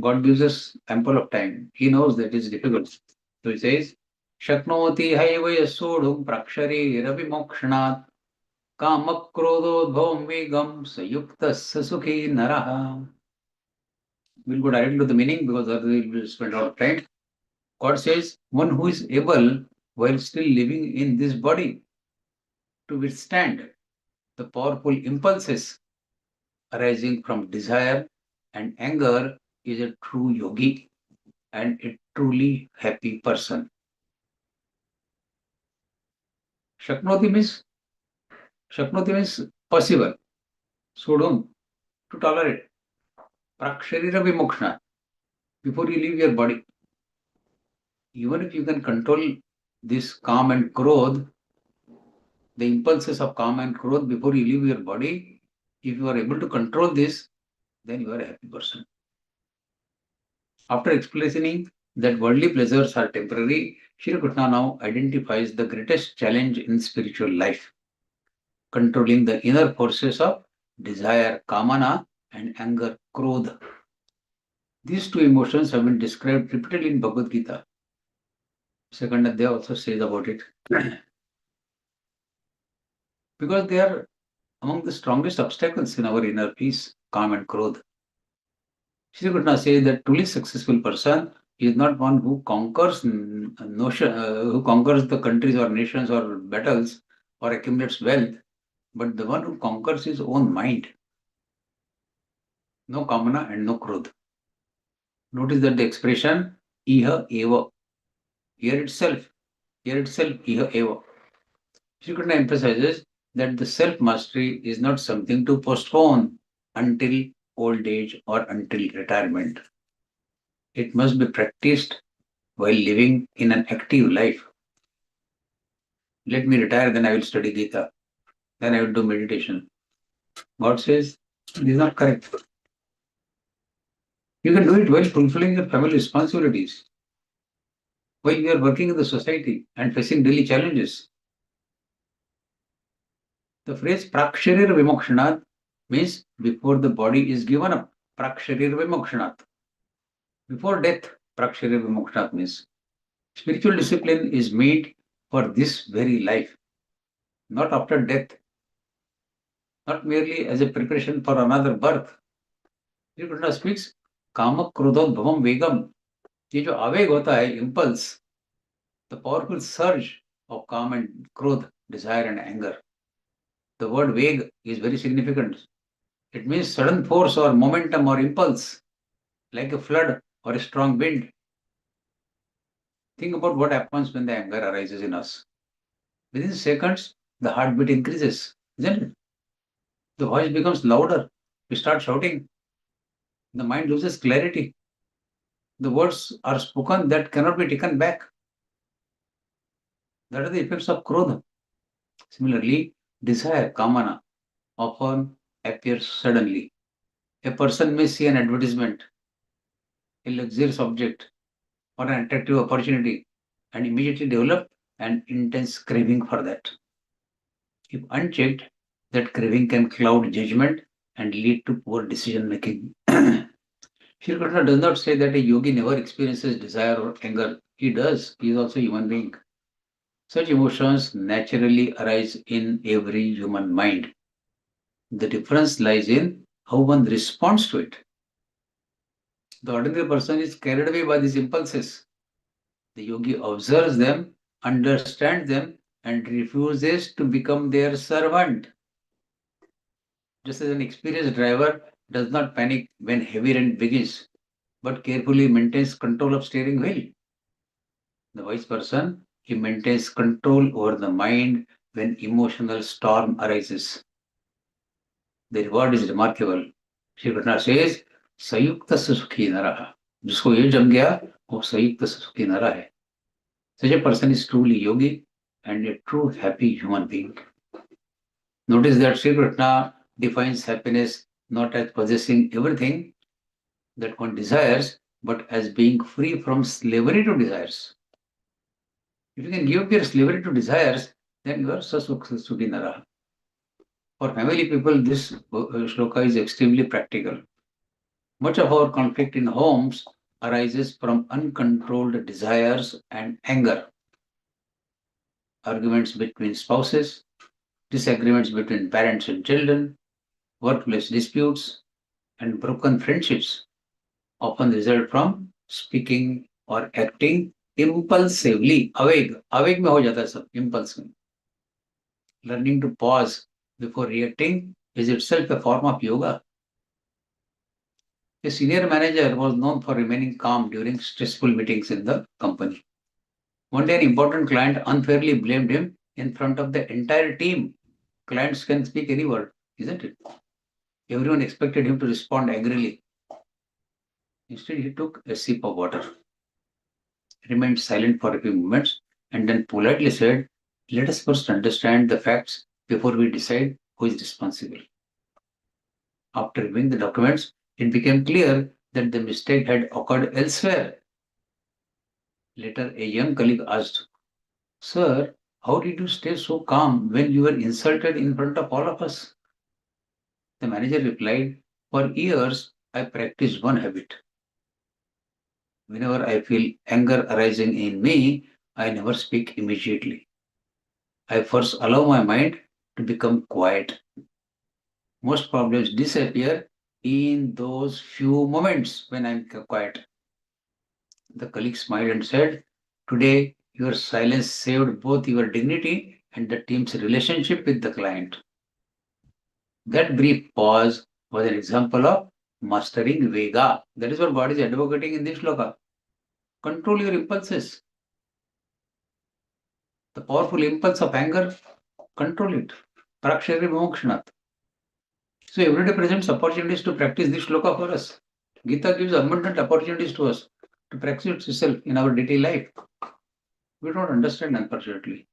God gives us ample of time. He knows that it is difficult. So he says, Shaknoti haivaya sodhum praksharirabhimokshanat kamakrododbhavam vegam sayuktasya sukhi naraha. We'll go directly to the meaning because otherwise we will spend a lot of time. God says, one who is able, while still living in this body, to withstand the powerful impulses arising from desire and anger is a true yogi and a truly happy person. Shaknoti means possible. Sodhum, to tolerate. Praksharira vimokshana, before you leave your body. Even if you can control this calm and krodh, the impulses of calm and krodh before you leave your body, if you are able to control this, then you are a happy person. After explaining that worldly pleasures are temporary, Shri Krishna now identifies the greatest challenge in spiritual life, controlling the inner forces of desire, kamana, and anger, krodha. These two emotions have been described repeatedly in Bhagavad Gītā. Second Adhyaya also says about it. Because they are among the strongest obstacles in our inner peace, calm and krodha. Shri Krishna says that truly successful person He is not one who conquers who conquers the countries or nations or battles or accumulates wealth, but the one who conquers his own mind. No kamana and no krodh. Notice that the expression iha eva, here itself iha eva. Shri Krishna emphasizes that the self-mastery is not something to postpone until old age or until retirement. It must be practiced while living in an active life. Let me retire, then I will study Gita. Then I will do meditation. God says, it is not correct. You can do it while fulfilling your family responsibilities, while you are working in the society and facing daily challenges. The phrase Praksharir Vimokshanat means before the body is given up. Praksharir Vimokshanat. Before death, Praksharir Vimokshanat means spiritual discipline is made for this very life, not after death, not merely as a preparation for another birth. Shri Krishna speaks, Kama Krodhot Bhavam Vegam. ये जो आवेग होता है, impulse, the powerful surge of calm and krodh, desire and anger. The word veg is very significant. It means sudden force or momentum or impulse, like a flood or a strong wind. Think about what happens when the anger arises in us. Within seconds, the heartbeat increases, isn't it? The voice becomes louder. We start shouting. The mind loses clarity. The words are spoken that cannot be taken back. That are the effects of krodha. Similarly, desire, kamana, often appears suddenly. A person may see an advertisement, a luxurious object, or an attractive opportunity, and immediately develop an intense craving for that. If unchecked, that craving can cloud judgment and lead to poor decision making. Shri Krishna does not say that a yogi never experiences desire or anger. He does. He is also a human being. Such emotions naturally arise in every human mind. The difference lies in how one responds to it. The ordinary person is carried away by these impulses. The yogi observes them, understands them, and refuses to become their servant. Just as an experienced driver does not panic when heavy rain begins, but carefully maintains control of steering wheel. The wise person, he maintains control over the mind when emotional storm arises. The reward is remarkable. Shri Krishna says, Sayukta Sukhi Naraha. जिसको ये जम गया वो संयुक्त सुखी नरा है. Such a person is truly yogi and a true happy human being. Notice that Shri Krishna defines happiness not as possessing everything that one desires, but as being free from slavery to desires. If you can give up your slavery to desires, then you are Sasukhi Naraha. For family people, this shloka is extremely practical. Much of our conflict in homes arises from uncontrolled desires and anger. Arguments between spouses, disagreements between parents and children, workplace disputes, and broken friendships often result from speaking or acting impulsively. आवेग में हो जाता है सब, impulse में. Learning to pause before reacting is itself a form of yoga. A senior manager was known for remaining calm during stressful meetings in the company. One day, an important client unfairly blamed him in front of the entire team. Clients can speak any word, isn't it? Everyone expected him to respond angrily. Instead, he took a sip of water, remained silent for a few moments, and then politely said, "Let us first understand the facts before we decide who is responsible." After reviewing the documents, it became clear that the mistake had occurred elsewhere. Later, a young colleague asked, "Sir, how did you stay so calm when you were insulted in front of all of us?" The manager replied, "For years, I practiced one habit. Whenever I feel anger arising in me, I never speak immediately. I first allow my mind to become quiet. Most problems disappear in those few moments when I'm quiet." The colleague smiled and said, "Today, your silence saved both your dignity and the team's relationship with the client." That brief pause was an example of mastering Vega. That is what God is advocating in this shloka. Control your impulses. The powerful impulse of anger, control it. Prakshari mokshanat. So every day presents opportunities to practice this shloka for us. Gita gives abundant opportunities to us to practice itself in our daily life. We don't understand, unfortunately.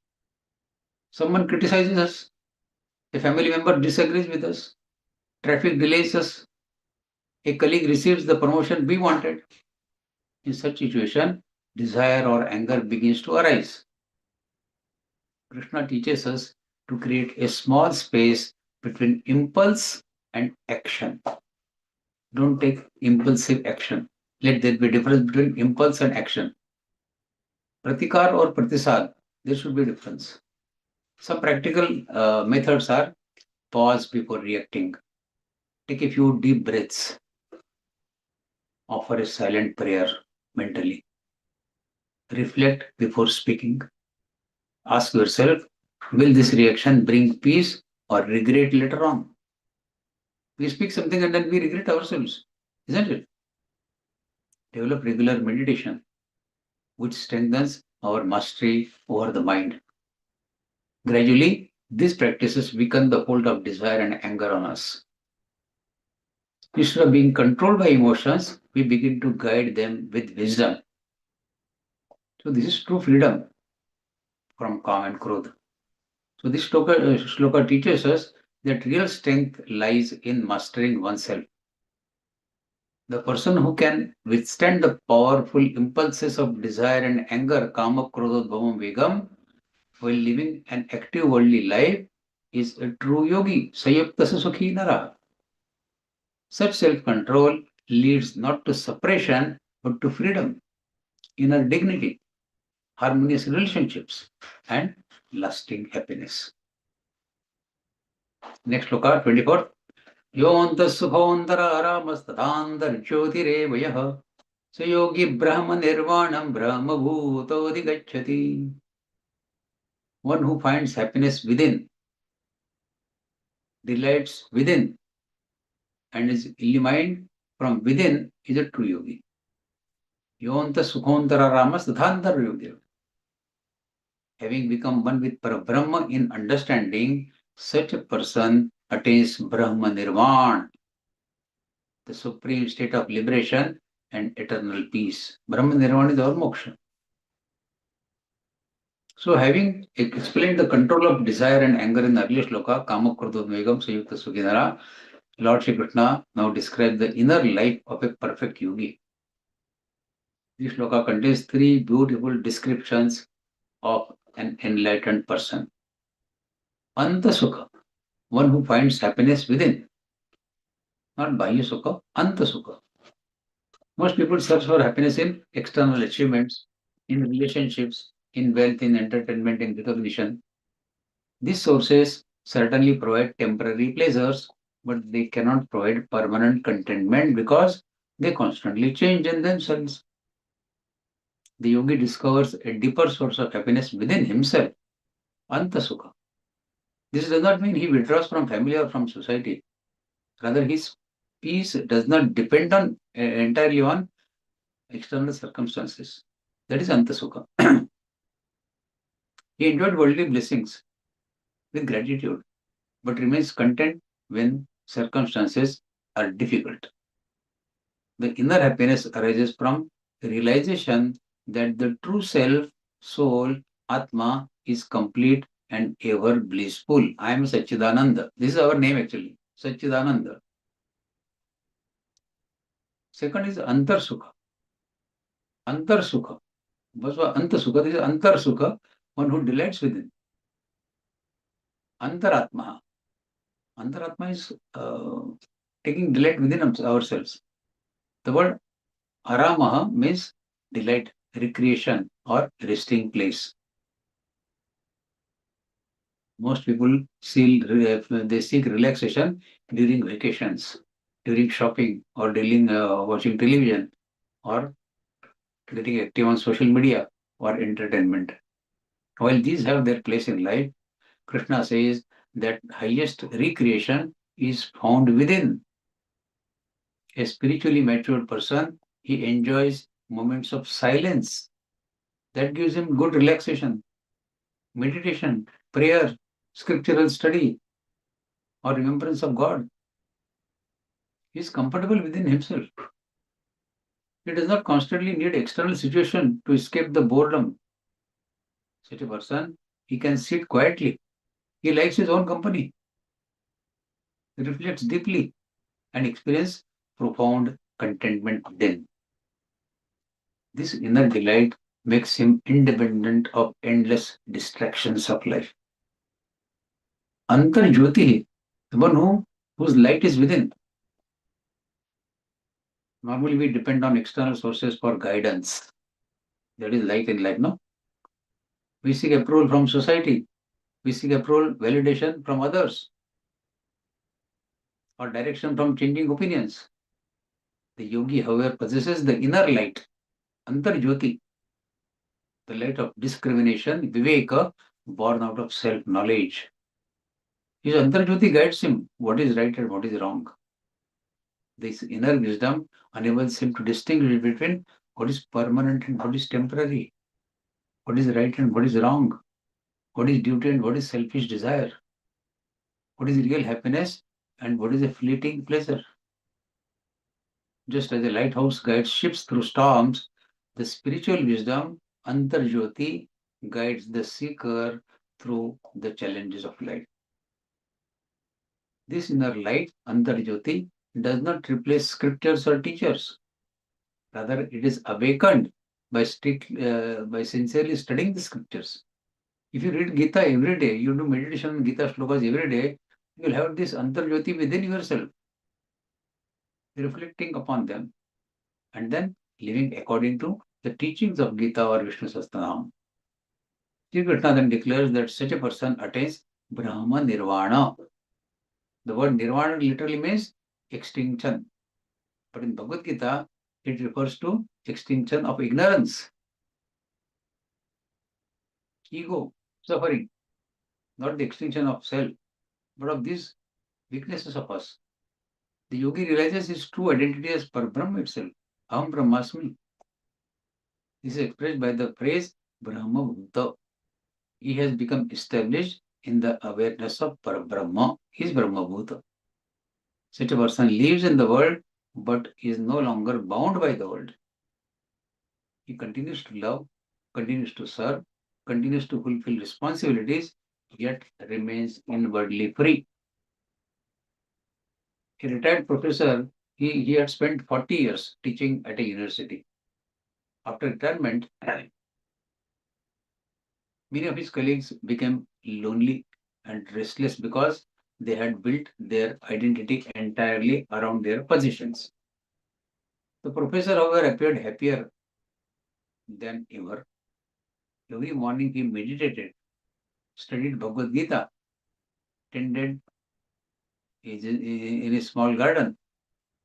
Someone criticizes us. A family member disagrees with us. Traffic delays us. A colleague receives the promotion we wanted. In such situation, desire or anger begins to arise. Krishna teaches us to create a small space between impulse and action. Don't take impulsive action. Let there be a difference between impulse and action. Pratikar or pratisad, there should be a difference. Some practical methods are: pause before reacting. Take a few deep breaths. Offer a silent prayer mentally. Reflect before speaking. Ask yourself, will this reaction bring peace or regret later on? We speak something and then we regret ourselves, isn't it? Develop regular meditation, which strengthens our mastery over the mind. Gradually, these practices weaken the hold of desire and anger on us. Instead of being controlled by emotions, we begin to guide them with wisdom. So this is true freedom from calm and krodha. So this shloka teaches us that real strength lies in mastering oneself. The person who can withstand the powerful impulses of desire and anger, kama, krodha, bhavam, vegam, while living an active worldly life, is a true yogi. Sayukta sukhi nara. Such self-control leads not to suppression, but to freedom, inner dignity, harmonious relationships, and lasting happiness. Next shloka, 24. Yonta subhondara aramastadandar jyotirevayah sayogi brahma nirvanam brahma bhutodi gacchati. One who finds happiness within, delights within, and is illumined from within is a true yogi. Yonta sukhontara ramas tadhandar yogi. Having become one with Parabrahma in understanding, such a person attains Brahma Nirvana, the supreme state of liberation and eternal peace. Brahma Nirvana is our moksha. So, having explained the control of desire and anger in the earlier shloka, Kama Krodha Megam Sayukta Sukhinara, Lord Shri Krishna now describes the inner life of a perfect yogi. This shloka contains three beautiful descriptions of an enlightened person. Anta Sukha, one who finds happiness within. Not Bahya Sukha, Anta Sukha. Most people search for happiness in external achievements, in relationships, in wealth, in entertainment, in recognition. These sources certainly provide temporary pleasures, but they cannot provide permanent contentment because they constantly change in themselves. The yogi discovers a deeper source of happiness within himself, Anta Sukha. This does not mean he withdraws from family or from society. Rather, his peace does not depend on entirely on external circumstances. That is Anta Sukha. He enjoyed worldly blessings with gratitude, but remains content when circumstances are difficult. The inner happiness arises from the realization that the true self, soul, Atma is complete and ever blissful. I am Satchidananda. This is our name actually, Satchidananda. Second is Antar Sukha. Antar Sukha. Anta Sukha, this is Antar Sukha, one who delights within. Antaratma. Antaratma is taking delight within ourselves. The word Aramaha means delight, recreation, or resting place. Most people seek relaxation during vacations, during shopping, or during watching television, or getting active on social media or entertainment. While these have their place in life, Krishna says that highest recreation is found within. A spiritually matured person, he enjoys moments of silence that gives him good relaxation, meditation, prayer, scriptural study, or remembrance of God. He is comfortable within himself. He does not constantly need external situation to escape the boredom. Such a person, he can sit quietly. He likes his own company. He reflects deeply and experience profound contentment within. This inner delight makes him independent of endless distractions of life. Antar Jyoti, the one whose light is within. Normally we depend on external sources for guidance. That is light in life, no? We seek approval from society. We seek approval, validation from others, or direction from changing opinions. The yogi, however, possesses the inner light, Antar Jyoti, the light of discrimination, Viveka, born out of self-knowledge. His Antar Jyoti guides him what is right and what is wrong. This inner wisdom enables him to distinguish between what is permanent and what is temporary, what is right and what is wrong, what is duty and what is selfish desire, what is real happiness and what is a fleeting pleasure. Just as a lighthouse guides ships through storms, the spiritual wisdom, Antar Jyoti, guides the seeker through the challenges of life. This inner light, Antar Jyoti, does not replace scriptures or teachers. Rather, it is awakened by sincerely studying the scriptures. If you read Gita every day, you do meditation on Gita shlokas every day, you will have this Antar Jyoti within yourself, reflecting upon them, and then living according to the teachings of Gita or Vishnu Sahasranam. Sri Krishna then declares that such a person attains Brahma Nirvana. The word Nirvana literally means extinction. But in Bhagavad Gita, it refers to extinction of ignorance, ego, suffering, not the extinction of self, but of these weaknesses of us. The yogi realizes his true identity as Parabrahma itself, Aham Brahmasmi. This is expressed by the phrase Brahma Bhuta. He has become established in the awareness of Parabrahma, his Brahma Bhuta. Such a person lives in the world but is no longer bound by the world. He continues to love, continues to serve, continues to fulfill responsibilities, yet remains inwardly free. A retired professor, he had spent 40 years teaching at a university. After retirement, many of his colleagues became lonely and restless because they had built their identity entirely around their positions. The professor, however, appeared happier than ever. Every morning he meditated, studied Bhagavad Gita, tended in a small garden,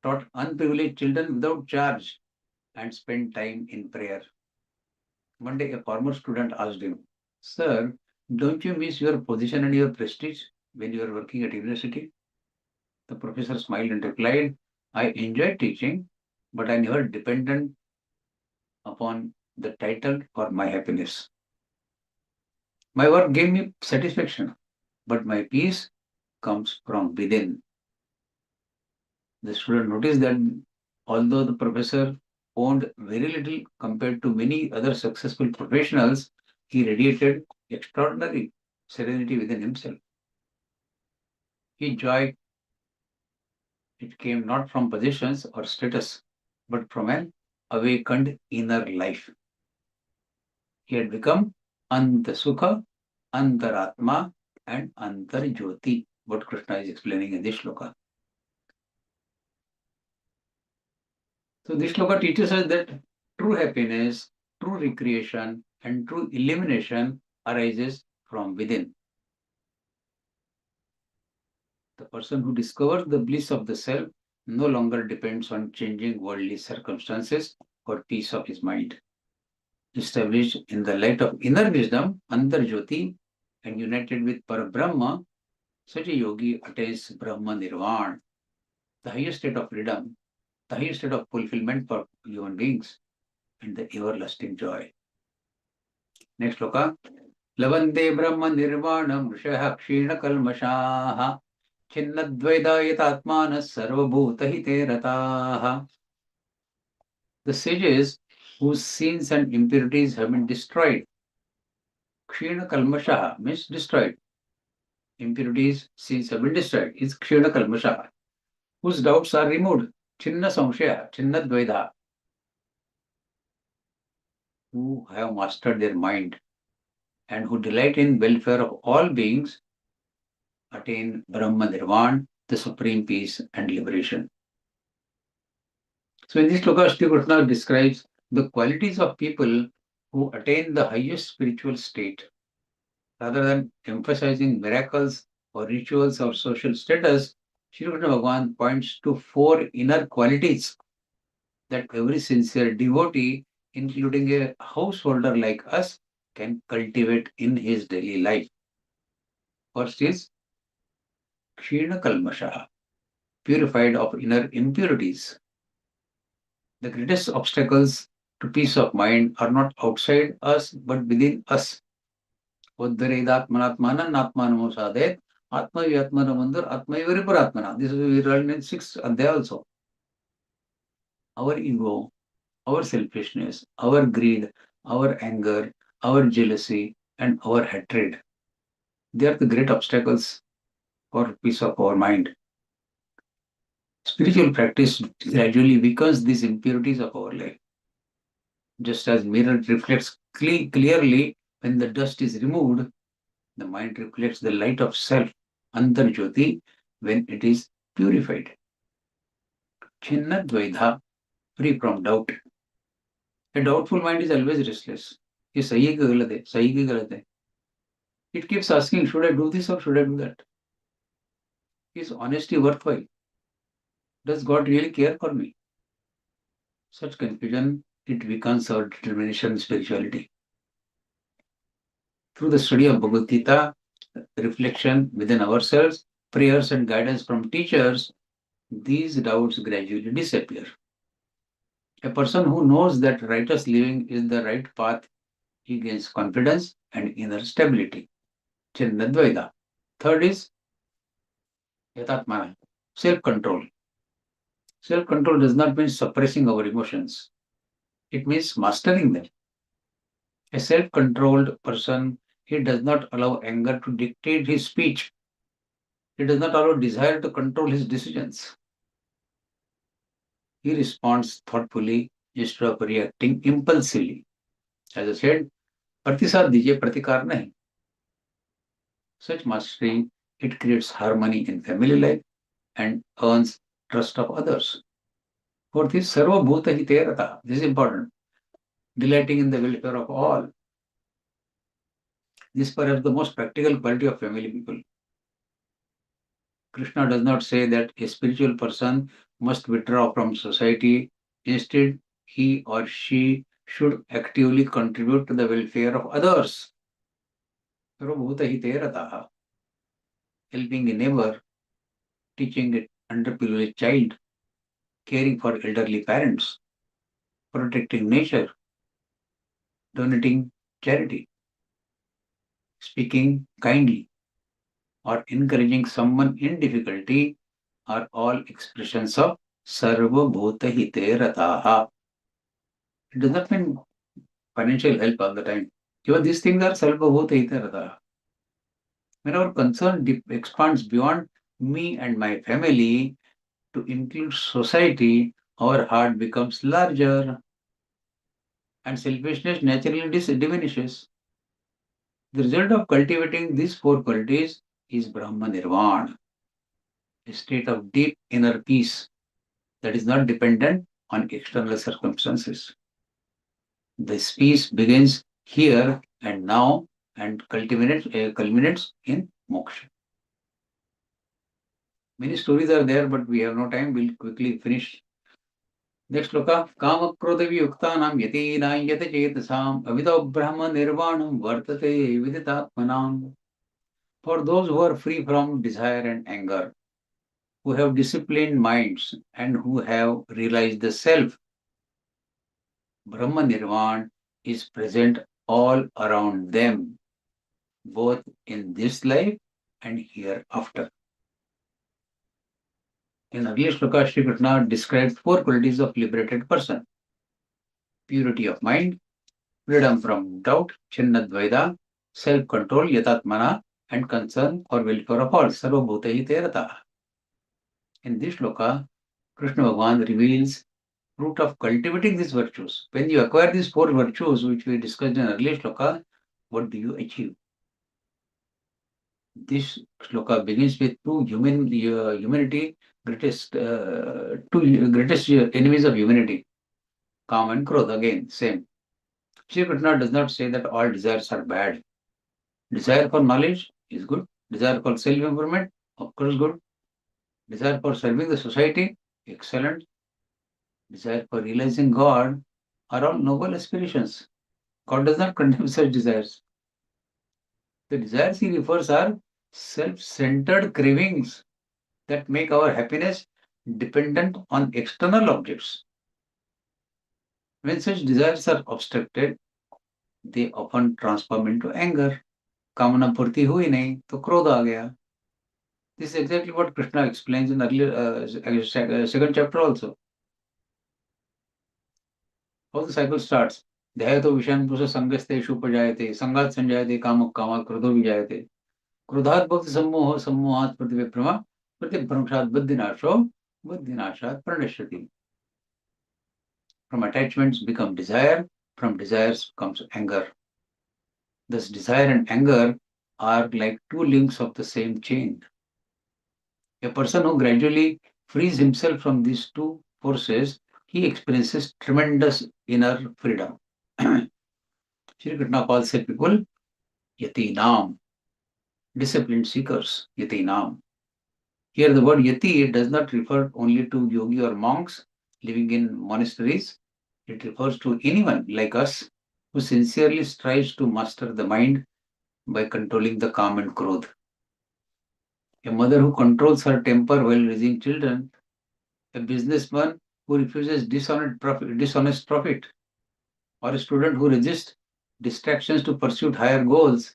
taught unprivileged children without charge, and spent time in prayer. One day, a former student asked him, "Sir, don't you miss your position and your prestige when you are working at university?" The professor smiled and replied, "I enjoy teaching, but I never depended upon the title for my happiness. My work gave me satisfaction, but my peace comes from within." The student noticed that although the professor owned very little compared to many other successful professionals, he radiated extraordinary serenity within himself. His joy, it came not from possessions or status, but from an awakened inner life. He had become Antasukha, Antaratma, and Antarjyoti, what Krishna is explaining in this shloka. So this shloka teaches us that true happiness, true recreation, and true illumination arises from within. The person who discovers the bliss of the self no longer depends on changing worldly circumstances for peace of his mind. established in the light of inner wisdom, Antarjyoti, and united with Parabrahma, such a yogi attains Brahma Nirvana, the highest state of freedom, the highest state of fulfillment for human beings, and the everlasting joy. Next sloka. Lavante Brahma Nirvanam Rishah Kshina Kalmashaha Chinnadvaidayatatmanas Sarvabhuta Hite Rataha. The sages whose sins and impurities have been destroyed. Kshina Kalmashaha means destroyed. Impurities, sins have been destroyed. Is Kshina Kalmashaha. Whose doubts are removed. Chinna Samshaya, Chinnadvaida. Who have mastered their mind and who delight in welfare of all beings attain Brahma Nirvana, the supreme peace and liberation. So in this sloka, Shri Krishna describes the qualities of people who attain the highest spiritual state. Rather than emphasizing miracles or rituals or social status, Shri Krishna Bhagavan points to 4 inner qualities that every sincere devotee, including a householder like us, can cultivate in his daily life. First is Kshina Kalmasha, purified of inner impurities. The greatest obstacles to peace of mind are not outside us but within us. Uddharedatmanatmananatmanamo Atma Vyatmanamandur Atma Viriparatmana. This is we learned in 6th Adhyaya also. Our ego, our selfishness, our greed, our anger, our jealousy, and our hatred. They are the great obstacles for peace of our mind. Spiritual practice gradually weakens these impurities of our life. Just as mirror reflects clearly when the dust is removed, the mind reflects the light of self, Antarjyoti, when it is purified. Chinnadvaidha, free from doubt. A doubtful mind is always restless. ये सही है कि गलत है, सही कि गलत है. It keeps asking, should I do this or should I do that? Is honesty worthwhile? Does God really care for me? Such confusion, it weakens our determination in spirituality. Through the study of Bhagavad Gita, reflection within ourselves, prayers and guidance from teachers, these doubts gradually disappear. A person who knows that righteous living is the right path, he gains confidence and inner stability. Chinnadvaida. Third is Yatatmana, self-control. Self-control does not mean suppressing our emotions. It means mastering them. A self-controlled person, he does not allow anger to dictate his speech. He does not allow desire to control his decisions. He responds thoughtfully instead of reacting impulsively. As I said, pratisad dijiye, pratikar nahi. Such mastery, it creates harmony in family life and earns trust of others. Fourth is sarva bhuta hite rata. This is important. Delighting in the welfare of all. This is perhaps the most practical quality of family people. Krishna does not say that a spiritual person must withdraw from society. Instead, he or she should actively contribute to the welfare of others. Sarvabhuta hite rataha. Helping a neighbor, teaching an underprivileged child, caring for elderly parents, protecting nature, donating charity, speaking kindly, or encouraging someone in difficulty are all expressions of Sarva Bhuta Hite Rataha. It does not mean financial help all the time. Even these things are Sarva Bhuta Hite Rataha. When our concern expands beyond me and my family to include society, our heart becomes larger and selfishness naturally diminishes. The result of cultivating these 4 qualities is Brahma Nirvana, a state of deep inner peace that is not dependent on external circumstances. This peace begins here and now and culminates in moksha. Many stories are there, but we have no time. We'll quickly finish Next shloka. Kama krodha viyuktanam yatinam yata chetasam avito brahma nirvanam vartate viditatmanam. For those who are free from desire and anger, who have disciplined minds and who have realized the self, Brahma Nirvana is present all around them, both in this life and hereafter. In earlier shloka, Shri Krishna described four qualities of liberated person: purity of mind, freedom from doubt, Chinnadvaida, self-control, Yatatmana, and concern for welfare of all, Sarvabhutaihi Terata. In this shloka, Krishna Bhagavan reveals fruit of cultivating these virtues. When you acquire these four virtues, which we discussed in earlier shloka, what do you achieve? This shloka begins with humanity, two greatest enemies of humanity, Kam and Krodha. Again, same. Shri Krishna does not say that all desires are bad. Desire for knowledge is good. Desire for self-improvement, of course, good. Desire for serving the society, excellent. Desire for realizing God are all noble aspirations. God does not condemn such desires. The desires he refers are self-centered cravings that make our happiness dependent on external objects. When such desires are obstructed, they often transform into anger. Kamana purti hui nahi, to krodha aa gaya. This is exactly what Krishna explains in earlier second chapter also. How the cycle starts. Dhyayato vishan pusa sangaste shupajayate, sangat sanjayate, kamak kamat krodho vijayate. क्रोधात भक्ति सम्मोह सम्मोहात प्रतिविप्रमा प्रतिभ्रंशात बुद्धिनाशो बुद्धिनाशात प्रणश्यति. From attachments become desire, from desires comes anger. Thus desire and anger are like two links of the same chain. A person who gradually frees himself from these two forces, he experiences tremendous inner freedom. Shri Krishna calls such people yatinam, disciplined seekers, yatinam. Here the word yati does not refer only to yogi or monks living in monasteries. It refers to anyone like us who sincerely strives to master the mind by controlling the Kam and Krodh. A mother who controls her temper while raising children, a businessman who refuses dishonest profit, or a student who resists distractions to pursue higher goals,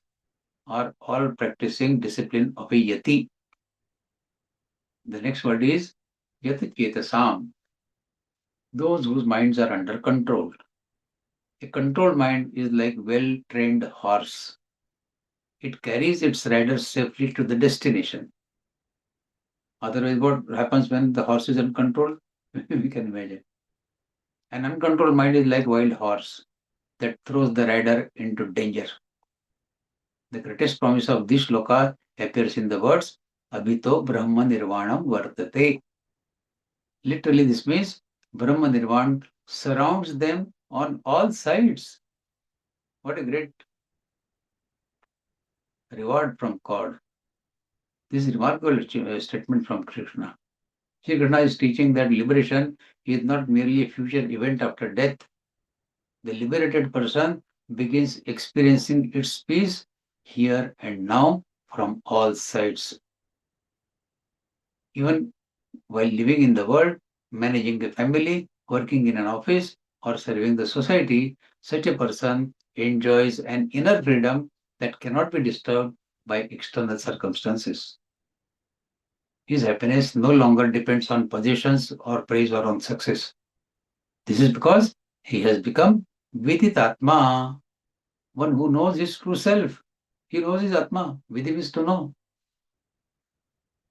are all practicing discipline of a yati. The next word is yatachetasam, those whose minds are under control. A controlled mind is like well-trained horse. It carries its rider safely to the destination. Otherwise, what happens when the horse is uncontrolled? We can imagine. An uncontrolled mind is like wild horse that throws the rider into danger. The greatest promise of this shloka appears in the words Abhito Brahma Nirvanam Vartate. Literally, this means Brahma Nirvana surrounds them on all sides. What a great reward from God. This is a remarkable statement from Krishna. Shri Krishna is teaching that liberation is not merely a future event after death. The liberated person begins experiencing its peace here and now from all sides. Even while living in the world, managing a family, working in an office, or serving the society, such a person enjoys an inner freedom that cannot be disturbed by external circumstances. His happiness no longer depends on possessions or praise or on success. This is because he has become Viditatma, one who knows his true self. He knows his Atma. Vidhi means to know.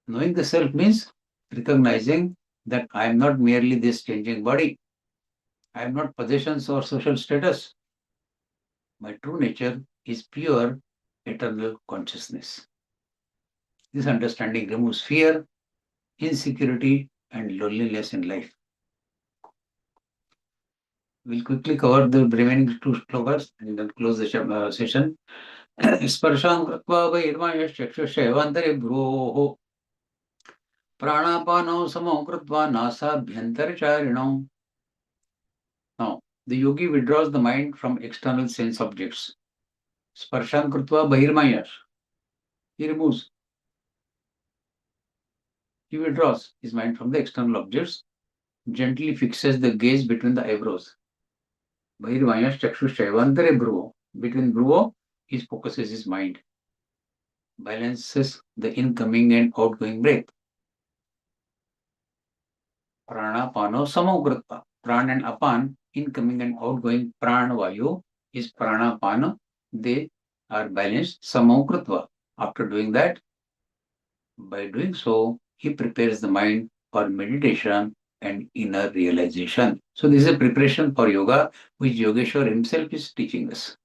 Knowing the self means recognizing that I am not merely this changing body. I am not possessions or social status. My true nature is pure, eternal consciousness. This understanding removes fear, insecurity, and loneliness in life. We'll quickly cover the remaining two shlokas and then close the session. Sparshan kratva vairmaya chakshashayavantare broho pranapanau samo kratva nasabhyantarcharinau The yogi withdraws the mind from external sense objects. Sparshan krutva bahirmayas. He removes. He withdraws his mind from the external objects, gently fixes the gaze between the eyebrows. Bahirmayas chakshushaivantere bhruvo. Between bhruvo, he focuses his mind. Balances the incoming and outgoing breath. Prana pano samokritva. Pran and apan, incoming and outgoing prana vayu is prana pana. They are balanced samokritva. After doing that, by doing so, he prepares the mind for meditation and inner realization. So this is a preparation for yoga, which Yogeshwar himself is teaching us.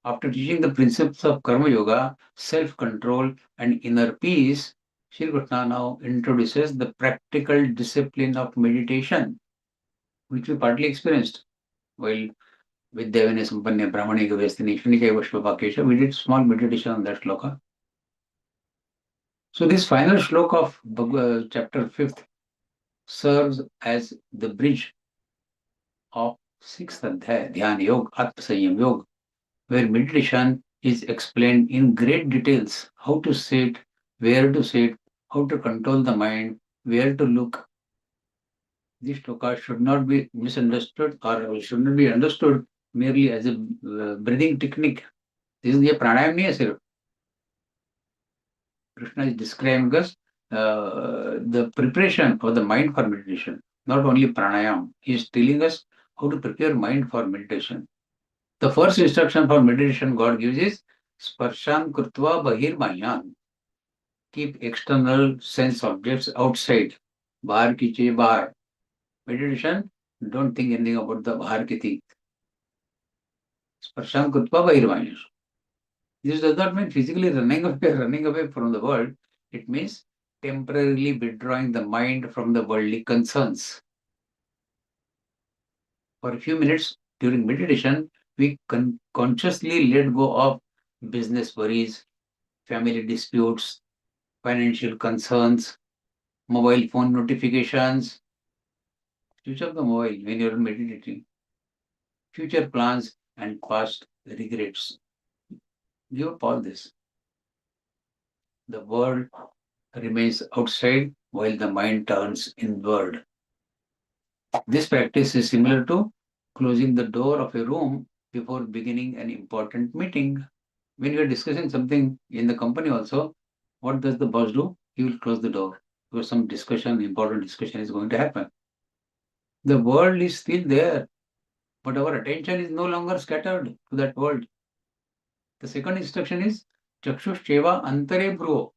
After teaching the principles of Karma Yoga, self-control and inner peace, Shri Krishna now introduces the practical discipline of meditation, which we partly experienced while Vidyavine Sampanne Brahmani Gavestini Shrinikaya Vashvapakesha. We did small meditation on that shloka. So this final shloka of chapter 5th serves as the bridge of 6th Adhyaya, Dhyana Yoga, Atma Sanyam Yoga, where meditation is explained in great details, how to sit, where to sit, how to control the mind, where to look. This shloka should not be misunderstood or should not be understood merely as a breathing technique. This is the pranayam nahi hai sirf. Krishna is describing us the preparation of the mind for meditation, not only pranayam. He is telling us how to prepare mind for meditation. The first instruction for meditation God gives is sparshan krutva bahirmayan. Keep external sense objects outside. Bahar ki cheez bahar. Meditation, don't think anything about the bahar ki thing. Sparshan krutva bahirmayan. This does not mean physically running away from the world. It means temporarily withdrawing the mind from the worldly concerns. For a few minutes during meditation, we consciously let go of business worries, family disputes, financial concerns, mobile phone notifications. Switch off the mobile when you're meditating. Future plans and past regrets. Give up all this. The world remains outside while the mind turns inward. This practice is similar to closing the door of a room before beginning an important meeting. When you are discussing something in the company also, what does the boss do? He will close the door because some discussion, important discussion is going to happen. The world is still there, but our attention is no longer scattered to that world. The second instruction is Chakshusheva Antare Bhruvo.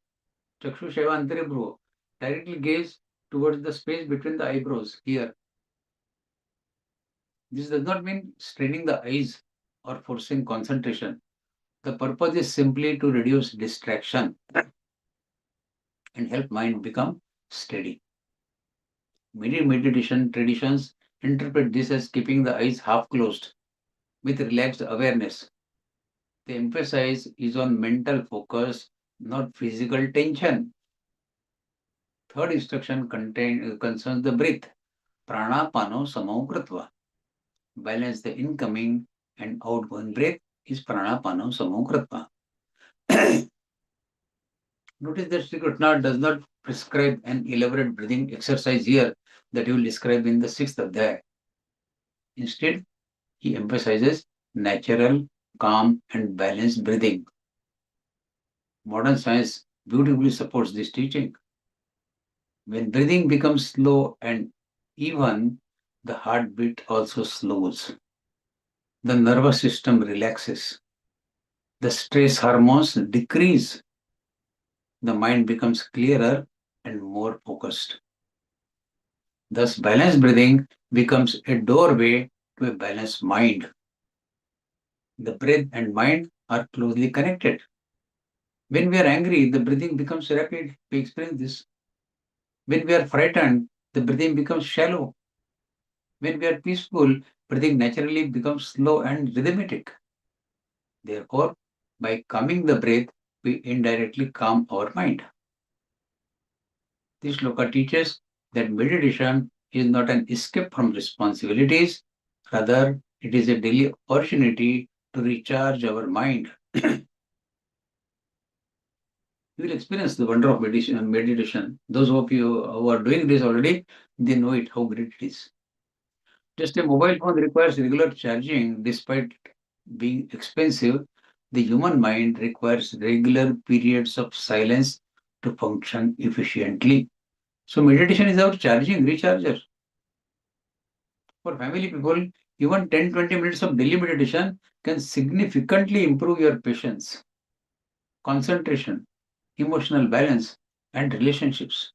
Chakshusheva Antare Bhruvo. Directly gaze towards the space between the eyebrows here. This does not mean straining the eyes or forcing concentration. The purpose is simply to reduce distraction and help mind become steady. Many meditation traditions interpret this as keeping the eyes half closed with relaxed awareness. The emphasis is on mental focus, not physical tension. Third instruction concerns the breath. Prana pano samo kritva. Balance the incoming and outgoing breath is prana pano samo kritva. Notice that Shri Krishna does not prescribe an elaborate breathing exercise here that he will describe in the 6th Adhyaya. Instead, he emphasizes natural, calm and balanced breathing. Modern science beautifully supports this teaching. When breathing becomes slow and even, the heartbeat also slows. The nervous system relaxes. The stress hormones decrease. The mind becomes clearer and more focused. Thus, balanced breathing becomes a doorway to a balanced mind. The breath and mind are closely connected. When we are angry, the breathing becomes rapid. We experience this. When we are frightened, the breathing becomes shallow. When we are peaceful, breathing naturally becomes slow and rhythmic. Therefore, by calming the breath, we indirectly calm our mind. This shloka teaches that meditation is not an escape from responsibilities, rather, it is a daily opportunity to recharge our mind. You will experience the wonder of meditation. Those of you who are doing this already, they know it, how great it is. Just a mobile phone requires regular charging despite being expensive. The human mind requires regular periods of silence to function efficiently. So meditation is our charging recharger. For family people, even 10-20 minutes of daily meditation can significantly improve your patience, concentration, emotional balance, and relationships.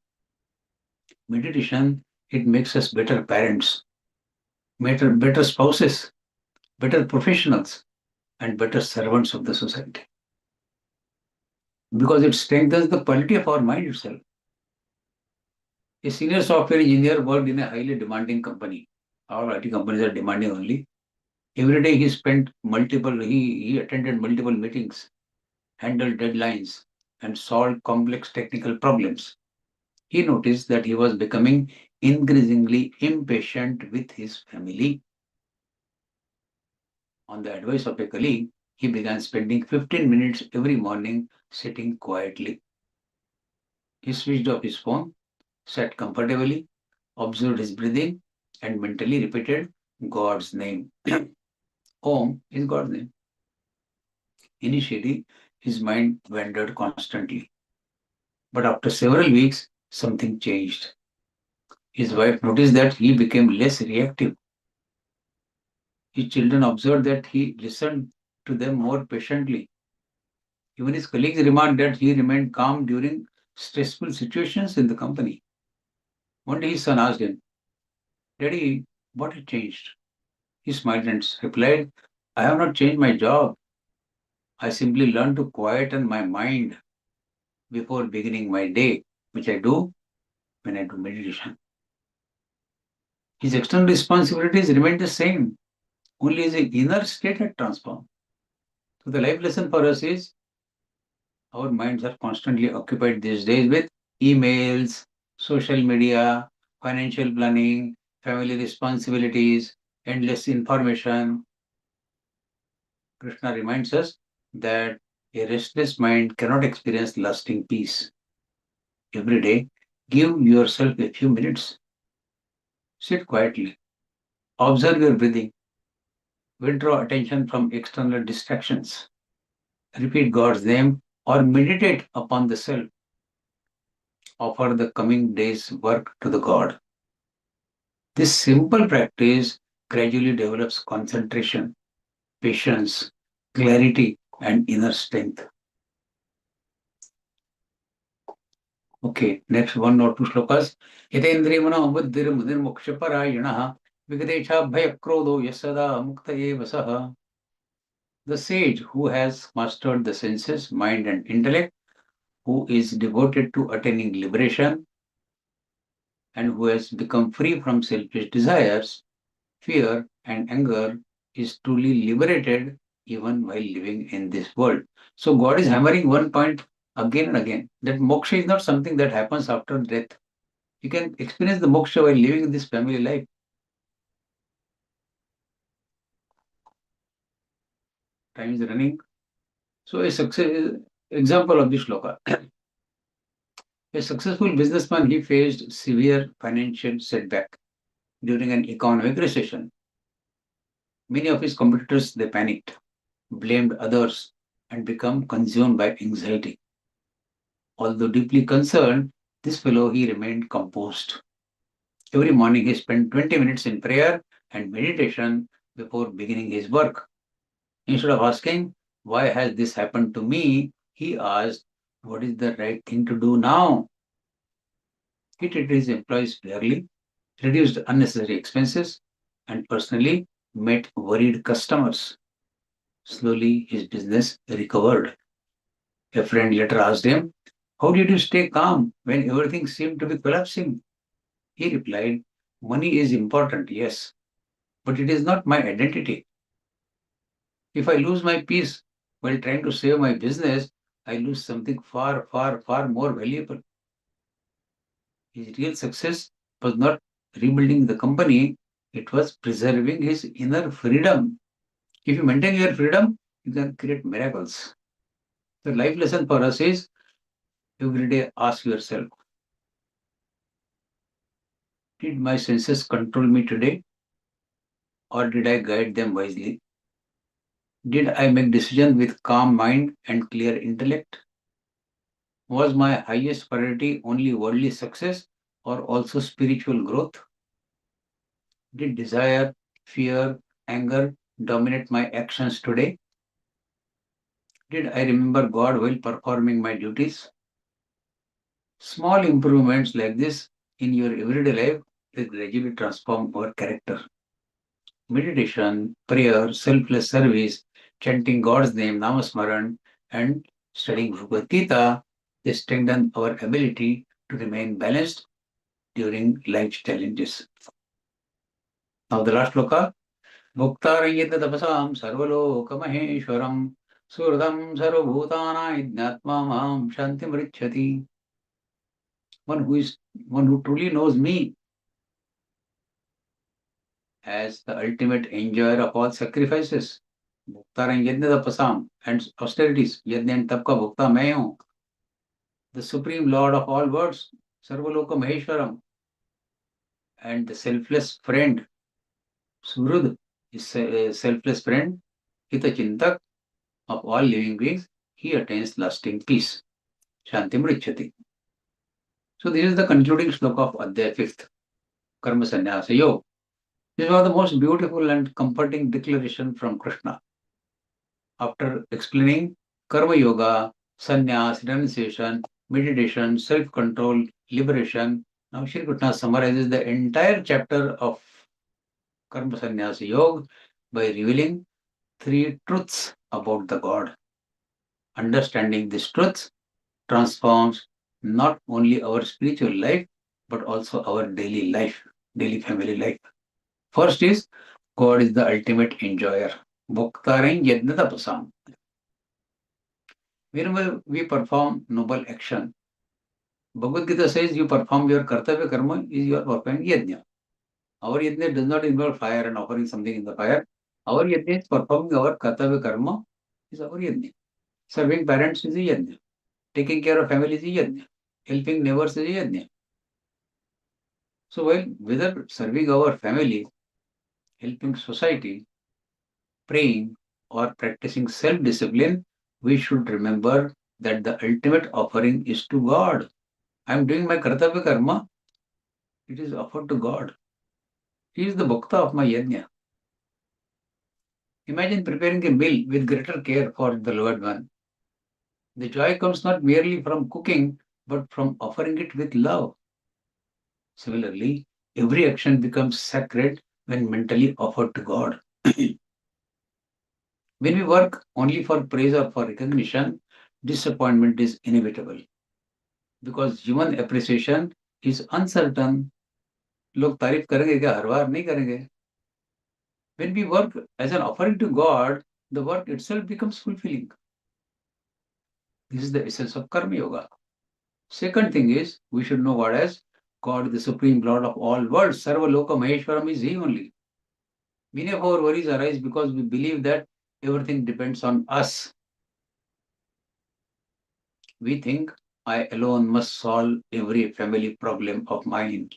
Meditation, it makes us better parents, better spouses, better professionals, and better servants of the society. Because it strengthens the quality of our mind itself. A senior software engineer worked in a highly demanding company. All IT companies are demanding only. Every day he attended multiple meetings, handled deadlines, and solved complex technical problems. He noticed that he was becoming increasingly impatient with his family. On the advice of a colleague, he began spending 15 minutes every morning sitting quietly. He switched off his phone, sat comfortably, observed his breathing, and mentally repeated God's name. Om is God's name. Initially, his mind wandered constantly. But after several weeks, something changed. His wife noticed that he became less reactive. His children observed that he listened to them more patiently. Even his colleagues remarked that he remained calm during stressful situations in the company. One day his son asked him, Daddy, what had changed? He smiled and replied, I have not changed my job. I simply learned to quieten my mind before beginning my day, which I do when I do meditation. His external responsibilities remained the same, only his inner state had transformed. So the life lesson for us is our minds are constantly occupied these days with emails, social media, financial planning, family responsibilities, endless information. Krishna reminds us that a restless mind cannot experience lasting peace. Every day, give yourself a few minutes. Sit quietly. Observe your breathing. Withdraw attention from external distractions. Repeat God's name or meditate upon the self. Offer the coming day's work to the God. This simple practice gradually develops concentration, patience, clarity, and inner strength. Okay, next one or two shlokas. Yatendriyamana buddhir mudir mokshaparayanaha vigadesha bhayakrodo yasada muktaye vasaha. The sage who has mastered the senses, mind, and intellect, who is devoted to attaining liberation, and who has become free from selfish desires, fear, and anger, is truly liberated even while living in this world. So God is hammering one point again and again, that moksha is not something that happens after death. You can experience the moksha while living in this family life. Time is running. So a success example of this shloka. A successful businessman, he faced severe financial setback during an economic recession. Many of his competitors, they panicked, blamed others, and become consumed by anxiety. Although deeply concerned, this fellow, he remained composed. Every morning he spent 20 minutes in prayer and meditation before beginning his work. Instead of asking, why has this happened to me? He asked, what is the right thing to do now? He treated his employees fairly, reduced unnecessary expenses, and personally met worried customers. Slowly, his business recovered. A friend later asked him, how did you stay calm when everything seemed to be collapsing? He replied, money is important, yes, but it is not my identity. If I lose my peace while trying to save my business, I lose something far, far, far more valuable. His real success was not rebuilding the company, it was preserving his inner freedom. If you maintain your freedom, you can create miracles. The life lesson for us is every day ask yourself, did my senses control me today, or did I guide them wisely? Did I make decisions with calm mind and clear intellect? Was my highest priority only worldly success or also spiritual growth? Did desire, fear, anger dominate my actions today? Did I remember God while performing my duties? Small improvements like this in your everyday life will gradually transform our character. Meditation, prayer, selfless service, chanting God's name, Namasmaran, and studying Bhagavad Gita, they strengthen our ability to remain balanced during life's challenges. Now the last sloka. Bhuktarayeta tapasam sarvaloka maheshwaram surdam sarvabhutana idnatma mam shantim richati. One who truly knows me as the ultimate enjoyer of all sacrifices. Bhuktarang yajna tapasam and austerities. Yajna and tap ka bhukta main hu. The supreme lord of all worlds, sarvaloka maheshwaram, and the selfless friend, Surud, is a selfless friend, hitachintak of all living beings, he attains lasting peace. Shantim Richati. So this is the concluding sloka of Adhyaya 5th, Karma Sannyasa Yoga. This is one of the most beautiful and comforting declaration from Krishna. After explaining Karma Yoga, Sannyas, renunciation, meditation, self-control, liberation, now Shri Krishna summarizes the entire chapter of Karma Sannyasa Yoga by revealing 3 truths about the God. Understanding these truths transforms not only our spiritual life, but also our daily life, daily family life. First is, God is the ultimate enjoyer. Bhuktarang yajna tapasam. Whenever we perform noble action, Bhagavad Gita says you perform your kartavya karma is your performing yajna. Our yajna does not involve fire and offering something in the fire. Our yajna is performing our kartavya karma is our yajna. Serving parents is a yajna. Taking care of family is a yajna. Helping neighbors is a yajna. So while whether serving our family, helping society, praying, or practicing self-discipline, we should remember that the ultimate offering is to God. I am doing my kartavya karma. It is offered to God. He is the bhakta of my yajna. Imagine preparing a meal with greater care for the loved one. The joy comes not merely from cooking, but from offering it with love. Similarly, every action becomes sacred when mentally offered to God. When we work only for praise or for recognition, disappointment is inevitable. Because human appreciation is uncertain. लोग तारीफ करेंगे क्या? हर बार नहीं करेंगे. When we work as an offering to God, the work itself becomes fulfilling. This is the essence of Karma Yoga. Second thing is, we should know God as God, the Supreme Lord of all worlds. Sarva Loka Maheshwaram is He only. Many of our worries arise because we believe that everything depends on us. We think I alone must solve every family problem of mine.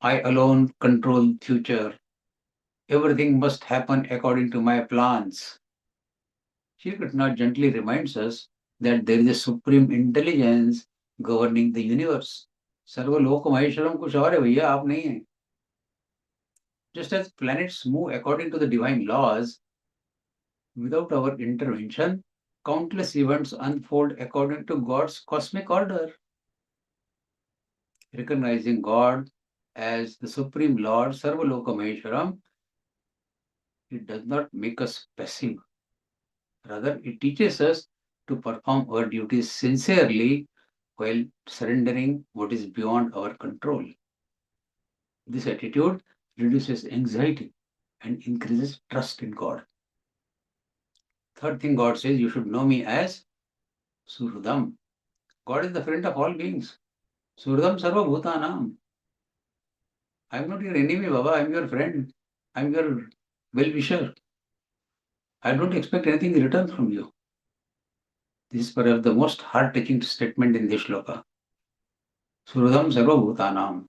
I alone control future. Everything must happen according to my plans. Shri Krishna gently reminds us that there is a supreme intelligence governing the universe. सर्व लोक महेश्वरम कुछ और है भैया, आप नहीं है. Just as planets move according to the divine laws, without our intervention, countless events unfold according to God's cosmic order. Recognizing God as the Supreme Lord, Sarva Loka Maheshwaram, it does not make us passive. Rather, it teaches us to perform our duties sincerely while surrendering what is beyond our control. This attitude reduces anxiety and increases trust in God. Third thing God says, you should know me as Suhridam. God is the friend of all beings. Suhridam Sarva Bhutanam. I'm not your enemy, Baba. I'm your friend. I'm your well-wisher. I don't expect anything in return from you. This is perhaps the most heart-touching statement in this shloka. Surudam sarva bhutanam.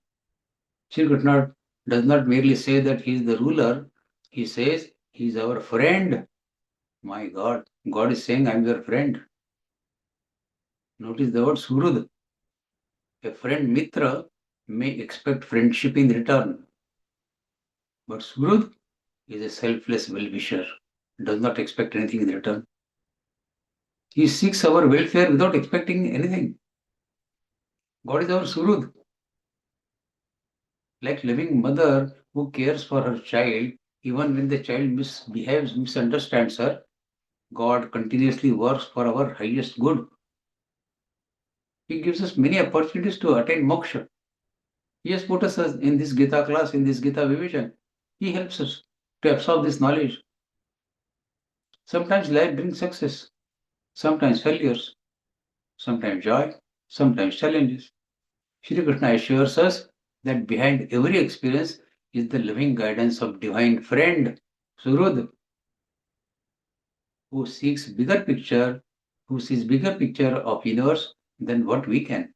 Shri Krishna does not merely say that he is the ruler. He says he is our friend. My God. God is saying, I'm your friend. Notice the word surud. A friend, mitra, may expect friendship in return. But surud is a selfless well-wisher. Does not expect anything in return. He seeks our welfare without expecting anything. God is our surud. Like loving mother who cares for her child, even when the child misbehaves, misunderstands her, God continuously works for our highest good. He gives us many opportunities to attain moksha. He has put us in this Gita class, in this Gita revision. He helps us to absorb this knowledge. Sometimes life brings success, sometimes failures, sometimes joy, sometimes challenges. Shri Krishna assures us that behind every experience is the loving guidance of divine friend, Surud, who sees bigger picture of universe than what we can.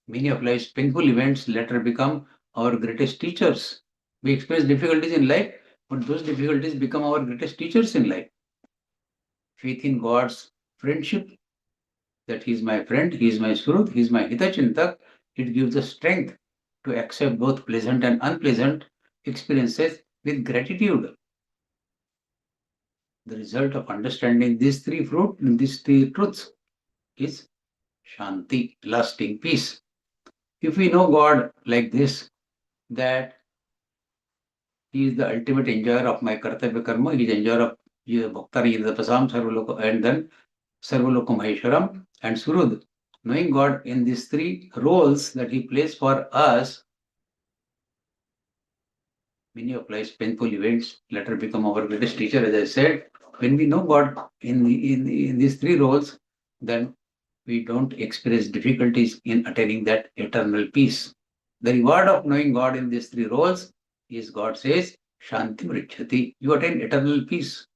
Many of life's painful events later become our greatest teachers. We experience difficulties in life, but those difficulties become our greatest teachers in life. Faith in God's friendship, that He is my friend, He is my Surud, He is my Hitachintak, it gives us strength to accept both pleasant and unpleasant experiences with gratitude. The result of understanding these three truths is Shanti, lasting peace. If we know God like this, that He is the ultimate enjoyer of my kartavya karma, He is enjoyer of Bhaktari Yidapasam, Sarvaloka, and then Sarvaloka Maheshwaram and Surud. Knowing God in these three roles that He plays for us, many of life's painful events later become our greatest teacher, as I said. When we know God in these three roles, then we don't experience difficulties in attaining that eternal peace. The reward of knowing God in these three roles is, God says, Shanti Vrichyati. You attain eternal peace.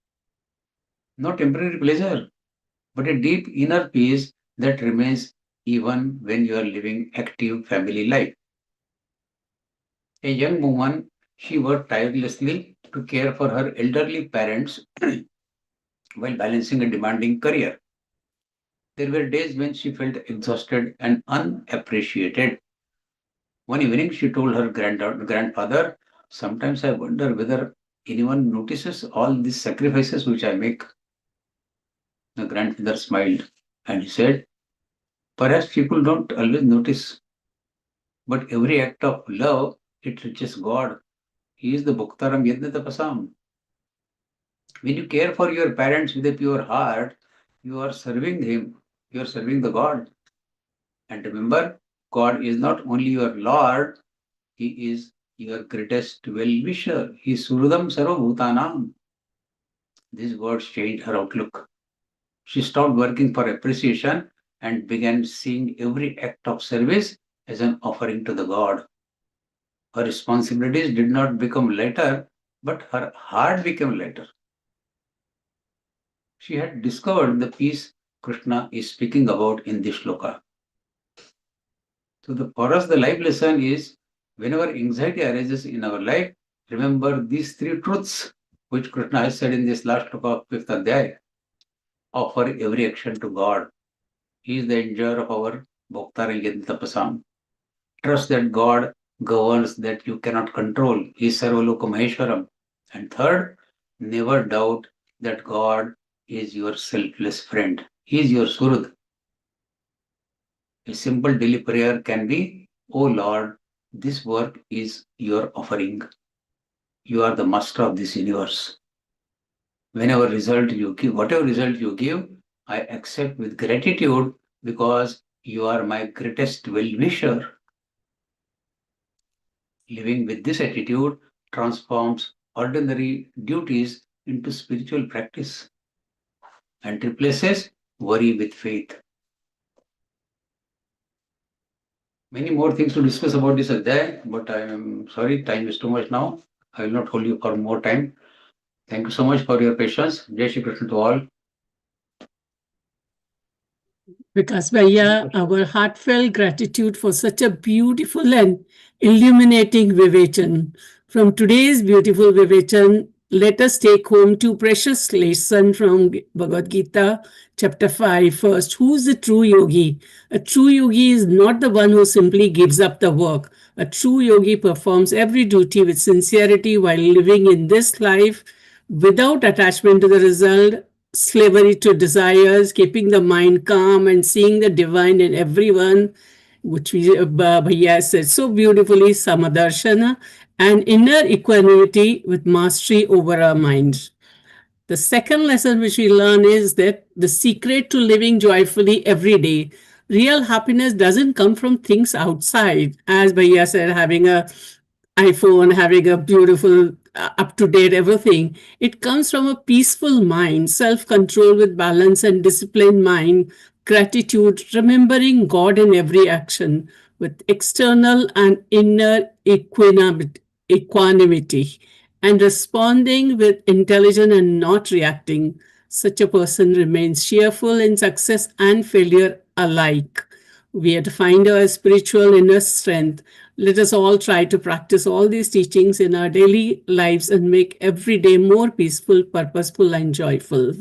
Not temporary pleasure, but a deep inner peace that remains even when you are living active family life. A young woman, she worked tirelessly to care for her elderly parents while balancing a demanding career. There were days when she felt exhausted and unappreciated. One evening, she told her grandfather, sometimes I wonder whether anyone notices all these sacrifices which I make. The grandfather smiled and he said, perhaps people don't always notice, but every act of love, it reaches God. He is the Bhaktaram Yadnatapasam. When you care for your parents with a pure heart, you are serving Him, you are serving the God. And remember, God is not only your Lord, He is your greatest well-wisher. He is Surudam Sarva Bhutanam. These words changed her outlook. She stopped working for appreciation and began seeing every act of service as an offering to the God. Her responsibilities did not become lighter, but her heart became lighter. She had discovered the peace Krishna is speaking about in this shloka. So for us, the life lesson is, whenever anxiety arises in our life, remember these three truths which Krishna has said in this last shloka of 5th Adhyaya. Offer every action to God. He is the enjoyer of our Bhaktara Yadnatapasam. Trust that God governs that you cannot control. He is Sarvaloka Maheshwaram. And third, never doubt that God is your selfless friend. He is your Surud. A simple daily prayer can be, O Lord, this work is your offering. You are the master of this universe. Whatever result you give, I accept with gratitude because you are my greatest well-wisher. Living with this attitude transforms ordinary duties into spiritual practice and replaces worry with faith. Many more things to discuss about this Adhyay, but I am sorry, time is too much now. I will not hold you for more time. Thank you so much for your patience. Jai Shri Krishna to all. Vikas Bhaiya, our heartfelt gratitude for such a beautiful and illuminating Vivechan. From today's beautiful Vivechan, let us take home two precious lessons from Bhagavad Gita, chapter 5. First, who is the true yogi? A true yogi is not the one who simply gives up the work. A true yogi performs every duty with sincerity while living in this life without attachment to the result, slavery to desires, keeping the mind calm and seeing the divine in everyone, which Bhaiya said so beautifully, Samadarshana, and inner equanimity with mastery over our mind. The second lesson which we learn is that the secret to living joyfully every day. Real happiness doesn't come from things outside. As Bhaiya said, having a iPhone, having a beautiful, up to date everything. It comes from a peaceful mind, self control with balance and disciplined mind, gratitude, remembering God in every action, with external and inner equanimity, and responding with intelligence and not reacting. Such a person remains cheerful in success and failure alike. We have to find our spiritual inner strength. Let us all try to practice all these teachings in our daily lives and make every day more peaceful, purposeful, and joyful.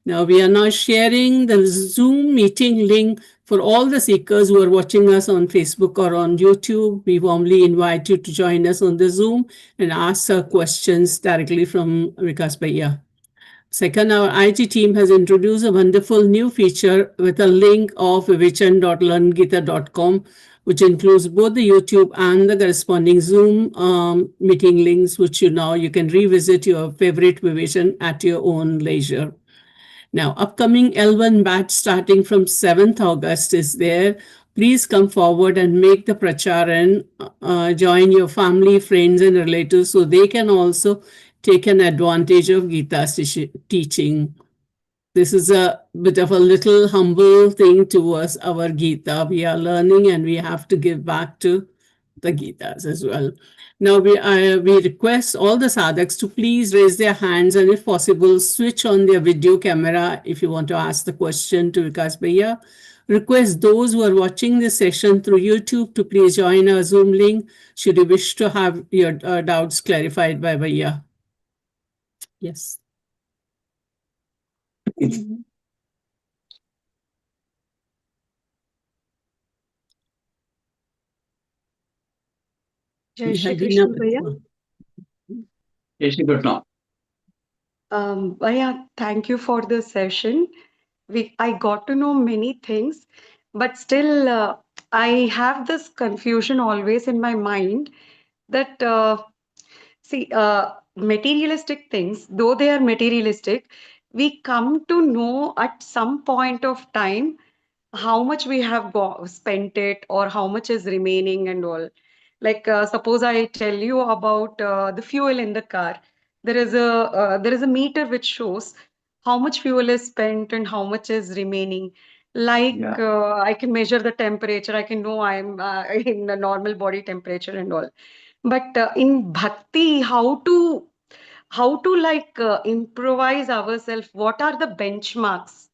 Now, we are now sharing the Zoom meeting link for all the seekers who are watching us on Facebook or on YouTube. We warmly invite you to join us on the Zoom and ask our questions directly from Vikas Bhaiya. Second, our IT team has introduced a wonderful new feature with a link of vivechan.learngeeta.com, which includes both the YouTube and the corresponding Zoom meeting links, which you can revisit your favorite Vivechan at your own leisure. Now, upcoming L1 batch starting from 7th August is there. Please come forward and make the pracharan, join your family, friends, and relatives so they can also take an advantage of Gita's teaching. This is a bit of a little humble thing towards our Gita. We are learning and we have to give back to the Gitas as well. Now we request all the sadhaks to please raise their hands and if possible switch on their video camera if you want to ask the question to Vikas Bhaiya. Request those who are watching this session through YouTube to please join our Zoom link should you wish to have your doubts clarified by Bhaiya. Yes. Jai Shri Krishna Bhaiya. Jai Shri Krishna. Bhaiya, thank you for the session. I got to know many things, but still I have this confusion always in my mind that materialistic things, though they are materialistic, we come to know at some point of time how much we have spent it or how much is remaining and all. Like suppose I tell you about the fuel in the car. There is a meter which shows how much fuel is spent and how much is remaining. Like I can measure the temperature. I can know I'm in the normal body temperature and all. But in bhakti, how to like improvise ourselves? What are the benchmarks?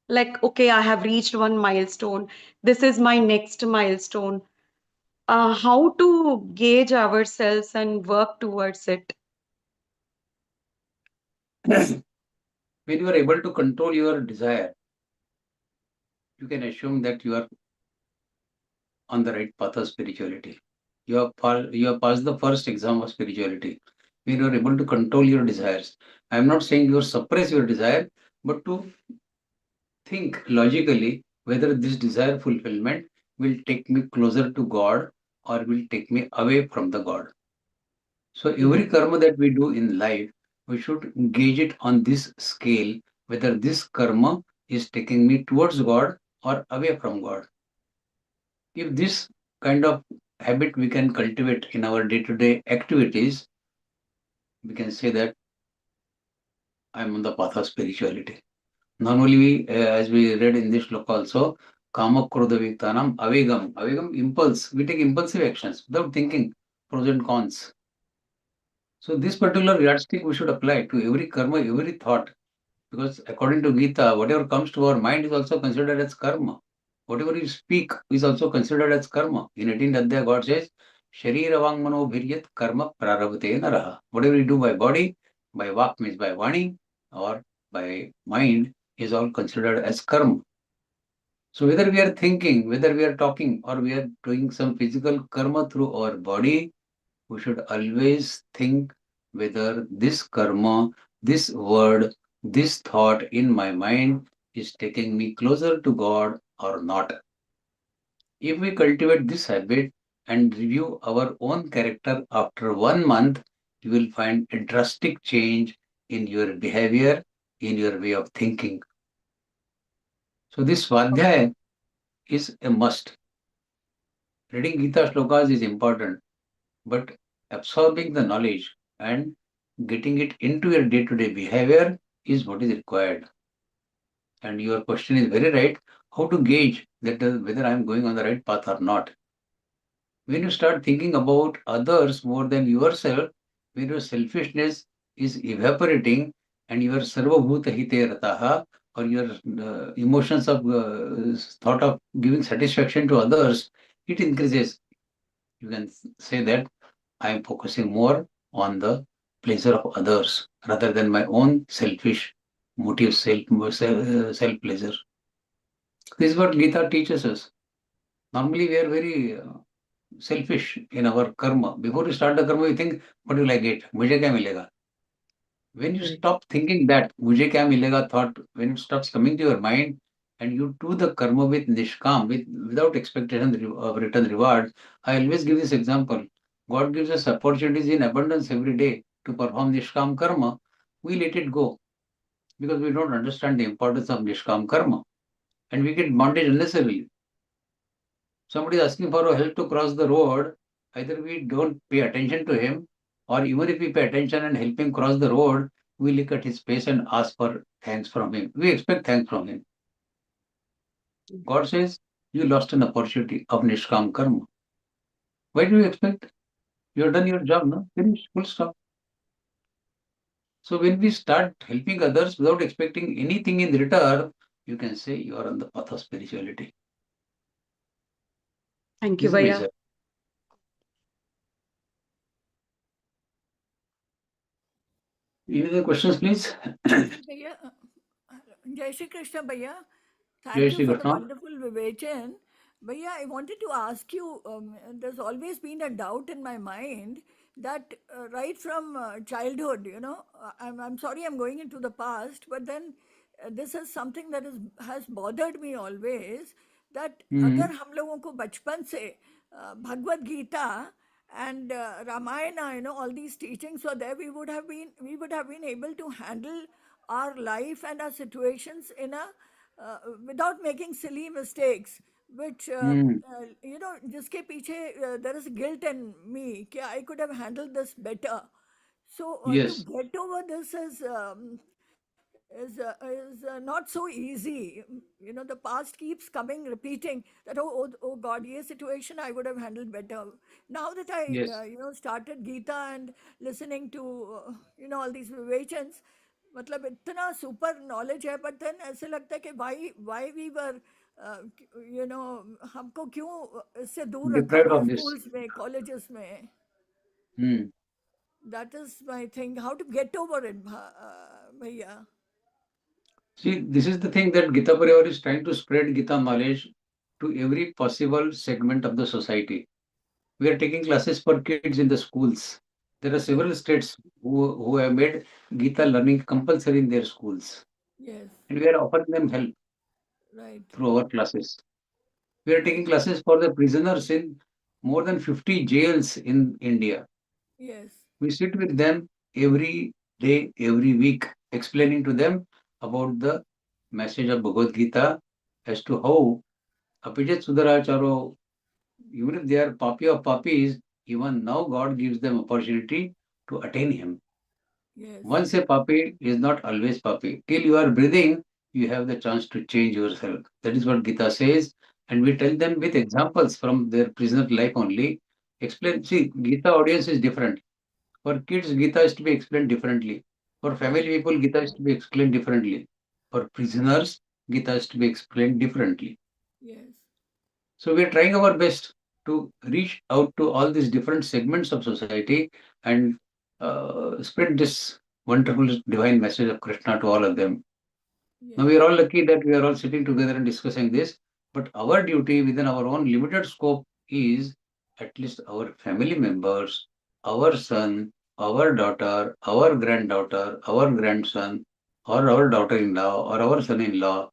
Like, okay, I have reached one milestone. This is my next milestone. How to gauge ourselves and work towards it? When you are able to control your desire, you can assume that you are on the right path of spirituality. You have passed the first exam of spirituality. When you are able to control your desires. I am not saying you suppress your desire, but to think logically whether this desire fulfillment will take me closer to God or will take me away from the God. So every karma that we do in life, we should gauge it on this scale, whether this karma is taking me towards God or away from God. If this kind of habit we can cultivate in our day-to-day activities, we can say that I'm on the path of spirituality. Not only as we read in this book also, Kamakrodavittanam avegam. Avegam, impulse. We take impulsive actions without thinking pros and cons. So this particular yardstick we should apply to every karma, every thought. Because according to Gita, whatever comes to our mind is also considered as karma. Whatever you speak is also considered as karma. In 18th Adhyaya, God says, Shariravang mano bhiryat karma prarabhate naraha. Whatever you do by body, by vak means by vani, or by mind, is all considered as karma. So whether we are thinking, whether we are talking, or we are doing some physical karma through our body, we should always think whether this karma, this word, this thought in my mind is taking me closer to God or not. If we cultivate this habit and review our own character after 1 month, you will find a drastic change in your behavior, in your way of thinking. So this Svadhyaya is a must. Reading Gita shlokas is important, but absorbing the knowledge and getting it into your day-to-day behavior is what is required. And your question is very right. How to gauge that whether I am going on the right path or not? When you start thinking about others more than yourself, when your selfishness is evaporating and your sarvabhuta hite rataha, or your emotions of thought of giving satisfaction to others, it increases. You can say that I am focusing more on the pleasure of others rather than my own selfish motive, self pleasure. This is what Gita teaches us. Normally, we are very selfish in our karma. Before you start the karma, you think, what will I get? Mujhe kya milega? When you stop thinking that, mujhe kya milega thought, when it stops coming to your mind, and you do the karma with nishkam, without expectation of return reward, I always give this example. God gives us opportunities in abundance every day to perform nishkam karma. We let it go because we don't understand the importance of nishkam karma, and we get bondage unnecessarily. Somebody is asking for help to cross the road, either we don't pay attention to him, or even if we pay attention and help him cross the road, we look at his face and ask for thanks from him. We expect thanks from him. God says, you lost an opportunity of nishkam karma. Why do you expect? You have done your job, no? Finish, full stop. So when we start helping others without expecting anything in return, you can say you are on the path of spirituality. Thank you, This is Vaidya. major. Any other questions, please? Bhaiya, Jai Shri Krishna, Bhaiya. Jai Thank you Shri for the Krishna. wonderful vivachan. Bhaiya, I wanted to ask you, there's always been a doubt in my mind that right from childhood, I'm sorry I'm going into the past, but then this is something that has bothered me always, that अगर हम लोगों को बचपन से Bhagavad Gita and Ramayana, all these teachings were there, we would have been able to handle our life and our situations in a without making silly mistakes, which जिसके पीछे there is guilt in me कि I could have handled this better. So to Yes. get over this is not so easy. The past keeps coming, repeating that oh God, ये situation I would have handled better. Now that I Yes. started Gita and listening to all these vivachans, मतलब इतना super knowledge है, but then ऐसे लगता है कि why we were हमको क्यों इससे दूर रखा Deprived गया of this. schools में, colleges में. Hmm. That is my thing. How to get over it, भैया? See, this is the thing that Gita Pariwar is trying to spread Gita knowledge to every possible segment of the society. We are taking classes for kids in the schools. There are several states who have made Gita learning compulsory in their schools. Yes, And we are offering them help right. through our classes. We are taking classes for the prisoners in more than 50 jails in India. Yes, We sit with them every day, every week, explaining to them about the message of Bhagavad Gita as to how Apijat Sudaracharo, even if they are papi of papis, even now God gives them opportunity to attain Him. yes, Once a papi is not always papi. Till you are breathing, you have the chance to change yourself. That is what Gita says. And we tell them with examples from their prisoner life only. Explain. See, Gita audience is different. For kids, Gita is to be explained differently. For family people, Gita is to be explained differently. For prisoners, Gita is to be explained differently. Yes. So we are trying our best to reach out to all these different segments of society and spread this wonderful divine message of Krishna to all of them. Now we Yes. are all lucky that we are all sitting together and discussing this, but our duty within our own limited scope is at least our family members, our son, our daughter, our granddaughter, our grandson, or our daughter-in-law, or our son-in-law,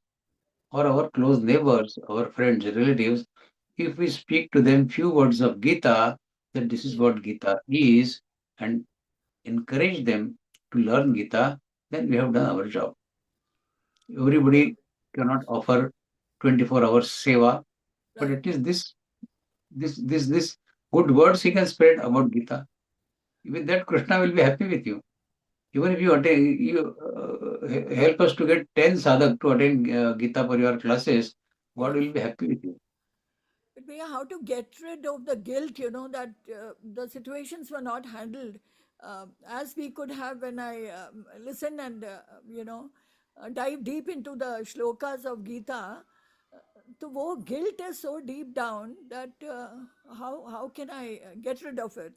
or our close neighbors, our friends, relatives, if we speak to them few words of Gita, that this is Yes. what Gita is, and encourage them to learn Gita, then we have done our job. Good. Everybody cannot offer 24 hours seva, but Right. at least this good words he can spread about Gita. With that, Krishna will be happy with you. Even if you attend, help us to get 10 sadhak to attend Gita Pariwar classes, God Yes. will be happy with you. But Priya, how to get rid of the guilt, that the situations were not handled as we could have when I listen and, dive deep into the shlokas of Gita. The wo guilt is so deep down that how can I get rid of it?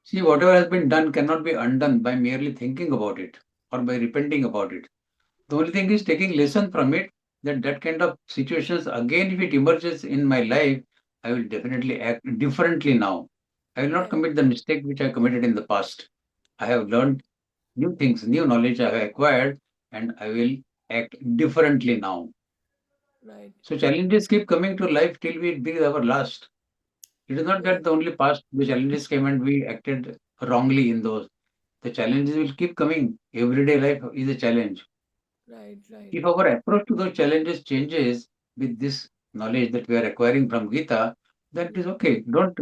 See, whatever has been done cannot be undone by merely thinking about it or by repenting about it. The only thing is taking lesson from it, that that kind of situations again, if it emerges in my life, I will definitely act differently now. I will not Yes, commit the mistake which I committed in the past. I have learned new things, new knowledge I have acquired, and I will act differently now. right. So challenges keep coming to life till we be our last. It is not Yes, that the only past the challenges came and we acted wrongly in those. The challenges will keep coming. Everyday life is a challenge. right, right. If our approach to those challenges changes with this knowledge that we are acquiring from Gita, then it is Yes, okay. Don't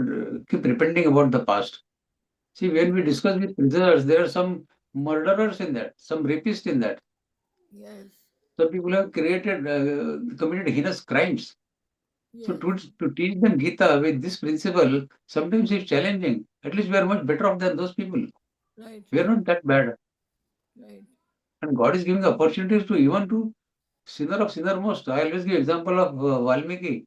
keep repenting about the past. See, when we discuss with prisoners, there are some murderers in that, some rapists in that. yes, Some people have committed heinous crimes. So yes, to teach them Gita with this principle, sometimes it's challenging. At least we are much better off than those people. right, We are right, not that bad. right. And God is giving opportunities to even to sinner of sinner most. I always give example of Valmiki.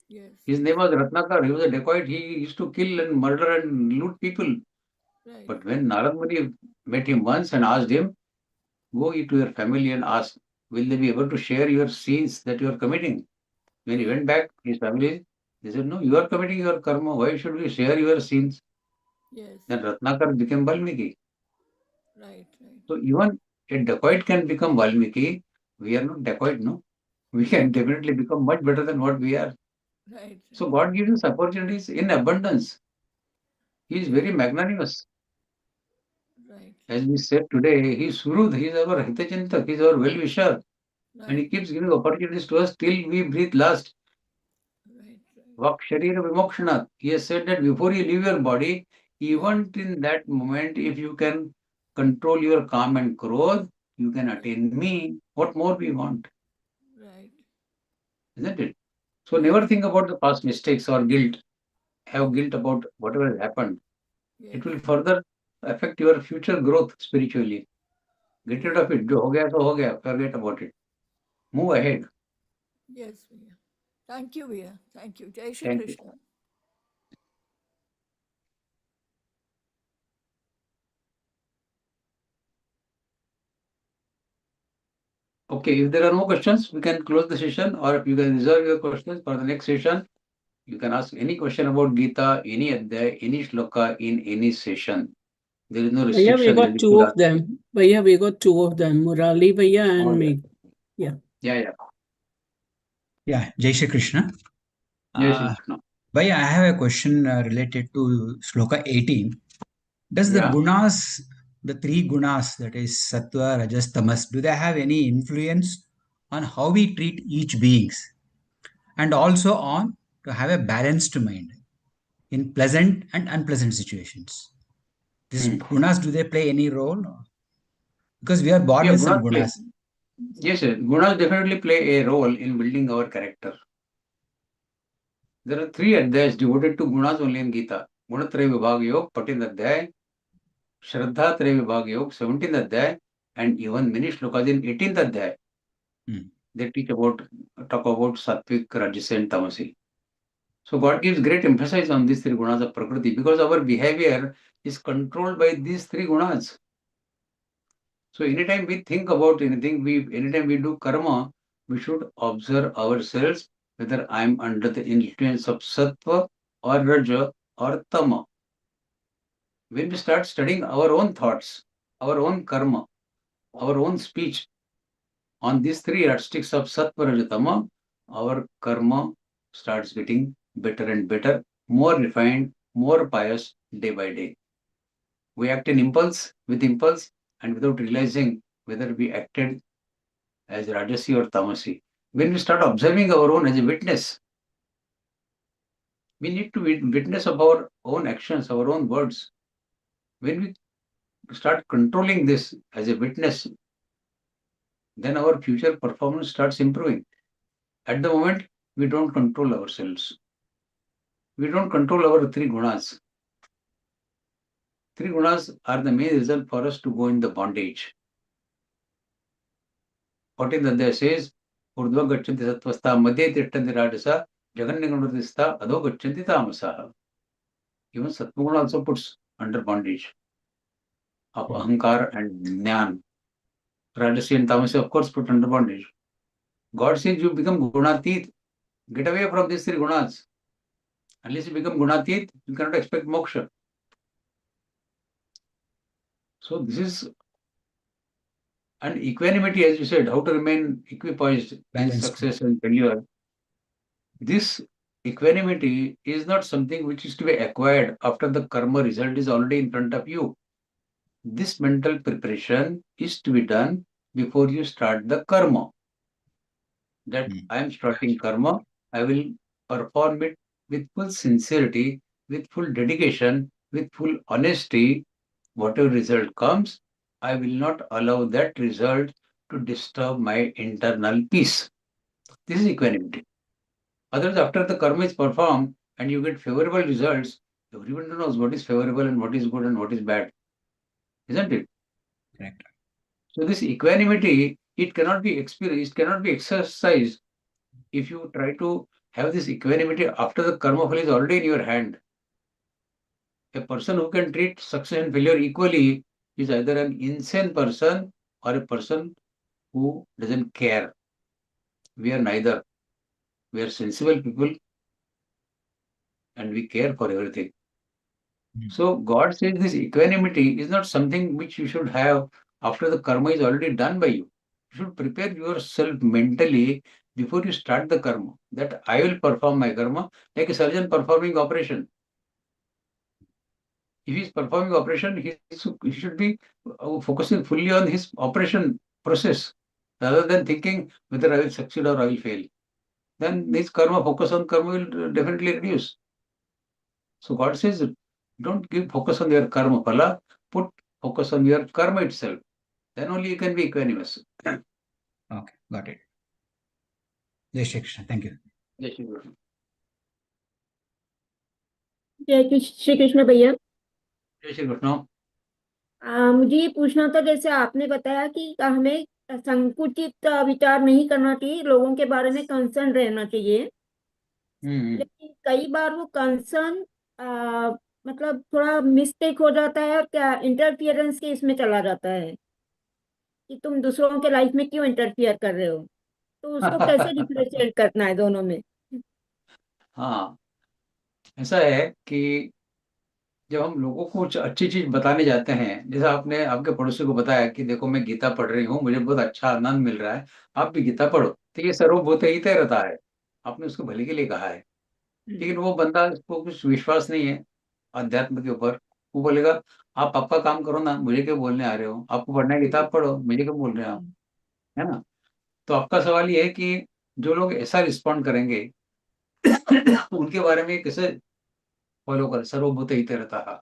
Yes, His name yes, was Ratnakar. He was a dacoit. He used to kill and murder and loot people. right. But when Narad Muni met him once and asked him, go to your family and ask, will they be able to share your sins that you are committing? When he Yes, went back, his family, they said, no, you are committing your karma. Why should we share your sins? yes, Then Ratnakar became Valmiki. right, right. So even a dacoit can become Valmiki. We are not dacoit, no? We can Okay, definitely become much better than what we are. right, So right, God gives us opportunities in abundance. He is very right, magnanimous. right, As we said today, he is Surud, he is our Hitachintak, he is our well-wisher. And he right, keeps giving opportunities to us till we breathe last. right, right. Vak Sharira Vimokshanat. He has said that before you leave your body, Yes, even in that moment, if you can control your calm and growth, you can yes, attain me. What more we want, right, isn't it? So right. never think about the past mistakes or guilt. Have guilt about whatever has happened. It Yes, will further affect your future growth spiritually. Get rid yes, of it. Jo ho gaya, so ho gaya. Forget about it. Move ahead. yes, Priya. Thank you, Priya. Thank you. Jai Shri Thank you. Krishna. Okay, if there are no questions, we can close the session, or if you can reserve your questions for the next session, you can ask any question about Gita, any Adhyay, any shloka in any session. There is no Bhaiya, we restriction that got you two could of ask. them. Bhaiya, we got two of them. Murali Bhaiya Oh, and yeah. me. Yeah. Yeah, yeah. Yeah, Jai Shri Krishna. Jai Shri Uh, Krishna. Bhaiya, I have a question related to Shloka 18. Does the Yeah. gunas, the three gunas, that is Sattva, Rajas, Tamas, do they have any influence on how we treat each beings? And also on to have a balanced mind in pleasant and unpleasant situations. These Hmm. gunas, do they play any role? Because we are born Yeah, with some gunas play. gunas. Yes, sir. Gunas definitely play a role in building our character. There are 3 adhyayas devoted to gunas only in Gita. Gunatraya Vibhaga Yoga, 14th adhyay, Shraddha Traya Vibhaga Yoga, 17th adhyay, and even many shlokas in 18th adhyay. They talk about Sattvic, Rajasi, and Tamasi. So God gives great emphasis on these 3 gunas of Prakriti because our behavior is controlled by these 3 gunas. So anytime we think about anything, anytime we do karma, we should observe ourselves whether I am under the influence of sattva or raja or tama. When we start studying our own thoughts, our own karma, our own speech on these 3 yardsticks of sattva, raja, tama, our karma starts getting better and better, more refined, more pious day by day. We act in impulse, with impulse, and without realizing whether we acted as Rajasi or Tamasi. When we start observing our own as a witness, we need to be witness of our own actions, our own words. When we start controlling this as a witness, then our future performance starts improving. At the moment, we don't control ourselves. We don't control our 3 gunas. 3 gunas are the main result for us to go in the bondage. 14th adhyaya says, Urdhva gachanti sattvastha madhye titthanti rajasa jagannyagunatistha adho gachanti tamasaha. Even Sattvaguna also puts under bondage of ahankar and jnana. Rajasi and tamasi, of course, put under bondage. God says you become gunatit. Get away from these 3 gunas. Unless you become gunatit, you cannot expect moksha. So this is an equanimity, as you said, how to remain equipoised in success and failure. This equanimity is not something which is to be acquired after the karma result is already in front of you. This mental preparation is to be done before you start the karma. That I am starting karma, I will perform it with full sincerity, with full dedication, with full honesty. Whatever result comes, I will not allow that result to disturb my internal peace. This is equanimity. Otherwise, after the karma is performed and you get favorable results, everyone knows what is favorable and what is good and what is bad. Isn't it? Correct. So this equanimity, it cannot be experienced, it cannot be exercised if you try to have this equanimity after the karma file is already in your hand. A person who can treat success and failure equally is either an insane person or a person who doesn't care. We are neither. We are sensible people and we care for everything. So God says this equanimity is not something which you should have after the karma is already done by you. You should prepare yourself mentally before you start the karma. That I will perform my karma like a surgeon performing operation. If he is performing operation, he should be focusing fully on his operation process rather than thinking whether I will succeed or I will fail. Then this karma, focus on karma will definitely reduce. So God says, don't give focus on your karma phala, put focus on your karma itself. Then only you can be equanimous. Okay, got it. Jai Shri Krishna. Thank you. Jai Shri Krishna. Shri Krishna भैया। जय श्री कृष्ण। मुझे ये पूछना था, जैसे आपने बताया कि हमें संकुचित विचार नहीं करना चाहिए, लोगों के बारे में कंसर्न रहना चाहिए, लेकिन कई बार वो कंसर्न मतलब थोड़ा मिस्टेक हो जाता है और क्या इंटरफियरेंस के इसमें चला जाता है कि तुम दूसरों के लाइफ में क्यों इंटरफियर कर रहे हो, तो उसको कैसे डिफरेंशिएट करना है दोनों में? हाँ, ऐसा है कि जब हम लोगों को कुछ अच्छी चीज बताने जाते हैं, जैसे आपने आपके पड़ोसी को बताया कि देखो मैं गीता पढ़ रही हूँ, मुझे बहुत अच्छा आनंद मिल रहा है, आप भी गीता पढ़ो, तो ये सर्वभूत रहता है, आपने उसको भले के लिए कहा है। लेकिन वो बंदा, उसको कुछ विश्वास नहीं है अध्यात्म के ऊपर, वो बोलेगा आप आपका काम करो ना, मुझे क्यों बोलने आ रहे हो, आपको पढ़ना है किताब पढ़ो, मुझे क्यों बोल रहे हो आप, है ना? तो आपका सवाल ये है कि जो लोग ऐसा रिस्पॉन्ड करेंगे उनके बारे में कैसे फॉलो कर, सर्वभूत रहता है।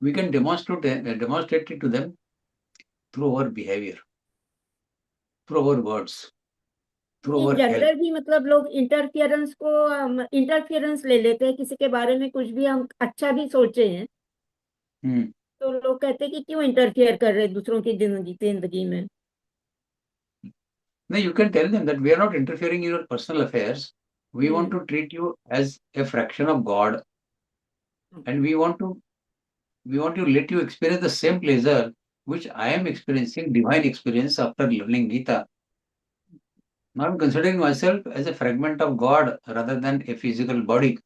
We can demonstrate it to them through our behavior, through our words, through in our health. General भी मतलब लोग इंटरफियरेंस ले लेते हैं, किसी के बारे में कुछ भी हम अच्छा भी सोचे हैं तो लोग कहते हैं कि क्यों इंटरफियर कर रहे हैं दूसरों की जिंदगी में. No, you can tell them that we are not interfering in your personal affairs. We want to treat you as a fraction of God, and we want to let you experience the same pleasure which I am experiencing, divine experience after learning Gita. Now I'm considering myself as a fragment of God rather than a physical body.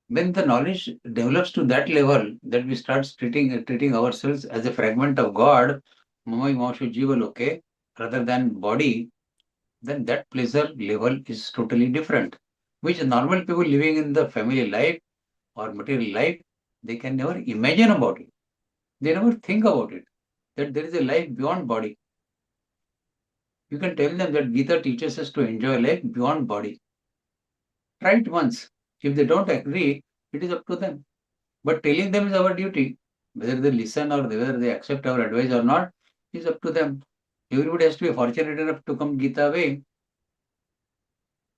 When the knowledge develops to that level that we start treating ourselves as a fragment of God, Mamai Maushu Jiva Loke, rather than body, then that pleasure level is totally different, which normal people living in the family life or material life, they can never imagine about it. They never think about it, that there is a life beyond body. You can tell them that Gita teaches us to enjoy life beyond body. Try it once. If they don't agree, it is up to them. But telling them is our duty. Whether they listen or whether they accept our advice or not, is up to them. Everybody has to be fortunate enough to come Gita way.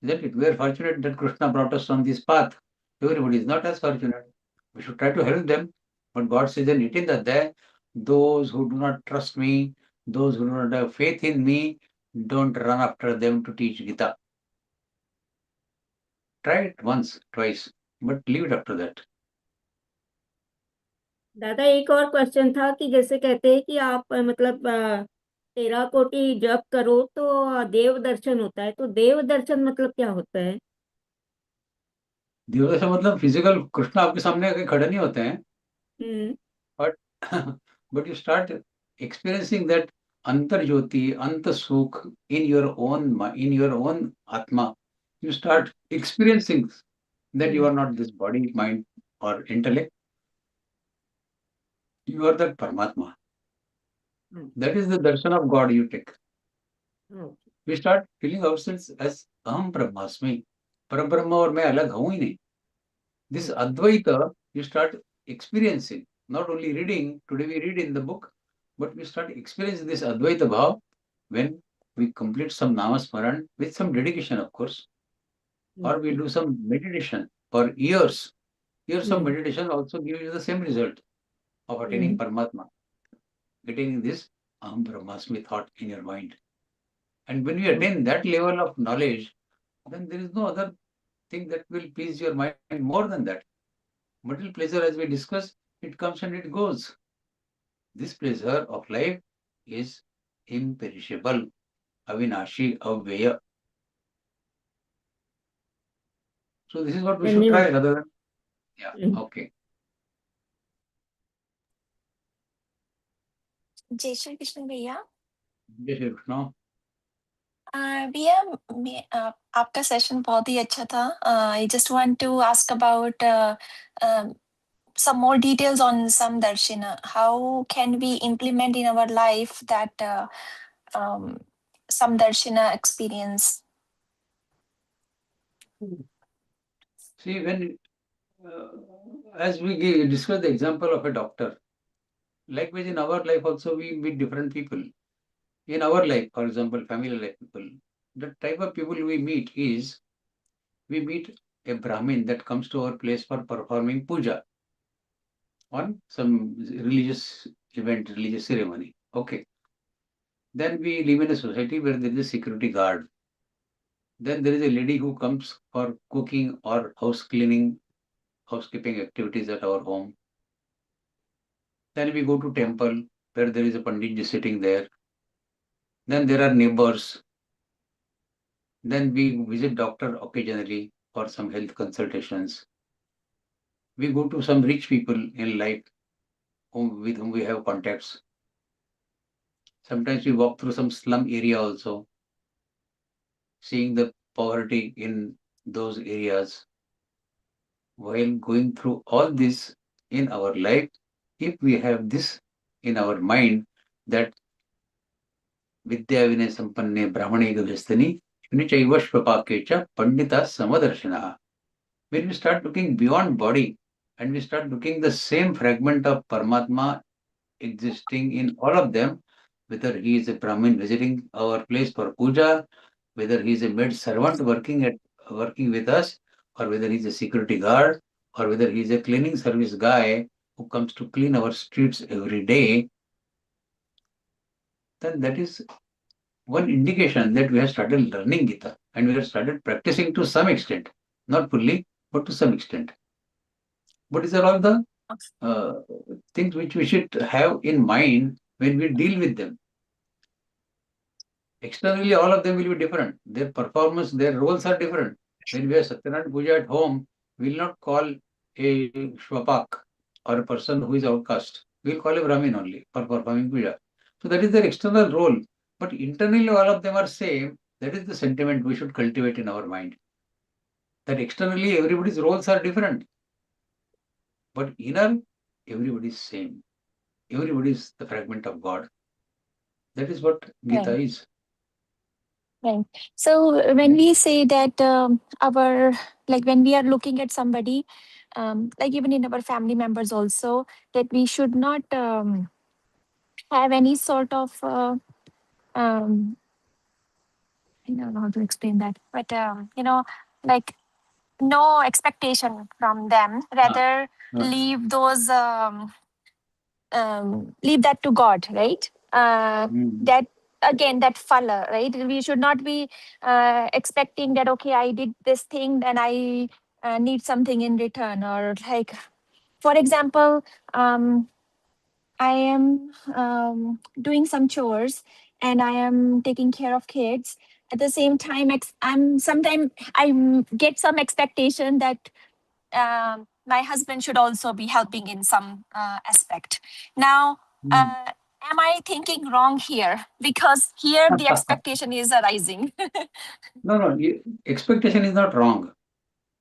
Isn't it? We are fortunate that Krishna brought us on this path. Everybody is not as fortunate. We should try to help them. But God says in 18th Adhyay, those who do not trust me, those who do not have faith in me, don't run after them to teach Gita. Try it once, twice, but leave it after that. दादा एक और question था कि जैसे कहते हैं कि आप मतलब 13 कोटि जप करो तो देव दर्शन होता है, तो देव दर्शन मतलब क्या होता है? देवदर्शन मतलब फिजिकल कृष्ण आपके सामने आके खड़े नहीं होते हैं, but but you start experiencing that अंतर ज्योति, अंत सुख इन योर ओन आत्मा. You start experiencing that you are not this body, mind, or intellect. You are that Paramatma. That is the darshan of God you take. We start feeling ourselves as Aham Brahmasmi. Parabrahma और मैं अलग हूँ ही नहीं. This Advaita you start experiencing. Not only reading, today we read in the book, but we start experiencing this Advaita Bhav when we complete some Namasmaran with some dedication, of course. Or we do some meditation for years. Years of meditation also give you the same result of attaining Paramatma. Getting this Aham Brahmasmi thought in your mind. And when we attain that level of knowledge, then there is no other thing that will please your mind more than that. Material pleasure, as we discussed, it comes and it goes. This pleasure of life is imperishable, avinashi, avyaya. So this is what we should try rather than, okay. जय श्री कृष्ण भैया. जय श्री कृष्ण. भैया आपका session बहुत ही अच्छा था. I just want to ask about some more details on samdarshana. How can we implement in our life that samdarshana experience? See, when as we discuss the example of a doctor, likewise in our life also we meet different people. In our life, for example, family life people, the type of people we meet is, we meet a Brahmin that comes to our place for performing puja on some religious event, religious ceremony. Okay. Then we live in a society where there is a security guard. Then there is a lady who comes for cooking or house cleaning, housekeeping activities at our home. Then we go to temple where there is a Panditji sitting there. Then there are neighbors. Then we visit doctor occasionally for some health consultations. We go to some rich people in life with whom we have contacts. Sometimes we walk through some slum area also, seeing the poverty in those areas. While going through all this in our life, if we have this in our mind that Vidya Vinay Sampanne Brahmane Gavastani Shunichaivashvapake cha Pandita Samadarshana. When we start looking beyond body and we start looking the same fragment of Paramatma existing in all of them, whether he is a Brahmin visiting our place for puja, whether he is a maid servant working with us, or whether he is a security guard, or whether he is a cleaning service guy who comes to clean our streets every day, then that is one indication that we have started learning Gita and we have started practicing to some extent, not fully, but to some extent. But these are all the uh, things which we should have in mind when we deal with them. Externally, all of them will be different. Their performance, their roles are different. When we have Satyanarayana Puja at home, we will not call a Shwapak or a person who is outcast. We will call a Brahmin only for performing puja. So that is their external role. But internally, all of them are same. That is the sentiment we should cultivate in our mind. That externally, everybody's roles are different. But inner, everybody is same. Everybody is the fragment of God. That is what Gita Right. is. Right. So when we say that when we are looking at somebody, like even in our family members also, that we should not have any sort of I don't know how to explain that, but like no expectation from them. Rather, leave those leave that to God, right? That again, that phala, right? We should not be expecting that. Okay, I did this thing, and I need something in return, or like, for example, I am doing some chores and I am taking care of kids. At the same time, I'm sometimes get some expectation that my husband should also be helping in some aspect. Now, am I thinking wrong here? Because here the expectation is arising. No, expectation is not wrong.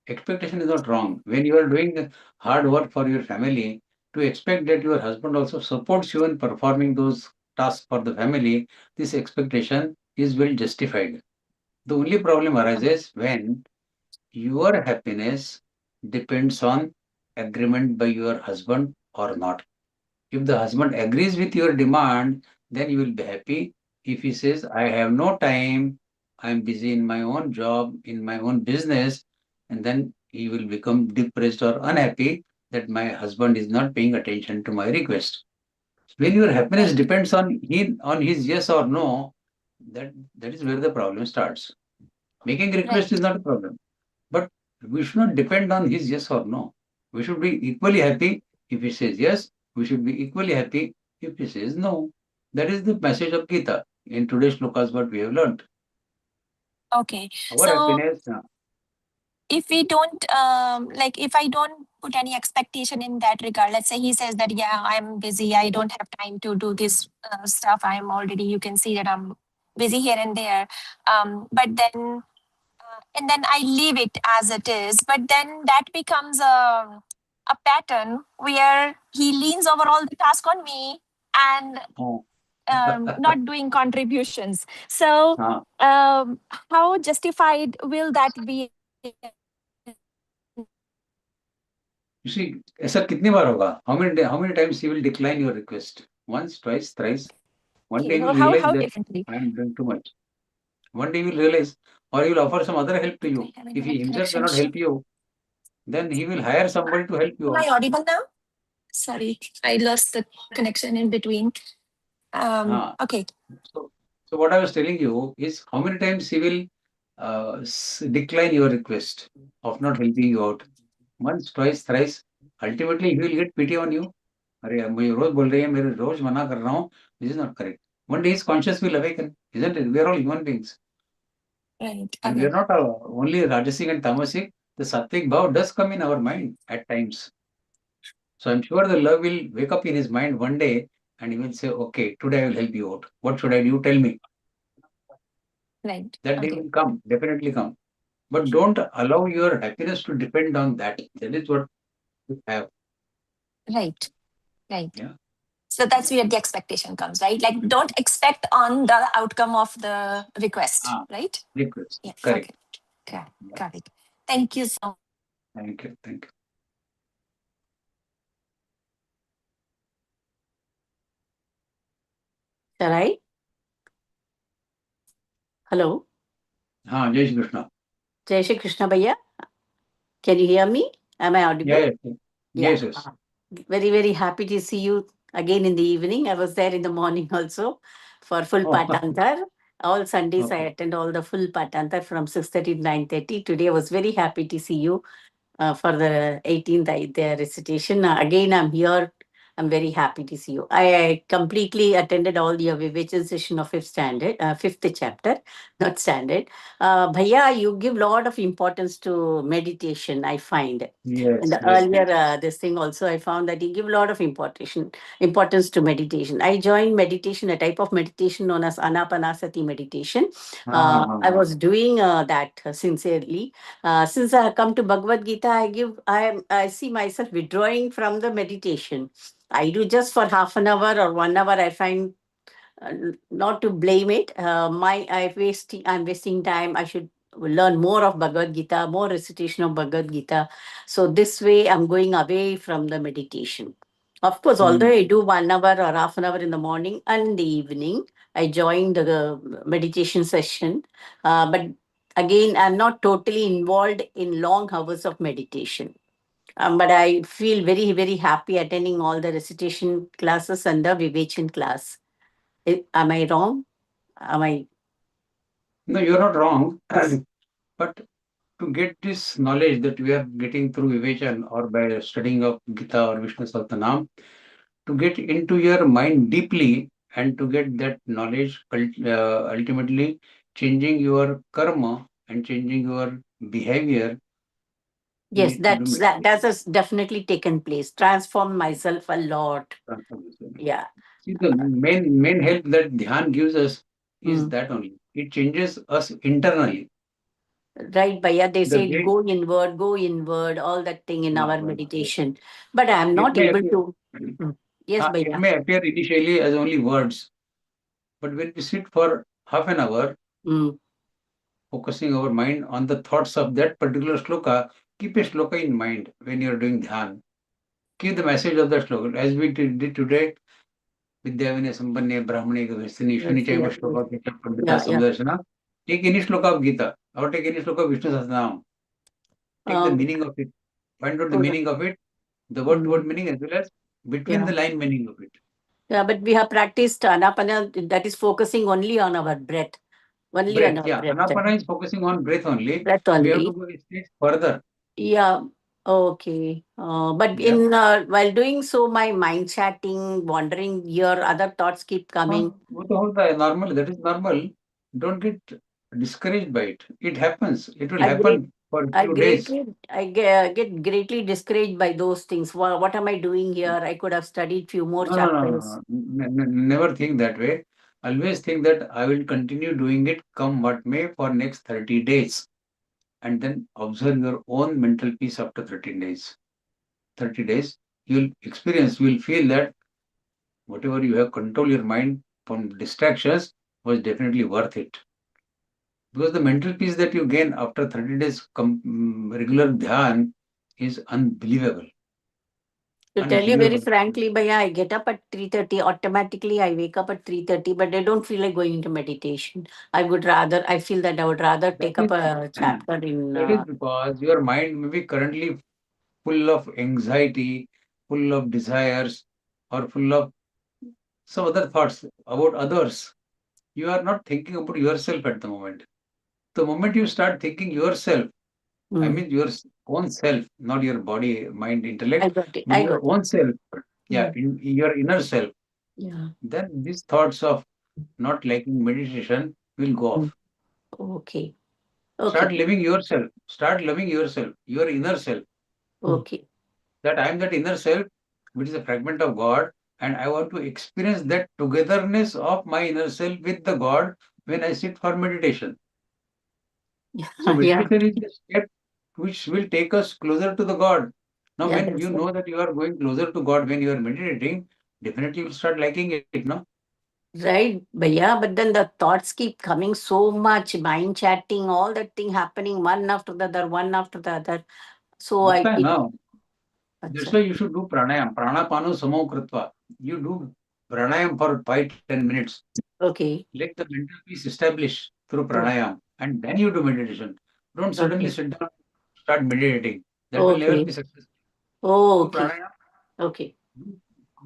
Expectation is not wrong. When you are doing hard work for your family, to expect that your husband also supports you in performing those tasks for the family, this expectation is well justified. The only problem arises when your happiness depends on agreement by your husband or not. If the husband agrees with your demand, then you will be happy. If he says, I have no time, I'm busy in my own job, in my own business, and then he will become depressed or unhappy that my husband is not paying attention to my request. When your happiness depends on his yes or no, that is where the problem starts. Making request is not a problem, but we should not depend on his yes or no. We should be equally happy if he says yes. We should be equally happy if he says no. That is the message of Gita. In today's shlokas, what we have learned. Okay. Our So happiness. if we don't if I don't put any expectation in that regard, let's say he says that, yeah, I'm busy, I don't have time to do this stuff, I'm already, you can see that I'm busy here and there, but then and then I leave it as it is, but then that becomes a pattern where he leans over all the task on me and not doing contributions. So how justified will that be? You see, ऐसा कितनी बार होगा? How many times he will decline your request? Once, twice, thrice. One day Okay, he so will realize how that differently? I am doing too much. One day he will realize, or he will offer some other help to you. I have If he internet himself connection. cannot help you, then he will hire somebody to help you Am I out. audible now? Sorry, I lost the connection in between. Okay. So what I was telling you is how many times he will decline your request of not helping you out. Once, twice, thrice. Ultimately, he will get pity on you. अरे मुझे रोज बोल रही है मेरे रोज मना कर रहा हूँ. This is not correct. One day his conscience will awaken, isn't it? We are all human beings. Right. And we are not only Rajasic and Tamasic. The Sattvic Bhav does come in our mind at times. So I'm sure the love will wake up in his mind one day and he will say, okay, today I will help you out. What should I do? Tell me. Right. That day will come, definitely come. But don't allow your happiness to depend on that. That is what you have. Right. Right. Yeah. So that's where the expectation comes, right? Like, don't expect on the outcome of the request, right? Request. Yeah. Correct. Okay. Got it. Thank you so much. Thank you. Thank you. Shall I? Hello. Jai Shri Krishna. Jai Shri Krishna Bhaiya. Can you hear me? Am I audible? Yes. Yes. Yes. Very, very happy to see you again in the evening. I was there in the morning also for full Oh. Patantar. All Sundays I Okay. attend all the full Patantar from 6:30 to 9:30. Today I was very happy to see you for the 18th Vaidya recitation. Again, I'm here. I'm very happy to see you. I completely attended all your Vivechan session of fifth chapter, not standard. Bhaiya, you give lot of importance to meditation, I find. Yes. In the Yes. earlier this thing also, I found that you give a lot of importance to meditation. I joined meditation, a type of meditation known as Anapanasati meditation. I was doing that sincerely. Since I have come to Bhagavad Gita, I see myself withdrawing from the meditation. I do just for half an hour or 1 hour. I find not to blame it. I'm wasting time. I should learn more of Bhagavad Gita, more recitation of Bhagavad Gita. So this way, I'm going away from the meditation. Of course, although I do 1 hour or half an hour in the morning and in the evening, I join the meditation session. But again, I'm not totally involved in long hours of meditation. But I feel very, very happy attending all the recitation classes and the Vivechan class. Am I wrong? Am I? No, you're not wrong. But to get this knowledge that we are getting through Vivechan or by studying of Gita or Vishnu Sahasranam, to get into your mind deeply and to get that knowledge, ultimately changing your karma and changing your behavior, you Yes, need to do that has definitely taken place. Transformed myself a lot. transformation. Yeah. See, the main help that Dhyan gives us is Mm. that only. It changes us internally. Right, Bhaiya, they The said way go inward, all that thing in our well, yes. meditation. But I'm It not may able appear, to. Yes, it Bhaiya. may appear initially as only words, but when we sit for half an hour, Mm. focusing our mind on the thoughts of that particular shloka, keep a shloka in mind when you are doing dhyan. Keep the message of that shloka. As we did today, Vidyavine Sampanne Brahmane Gavastini Yes, Shunichaiva yes, yes. Shloka Gita Pandita Yeah, yeah. Samdarshana. Take any shloka of Gita or take any shloka of Vishnu Sahasranam. Take the Um, meaning of it. Find out the so the- meaning of it, the word to word meaning as well as between yeah. the line meaning of it. Yeah, but we have practiced anapana, that is focusing only on our breath. Only on Breath, our yeah. breath. Anapana is focusing on breath only. Breath We have to only. go a stage further. Yeah. Okay. But Yeah. in while doing so, my mind chatting, wandering here, other thoughts keep coming. वो तो होता है normal. That is normal. Don't get discouraged by it. It happens. It will I great, happen for a few days. get greatly discouraged by those things. What am I doing here? I could have studied few more No, no, no, no, chapters. no. Never think that way. Always think that I will continue doing it come what may for next 30 days. And then observe your own mental peace after 13 days. 30 days, you'll experience, you'll feel that whatever you have control your mind from distractions was definitely worth it. Because the mental peace that you gain after 30 days regular dhyan is unbelievable. To tell you very Unbelievable. frankly, Bhaiya, I get up at 3:30. Automatically, I wake up at 3:30, but I don't feel like going into meditation. I feel that I would rather That take up is, a chapter in. that is because your mind may be currently full of anxiety, full of desires, or full of some other thoughts about others. You are not thinking about yourself at the moment. The moment you start thinking yourself, I Mm, mean your own self, not your body, mind, I intellect, got it. but I your got it. own self, yeah, Mm, in your inner self, yeah. then these thoughts of not liking meditation will go Mm, off. okay. Start Okay. living yourself, start loving yourself, your inner self. Okay. That I am that inner self, which is a fragment of God, and I want to experience that togetherness of my inner self with the God when I sit for meditation. So Yeah. meditation is the step which will take us closer to the God. Now, Yeah. when you That's it. know that you are going closer to God when you are meditating, definitely you will start liking it, no? Right. But yeah, but then the thoughts keep coming so much, mind chatting, all that thing happening one after the other, one after the other. So That's I why keep. now, that's why you should do pranayam. Pranapano samo kritva. You do pranayam for 5-10 minutes. Okay. Let the mental peace establish through pranayam, and then you do meditation. Don't suddenly Okay. sit down, start meditating. That will never Okay. be successful. Oh, Do okay. pranayam, Okay.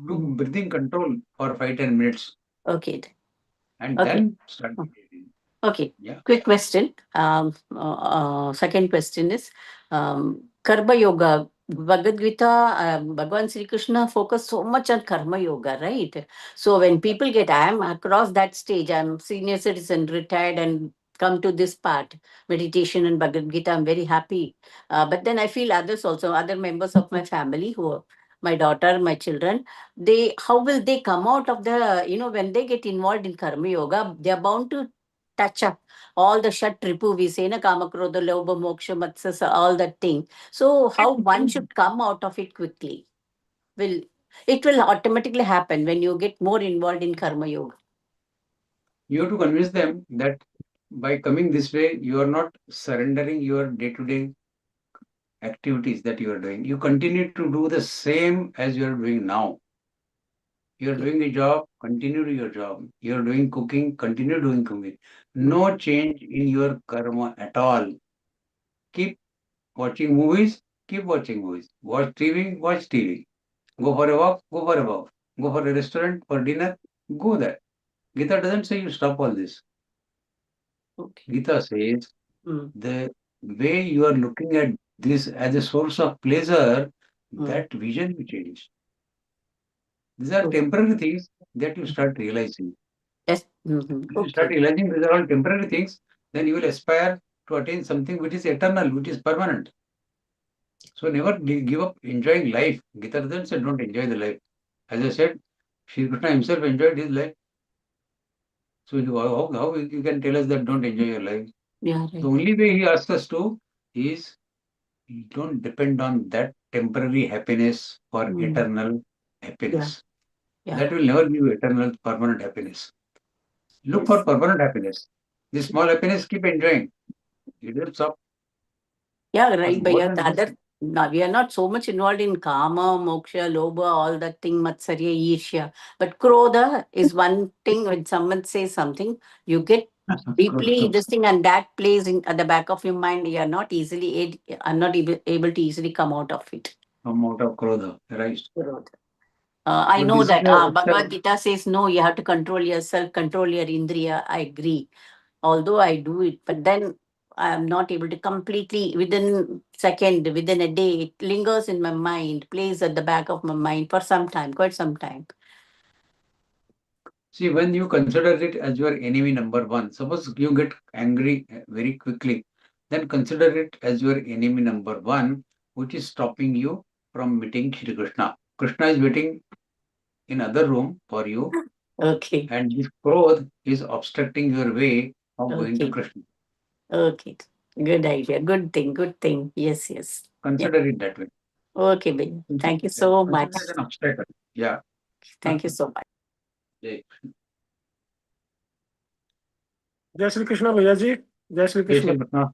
do breathing control for 5-10 minutes, Okay. and Okay. then start meditating. Okay. Yeah. Quick question. Second question is Karma Yoga. Bhagavad Gita, Bhagavan Sri Krishna focus so much on Karma Yoga, right? So when people get, I am across that stage, I'm senior citizen, retired, and come to this part, meditation and Bhagavad Gita, I'm very happy. But then I feel others also, other members of my family who are my daughter, my children, they, how will they come out of the, when they get involved in Karma Yoga, they're bound to touch up all the shat tripu we say na kama krodha lobha moksha matsya all that thing. So how one should come out of it quickly? Will it will automatically happen when you get more involved in karma yoga? You have to convince them that by coming this way, you are not surrendering your day-to-day activities that you are doing. You continue to do the same as you are doing now. You are doing a job, continue to your job. You are doing cooking, continue doing cooking. No change in your karma at all. Keep watching movies, keep watching movies. Watch TV, watch TV. Go for a walk, go for a walk. Go for a restaurant for dinner, go there. Gita doesn't say you stop all this. Okay. Gita says Mm. the way you are looking at this as a source of pleasure, Mm. that vision will change. These are Okay. temporary things that you start realizing. Yes. When you start Okay. realizing these are all temporary things, then you will aspire to attain something which is eternal, which is permanent. So never give up enjoying life. Gita doesn't say don't enjoy the life. As I said, Shri Krishna himself enjoyed his life. So how you can tell us that don't enjoy your life? Yeah, The right. only way he asks us to is don't depend on that temporary happiness for Mm. eternal Yeah. happiness. Yeah. That will never give you eternal, permanent happiness. Look for Yes. permanent happiness. This small happiness, keep enjoying. It will stop. Yeah, But right. But more yeah, than the this, other, no, we are not so much involved in kama, moksha, lobha, all that thing, matsarya, isha. But krodha is one thing. When someone says something, you get deeply this thing, and that plays in at the back of your mind. You are not easily, are not able to easily come out of it. come out of Krodha, right? Krodha. I But know this is that the Bhagavad Gita says no, you have to control yourself, control your indriya. I agree. Although I do it, but then I am not able to completely within second, within a day, it lingers in my mind, plays at the back of my mind for some time, quite some time. see, when you consider it as your enemy number one, suppose you get angry very quickly, then consider it as your enemy number one, which is stopping you from meeting Shri Krishna. Krishna is waiting in other room for you, Okay. and this Krodh is obstructing your way of going to Okay. Krishna. Okay. Good idea. Good thing. Good thing. Yes, yes. Yeah. Consider it that way. Okay, baby. Thank you Yeah, so consider much. it as an obstacle. Yeah. Thank you so much. जय जय श्री कृष्ण भैया जी। जय श्री जय कृष्ण श्री कृष्ण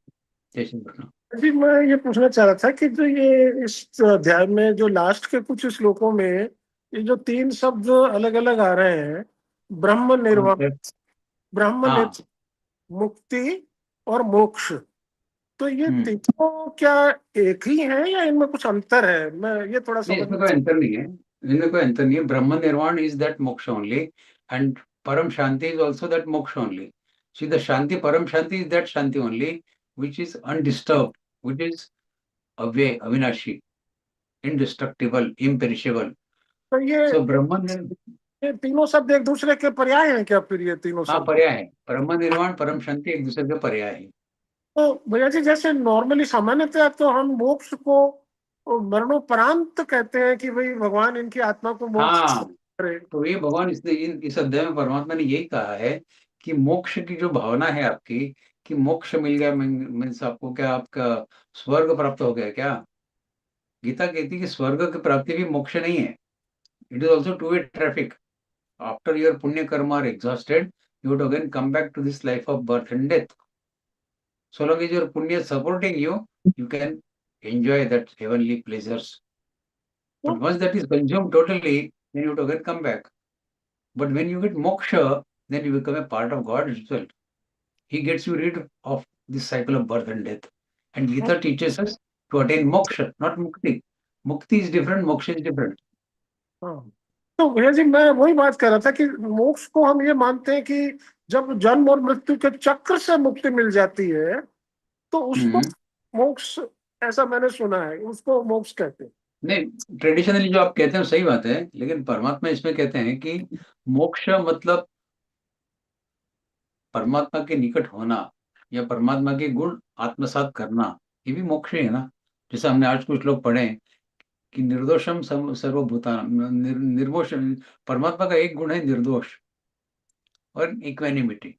जय श्री कृष्ण जी। मैं ये पूछना चाह रहा था कि जो ये इस अध्याय में जो लास्ट के कुछ श्लोकों में ये जो तीन शब्द अलग अलग आ रहे हैं, ब्रह्म निर्वाण, ब्रह्म हाँ निर्वाण, मुक्ति और मोक्ष, तो ये हम्म तीनों क्या एक ही हैं या इनमें कुछ अंतर है? मैं ये थोड़ा नहीं, इसमें समझना कोई अंतर नहीं है। इनमें कोई अंतर नहीं है। Brahma nirvana is that moksha only, and param shanti is also that moksha only. See the shanti, param shanti is that shanti only which is undisturb, which is अव्यय, अविनाशी, indestructible, imperishable. तो So ब्रह्म ये तीनों शब्द एक दूसरे के पर्याय हैं क्या? फिर ये तीनों हाँ शब्द पर्याय है। ब्रह्म निर्वाण, परम शांति एक दूसरे के पर्याय है। तो भैया जी, जैसे नॉर्मली सामान्यतः तो हम मोक्ष को मरणोपरांत कहते हैं कि भाई भगवान इनकी आत्मा को मोक्ष हाँ, करे। तो ये भगवान इस अध्याय में परमात्मा ने यही कहा है कि मोक्ष की जो भावना है आपकी, कि मोक्ष मिल गया, मीन्स आपको क्या, आपका स्वर्ग प्राप्त हो गया क्या? गीता कहती है कि स्वर्ग की प्राप्ति भी मोक्ष नहीं है। It is also two way traffic. After your पुण्य कर्म are exhausted, you would again come back to this life of birth and death. So long as your punya is supporting you, you can enjoy that heavenly pleasures. But once that is consumed totally, then you would again come back. But when you get moksha, then you become a part of God itself. He gets you rid of this cycle of birth and death. And Gita teaches us to attain moksha, not mukti. Mukti is different, moksha is different. हाँ। तो भैया जी मैं वही बात कर रहा था कि मोक्ष को हम ये मानते हैं कि जब जन्म और मृत्यु के चक्र से मुक्ति मिल जाती है तो उसको मोक्ष, ऐसा मैंने सुना है, उसको मोक्ष कहते हैं। नहीं, ट्रेडिशनली जो आप कहते हैं सही बात है, लेकिन परमात्मा इसमें कहते हैं कि मोक्ष मतलब परमात्मा के निकट होना या परमात्मा के गुण आत्मसात करना, ये भी मोक्ष ही है ना। जैसे हमने आज कुछ लोग पढ़े कि निर्दोषम सर्वभूतानाम, निर्दोष, परमात्मा का एक गुण है निर्दोष और इक्वेनिमिटी,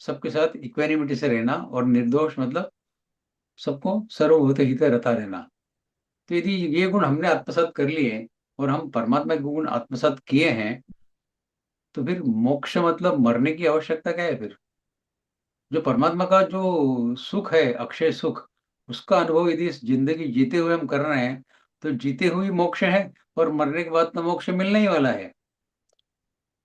सबके साथ इक्वेनिमिटी से रहना, और निर्दोष मतलब सबको सर्वभूत हित रता रहना। तो यदि ये गुण हमने आत्मसात कर लिए और हम परमात्मा के गुण आत्मसात किए हैं, तो फिर मोक्ष मतलब मरने की आवश्यकता क्या है? फिर जो परमात्मा का जो सुख है, अक्षय सुख, उसका अनुभव यदि इस जिंदगी जीते हुए हम कर रहे हैं, तो जीते हुए मोक्ष है, और मरने के बाद तो मोक्ष मिलने ही वाला है।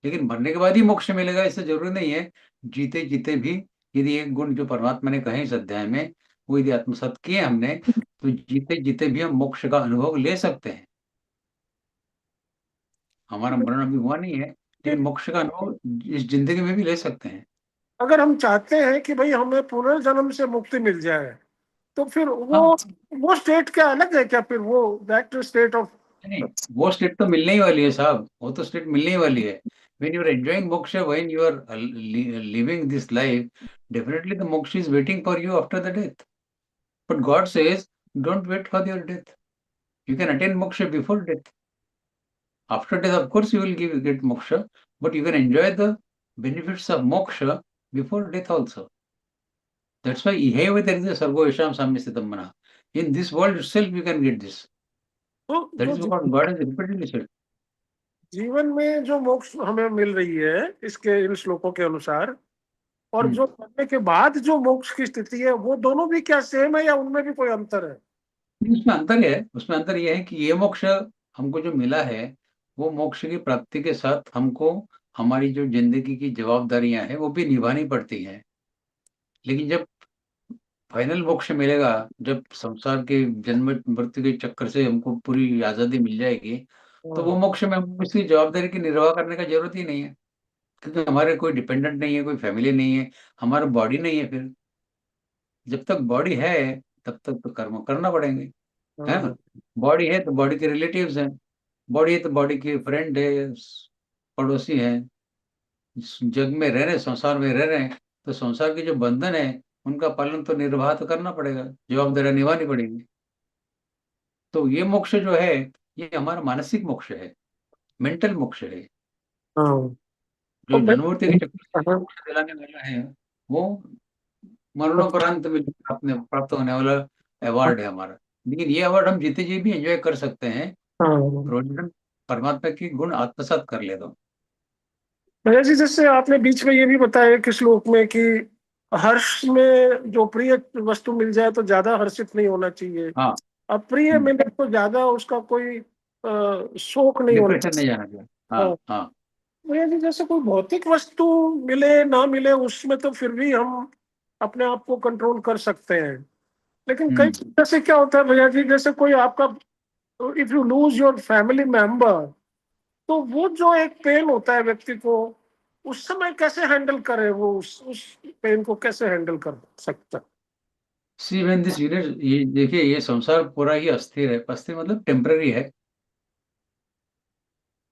लेकिन मरने के बाद ही मोक्ष मिलेगा इससे जरूरी नहीं है। जीते जीते भी यदि एक गुण जो परमात्मा ने कहे इस अध्याय में, वो यदि आत्मसात किए हमने, तो जीते जीते भी हम मोक्ष का अनुभव ले सकते हैं। हमारा मरण अभी हुआ नहीं है, लेकिन मोक्ष का अनुभव इस जिंदगी में भी ले सकते हैं। अगर हम चाहते हैं कि भाई हमें पुनर्जन्म से मुक्ति मिल जाए, तो फिर वो स्टेट क्या अलग है क्या? फिर वो दैट स्टेट ऑफ, नहीं, वो स्टेट तो मिलने ही वाली है साहब, वो तो स्टेट मिलने ही वाली है। when you are enjoying moksha, when you are living this life, definitely the moksha is waiting for you after the death. But God says don't wait for your death, you can attain moksha before death. After death, of course, you will get moksha, but you can enjoy the benefits of moksha before death also. That's why iheva there is a sargo yasham samyasitam mana. In this world itself you can get this. That is what God has repeatedly said. जीवन में जो मोक्ष हमें मिल रही है इसके इन श्लोकों के अनुसार, और जो मरने के बाद जो मोक्ष की स्थिति है, वो दोनों भी क्या सेम है या उनमें भी कोई अंतर है? उसमें अंतर है, उसमें अंतर यह है कि ये मोक्ष हमको जो मिला है, वो मोक्ष की प्राप्ति के साथ हमको हमारी जो जिंदगी की जवाबदारियां हैं वो भी निभानी पड़ती हैं। लेकिन जब फाइनल मोक्ष मिलेगा, जब संसार के जन्म मृत्यु के चक्कर से हमको पूरी आजादी मिल जाएगी, तो वो मोक्ष में हमको किसी जवाबदारी की निर्वाह करने का जरूरत ही नहीं है, क्योंकि हमारे कोई डिपेंडेंट नहीं है, कोई फैमिली नहीं है, हमारा बॉडी नहीं है। फिर जब तक बॉडी है तब तक तो कर्म करना पड़ेंगे, है ना। बॉडी है तो बॉडी के रिलेटिव्स हैं, बॉडी है तो बॉडी के फ्रेंड है, पड़ोसी है, जग में रह रहे, संसार में रह रहे हैं, तो संसार के जो बंधन है उनका पालन तो निर्वाह तो करना पड़ेगा, जवाबदारी निभानी पड़ेगी। तो ये मोक्ष जो है, ये हमारा मानसिक मोक्ष है, मेंटल मोक्ष है। जो जन्मोत्तर के चक्कर से मोक्ष दिलाने वाला है, वो मरणोपरांत में प्राप्त होने वाला अवार्ड है हमारा। लेकिन ये अवार्ड हम जीते जी भी एंजॉय कर सकते हैं, प्रोविजन परमात्मा की गुण आत्मसात कर ले तो। भैया जी, जैसे आपने बीच में ये भी बताया कि श्लोक में कि हर्ष में जो प्रिय वस्तु मिल जाए तो ज्यादा हर्षित नहीं होना चाहिए, अप्रिय मिले तो ज्यादा उसका कोई शोक नहीं होना डिप्रेशन नहीं जाना चाहिए। हाँ, हाँ। भैया जी, जैसे कोई भौतिक वस्तु मिले ना मिले उसमें तो फिर भी हम अपने आप को कंट्रोल कर सकते हैं, लेकिन कई जैसे क्या होता है भैया जी, जैसे कोई आपका, if you lose your family member, तो वो जो एक पेन होता है व्यक्ति को, उस समय कैसे हैंडल करे, वो उस पेन को कैसे हैंडल कर सकता? सी व्हेन दिस यूनिट, ये देखिए, ये संसार पूरा ही अस्थिर है। अस्थिर मतलब टेम्पररी है।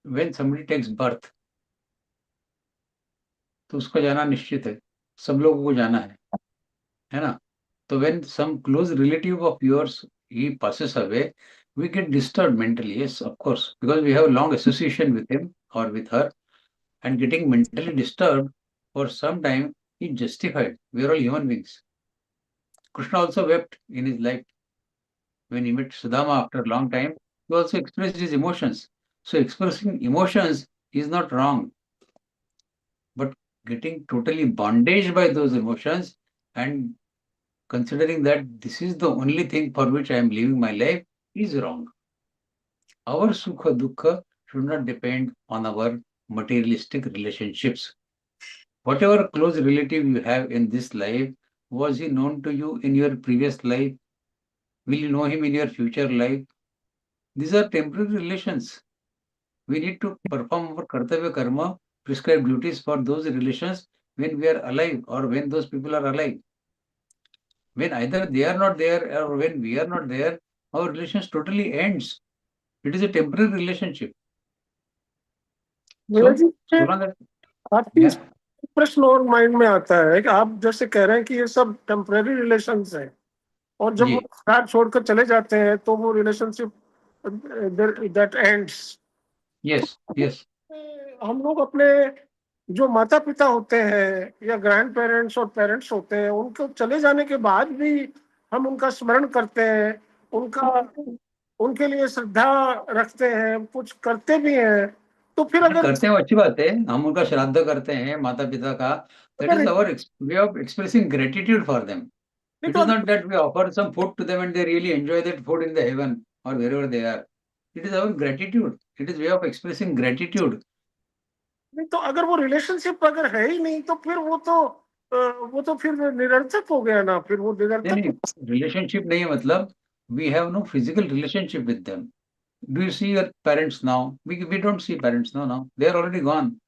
व्हेन समबडी टेक्स बर्थ, तो उसका जाना निश्चित है, सब लोगों को जाना है ना। तो when some close relative of yours he passes away, we get disturbed mentally, yes, of course, because we have long association with him or with her, and getting mentally disturbed for some time is justified. We are all human beings. Krishna also wept in his life when he met Sudama after a long time. He also expressed his emotions. So expressing emotions is not wrong, but getting totally bondaged by those emotions and considering that this is the only thing for which I am living my life is wrong. Our sukha dukkha should not depend on our materialistic relationships. Whatever close relative you have in this life, was he known to you in your previous life? Will you know him in your future life? These are temporary relations. We need to perform our kartavya karma, prescribed duties for those relations when we are alive or when those people are alive. When either they are not there or when we are not there, our relations totally ends. It is a temporary relationship. भैया So, जी, so long as, आपकी yeah, प्रश्न और mind में आता है कि आप जैसे कह रहे हैं कि ये सब टेम्पररी रिलेशंस हैं और जब वो जी, साथ छोड़कर चले जाते हैं तो वो relationship that ends. yes, yes. हम लोग अपने जो माता पिता होते हैं या ग्रैंड पेरेंट्स और पेरेंट्स होते हैं उनको चले जाने के बाद भी हम उनका स्मरण करते हैं, उनका उनके लिए श्रद्धा रखते हैं, कुछ करते भी हैं। तो फिर अगर करते हैं, अच्छी बात है। हम उनका श्राद्ध करते हैं माता पिता का. That is our way of expressing gratitude for them. नहीं It तो is not that we offer some food to them and they really enjoy that food in the heaven or wherever they are. It is our gratitude. It is way of expressing gratitude. नहीं तो अगर वो relationship अगर है ही नहीं तो फिर वो तो फिर निरर्थक हो गया ना, फिर वो नहीं निरर्थक। नहीं, relationship नहीं है मतलब we have no physical relationship with them. Do you see your parents now? We don't see parents now. They are already gone.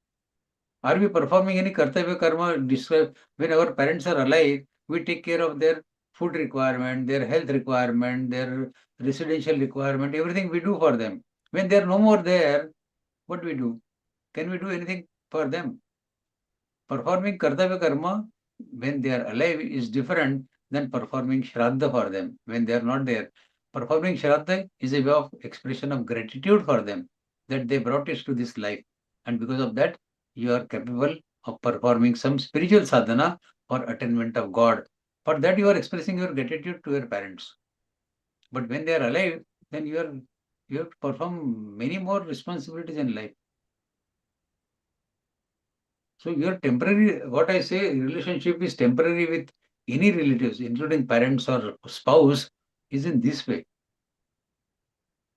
Are we performing any kartavya karma describe when our parents are alive? We take care of their food requirement, their health requirement, their residential requirement, everything we do for them. When they are no more there, what do we do? Can we do anything for them? Performing kartavya karma when they are alive is different than performing shraddha for them when they are not there. Performing shraddha is a way of expression of gratitude for them that they brought us to this life, and because of that you are capable of performing some spiritual sadhana for attainment of God. For that you are expressing your gratitude to your parents. But when they are alive, then you have to perform many more responsibilities in life. So your temporary, what I say, relationship is temporary with any relatives, including parents or spouse, is in this way.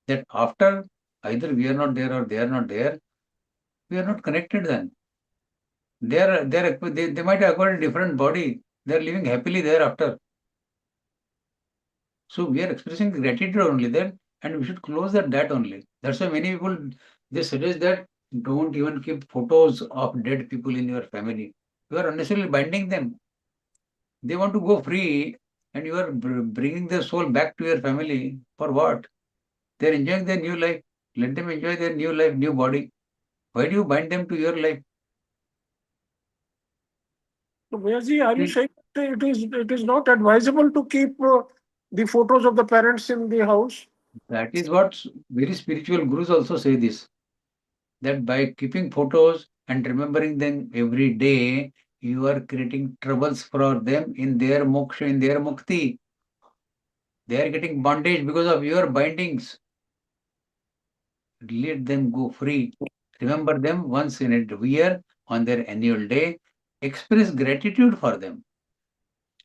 That after either we are not there or they are not there, we are not connected then. They might have acquired a different body. They are living happily thereafter. So we are expressing gratitude only there, and we should close at that only. That's why many people they suggest that don't even keep photos of dead people in your family. You are unnecessarily binding them. They want to go free, and you are bringing their soul back to your family for what? They are enjoying their new life. Let them enjoy their new life, new body. Why do you bind them to your life? So भैया जी, are you See, saying that it is not advisable to keep the photos of the parents in the house? that is what very spiritual gurus also say this. That by keeping photos and remembering them every day, you are creating troubles for them in their moksha, in their mukti. They are getting bondage because of your bindings. Let them go free. Remember them once in a year on their annual day. Express gratitude for them.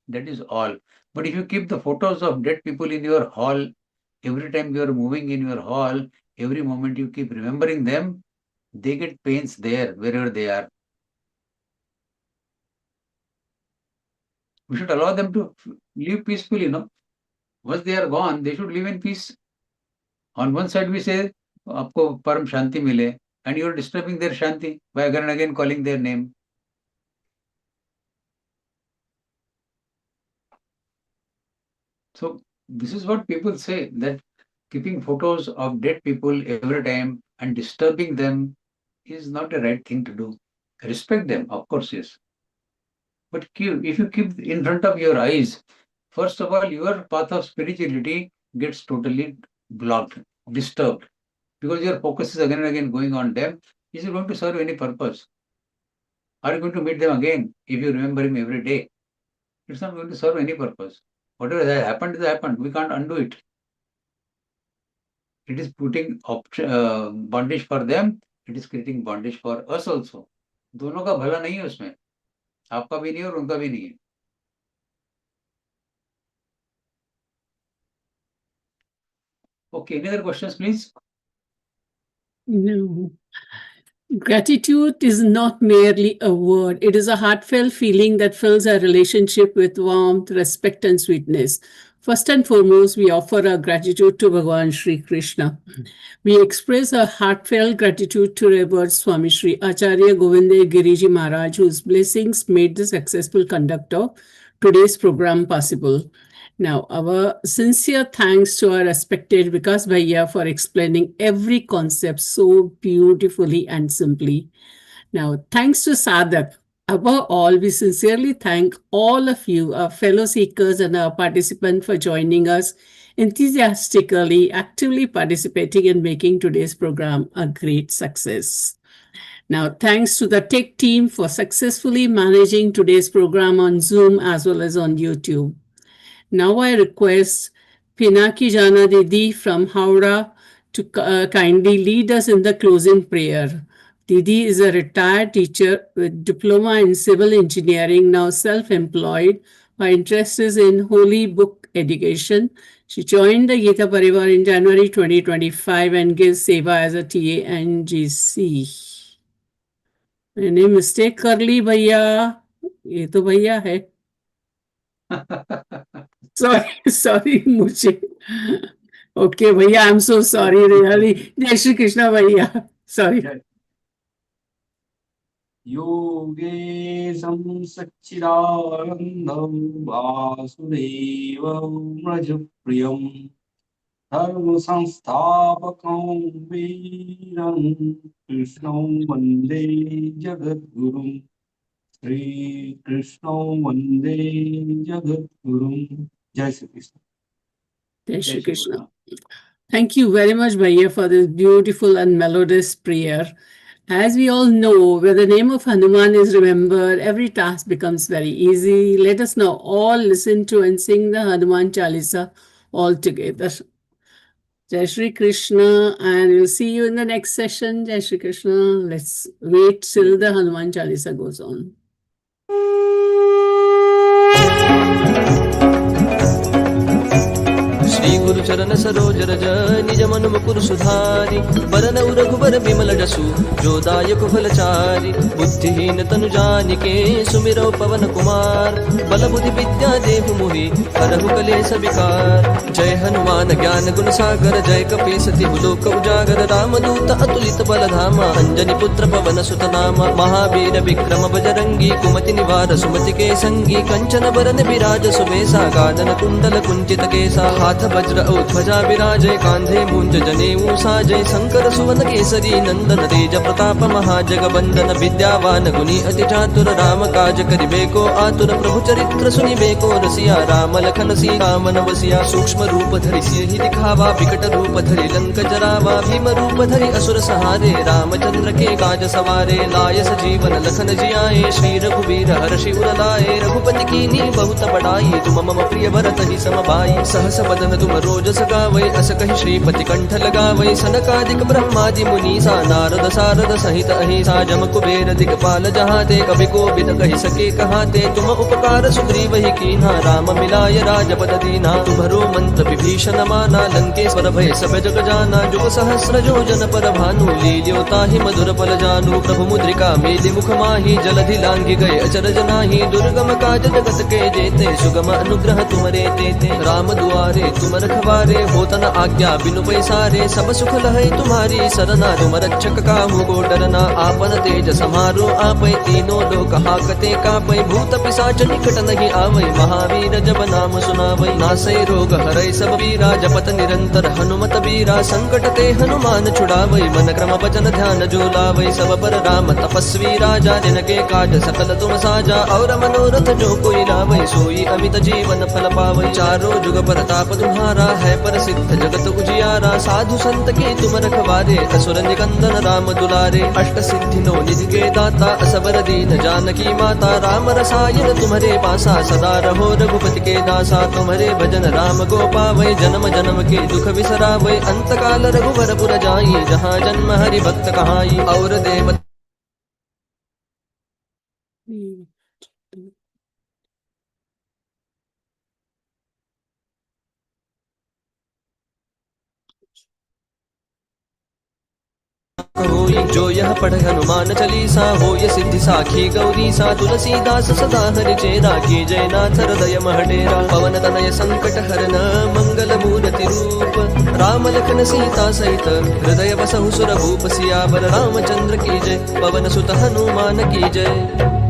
That is all. But if you keep the photos of dead people in your hall, every time you are moving in your hall, every moment you keep remembering them, they get pains there, wherever they are. We should allow them to live peacefully, no? Once they are gone, they should live in peace. On one side, we say, आपको परम शांति मिले, and you are disturbing their shanti by again and again calling their name. So this is what people say, that keeping photos of dead people every time and disturbing them is not a right thing to do. Respect them, of course, yes. But if you keep in front of your eyes, first of all, your path of spirituality gets totally blocked, disturbed, because your focus is again and again going on them. Is it going to serve any purpose? Are you going to meet them again if you remember him every day? It's not going to serve any purpose. Whatever has happened has happened. We can't undo it. It is putting bondage for them. It is creating bondage for us also. दोनों का भला नहीं है उसमें, आपका भी नहीं है और उनका भी नहीं है. Okay, any other questions, please? No. Gratitude is not merely a word, it is a heartfelt feeling that fills our relationship with warmth, respect, and sweetness. First and foremost, we offer our gratitude to Bhagavan Shri Krishna. We express our heartfelt gratitude to revered Swami Shri Acharya Govinda Giriji Maharaj, whose blessings made the successful conduct of today's program possible. Now, our sincere thanks to our respected Vikas Bhaiya for explaining every concept so beautifully and simply. Now, thanks to Sadak. Above all, we sincerely thank all of you, our fellow seekers and our participants, for joining us enthusiastically, actively participating and making today's program a great success. Now, thanks to the tech team for successfully managing today's program on Zoom as well as on YouTube. Now I request Pinaki Jana Didi from Howrah to kindly lead us in the closing prayer. Didi is a retired teacher with diploma in civil engineering, now self-employed. Her interest is in holy book education. She joined the Geeta Pariwar in January 2025 and gives seva as a TA and GC. मैंने mistake कर ली भैया, ये तो भैया है. Sorry, मुझे. Okay, भैया, I'm so sorry, really. जय श्री कृष्णा भैया. Sorry. योगेशं सच्चिदानन्दं वासुदेवं व्रजप्रियं धर्मसंस्थापकं वीरं कृष्णं वन्दे जगद्गुरुं श्रीकृष्णं वन्दे जगद्गुरुं. जय Shri Krishna. Jai Shri Krishna. Thank you very much, Bhaiya, for this beautiful and melodious prayer. As we all know, where the name of Hanuman is remembered, every task becomes very easy. Let us now all listen to and sing the Hanuman Chalisa all together. Jai Shri Krishna, and we'll see you in the next session. Jai Shri Krishna. Let's wait till the Hanuman Chalisa goes on. Shri गुरु चरण सरोज रज निज मन मुकुर सुधारि बरनउ रघुबर बिमल जसु जो दायक फलचारि बुद्धिहीन तनु जानिके सुमिरौ पवन कुमार बल बुद्धि विद्या देहु मोहि करहु कलेस विकार. जय हनुमान ज्ञान गुण सागर जय कपीस तिहु लोक उजागर रामदूत अतुलित बल धामा अंजनी पुत्र पवन सुत नामा महावीर विक्रम बजरंगी कुमति निवार सुमति के संगी कंचन बरन विराज सुबेसा गानन कुंडल कुंचित केसा हाथ वज्र ध्वजा विराजय कांधे मूंज जनेऊ साजय शंकर सुवन केसरी नंदन तेज प्रताप महाजगबंदन विद्यावान गुणी अति चातुर राम काज करिबेको आतुर प्रभु चरित्र सुनिबेको रसिया राम लखन सीता मन वसिया सूक्ष्म रूप धरि सियहि दिखावा विकट रूप धरि लंक जरावा भीम रूप धरि असुर सहारे रामचंद्र के काज सवारे लाय सजीवन लखन जियाए श्री रघुवीर हर्षि उर लाए रघुपति कीन्ही बहुत बड़ाई तुम मम प्रिय भरत ही सम भाई सहस बदन तुम रोज सगावै अस कहि श्रीपति कंठ लगावै सनकादिक ब्रह्मादि मुनीसा नारद सारद सहित अहिसा जम कुबेर दिगपाल जहाते कवि कोविद कहि सके कहाते तुम उपकार सुग्रीव ही कीन्हा राम मिलाय राजपद दीना तुम्हरो मंत्र विभीषण माना लंकेश्वर भय सब जग जाना जुग सहस्र जोजन पर भानु लील्यो ताहि मधुर पल जानु प्रभु मुद्रिका मेलि मुख माहि जलधि लांघि गए अचरज नाहि दुर्गम काज जगत के जेते सुगम अनुग्रह तुमरे तेते राम दुआरे तुम रखवारे होत न आज्ञा बिनु पैसारे सब सुख लहै तुम्हारी सरना तुम रक्षक काहू को डरना आपन तेज समारो आपै तीनों लोक हाकते कापै भूत पिशाच निकट नहीं आवै महावीर जब नाम सुनावै नासै रोग हरै सब पीरा जपत निरंतर हनुमत बीरा संकट ते हनुमान छुड़ावै मन क्रम वचन ध्यान जो लावै सब पर राम तपस्वी राजा जिनके काज सकल तुम साजा और मनोरथ जो कोई लावै सोई अमित जीवन फल पावै चारों जुग प्रताप तुम्हारा है प्रसिद्ध जगत उजियारा साधु संत के तुम रखवारे असुर निकंदन राम दुलारे अष्ट सिद्धि नो निधि के दाता असबर दीन जानकी माता राम रसायन तुम्हारे पासा सदा रहो रघुपति के दासा तुम्हारे भजन राम को पावै जन्म जन्म के दुख बिसरावै अंत काल रघुवर पुर जाई जहाँ जन्म हरि भक्त कहाई और देव सोई। जो यह पढ़े हनुमान चालीसा होय सिद्धि साखी गौरी सा। तुलसीदास सदा हरि चेरा कीजय नाथ हृदय महडेरा। पवन तनय संकट हरन मंगल मूर्ति रूप। राम लखन सीता सहित हृदय बसहु सुर भूप। सियावर रामचंद्र की जय, पवन सुत हनुमान की जय।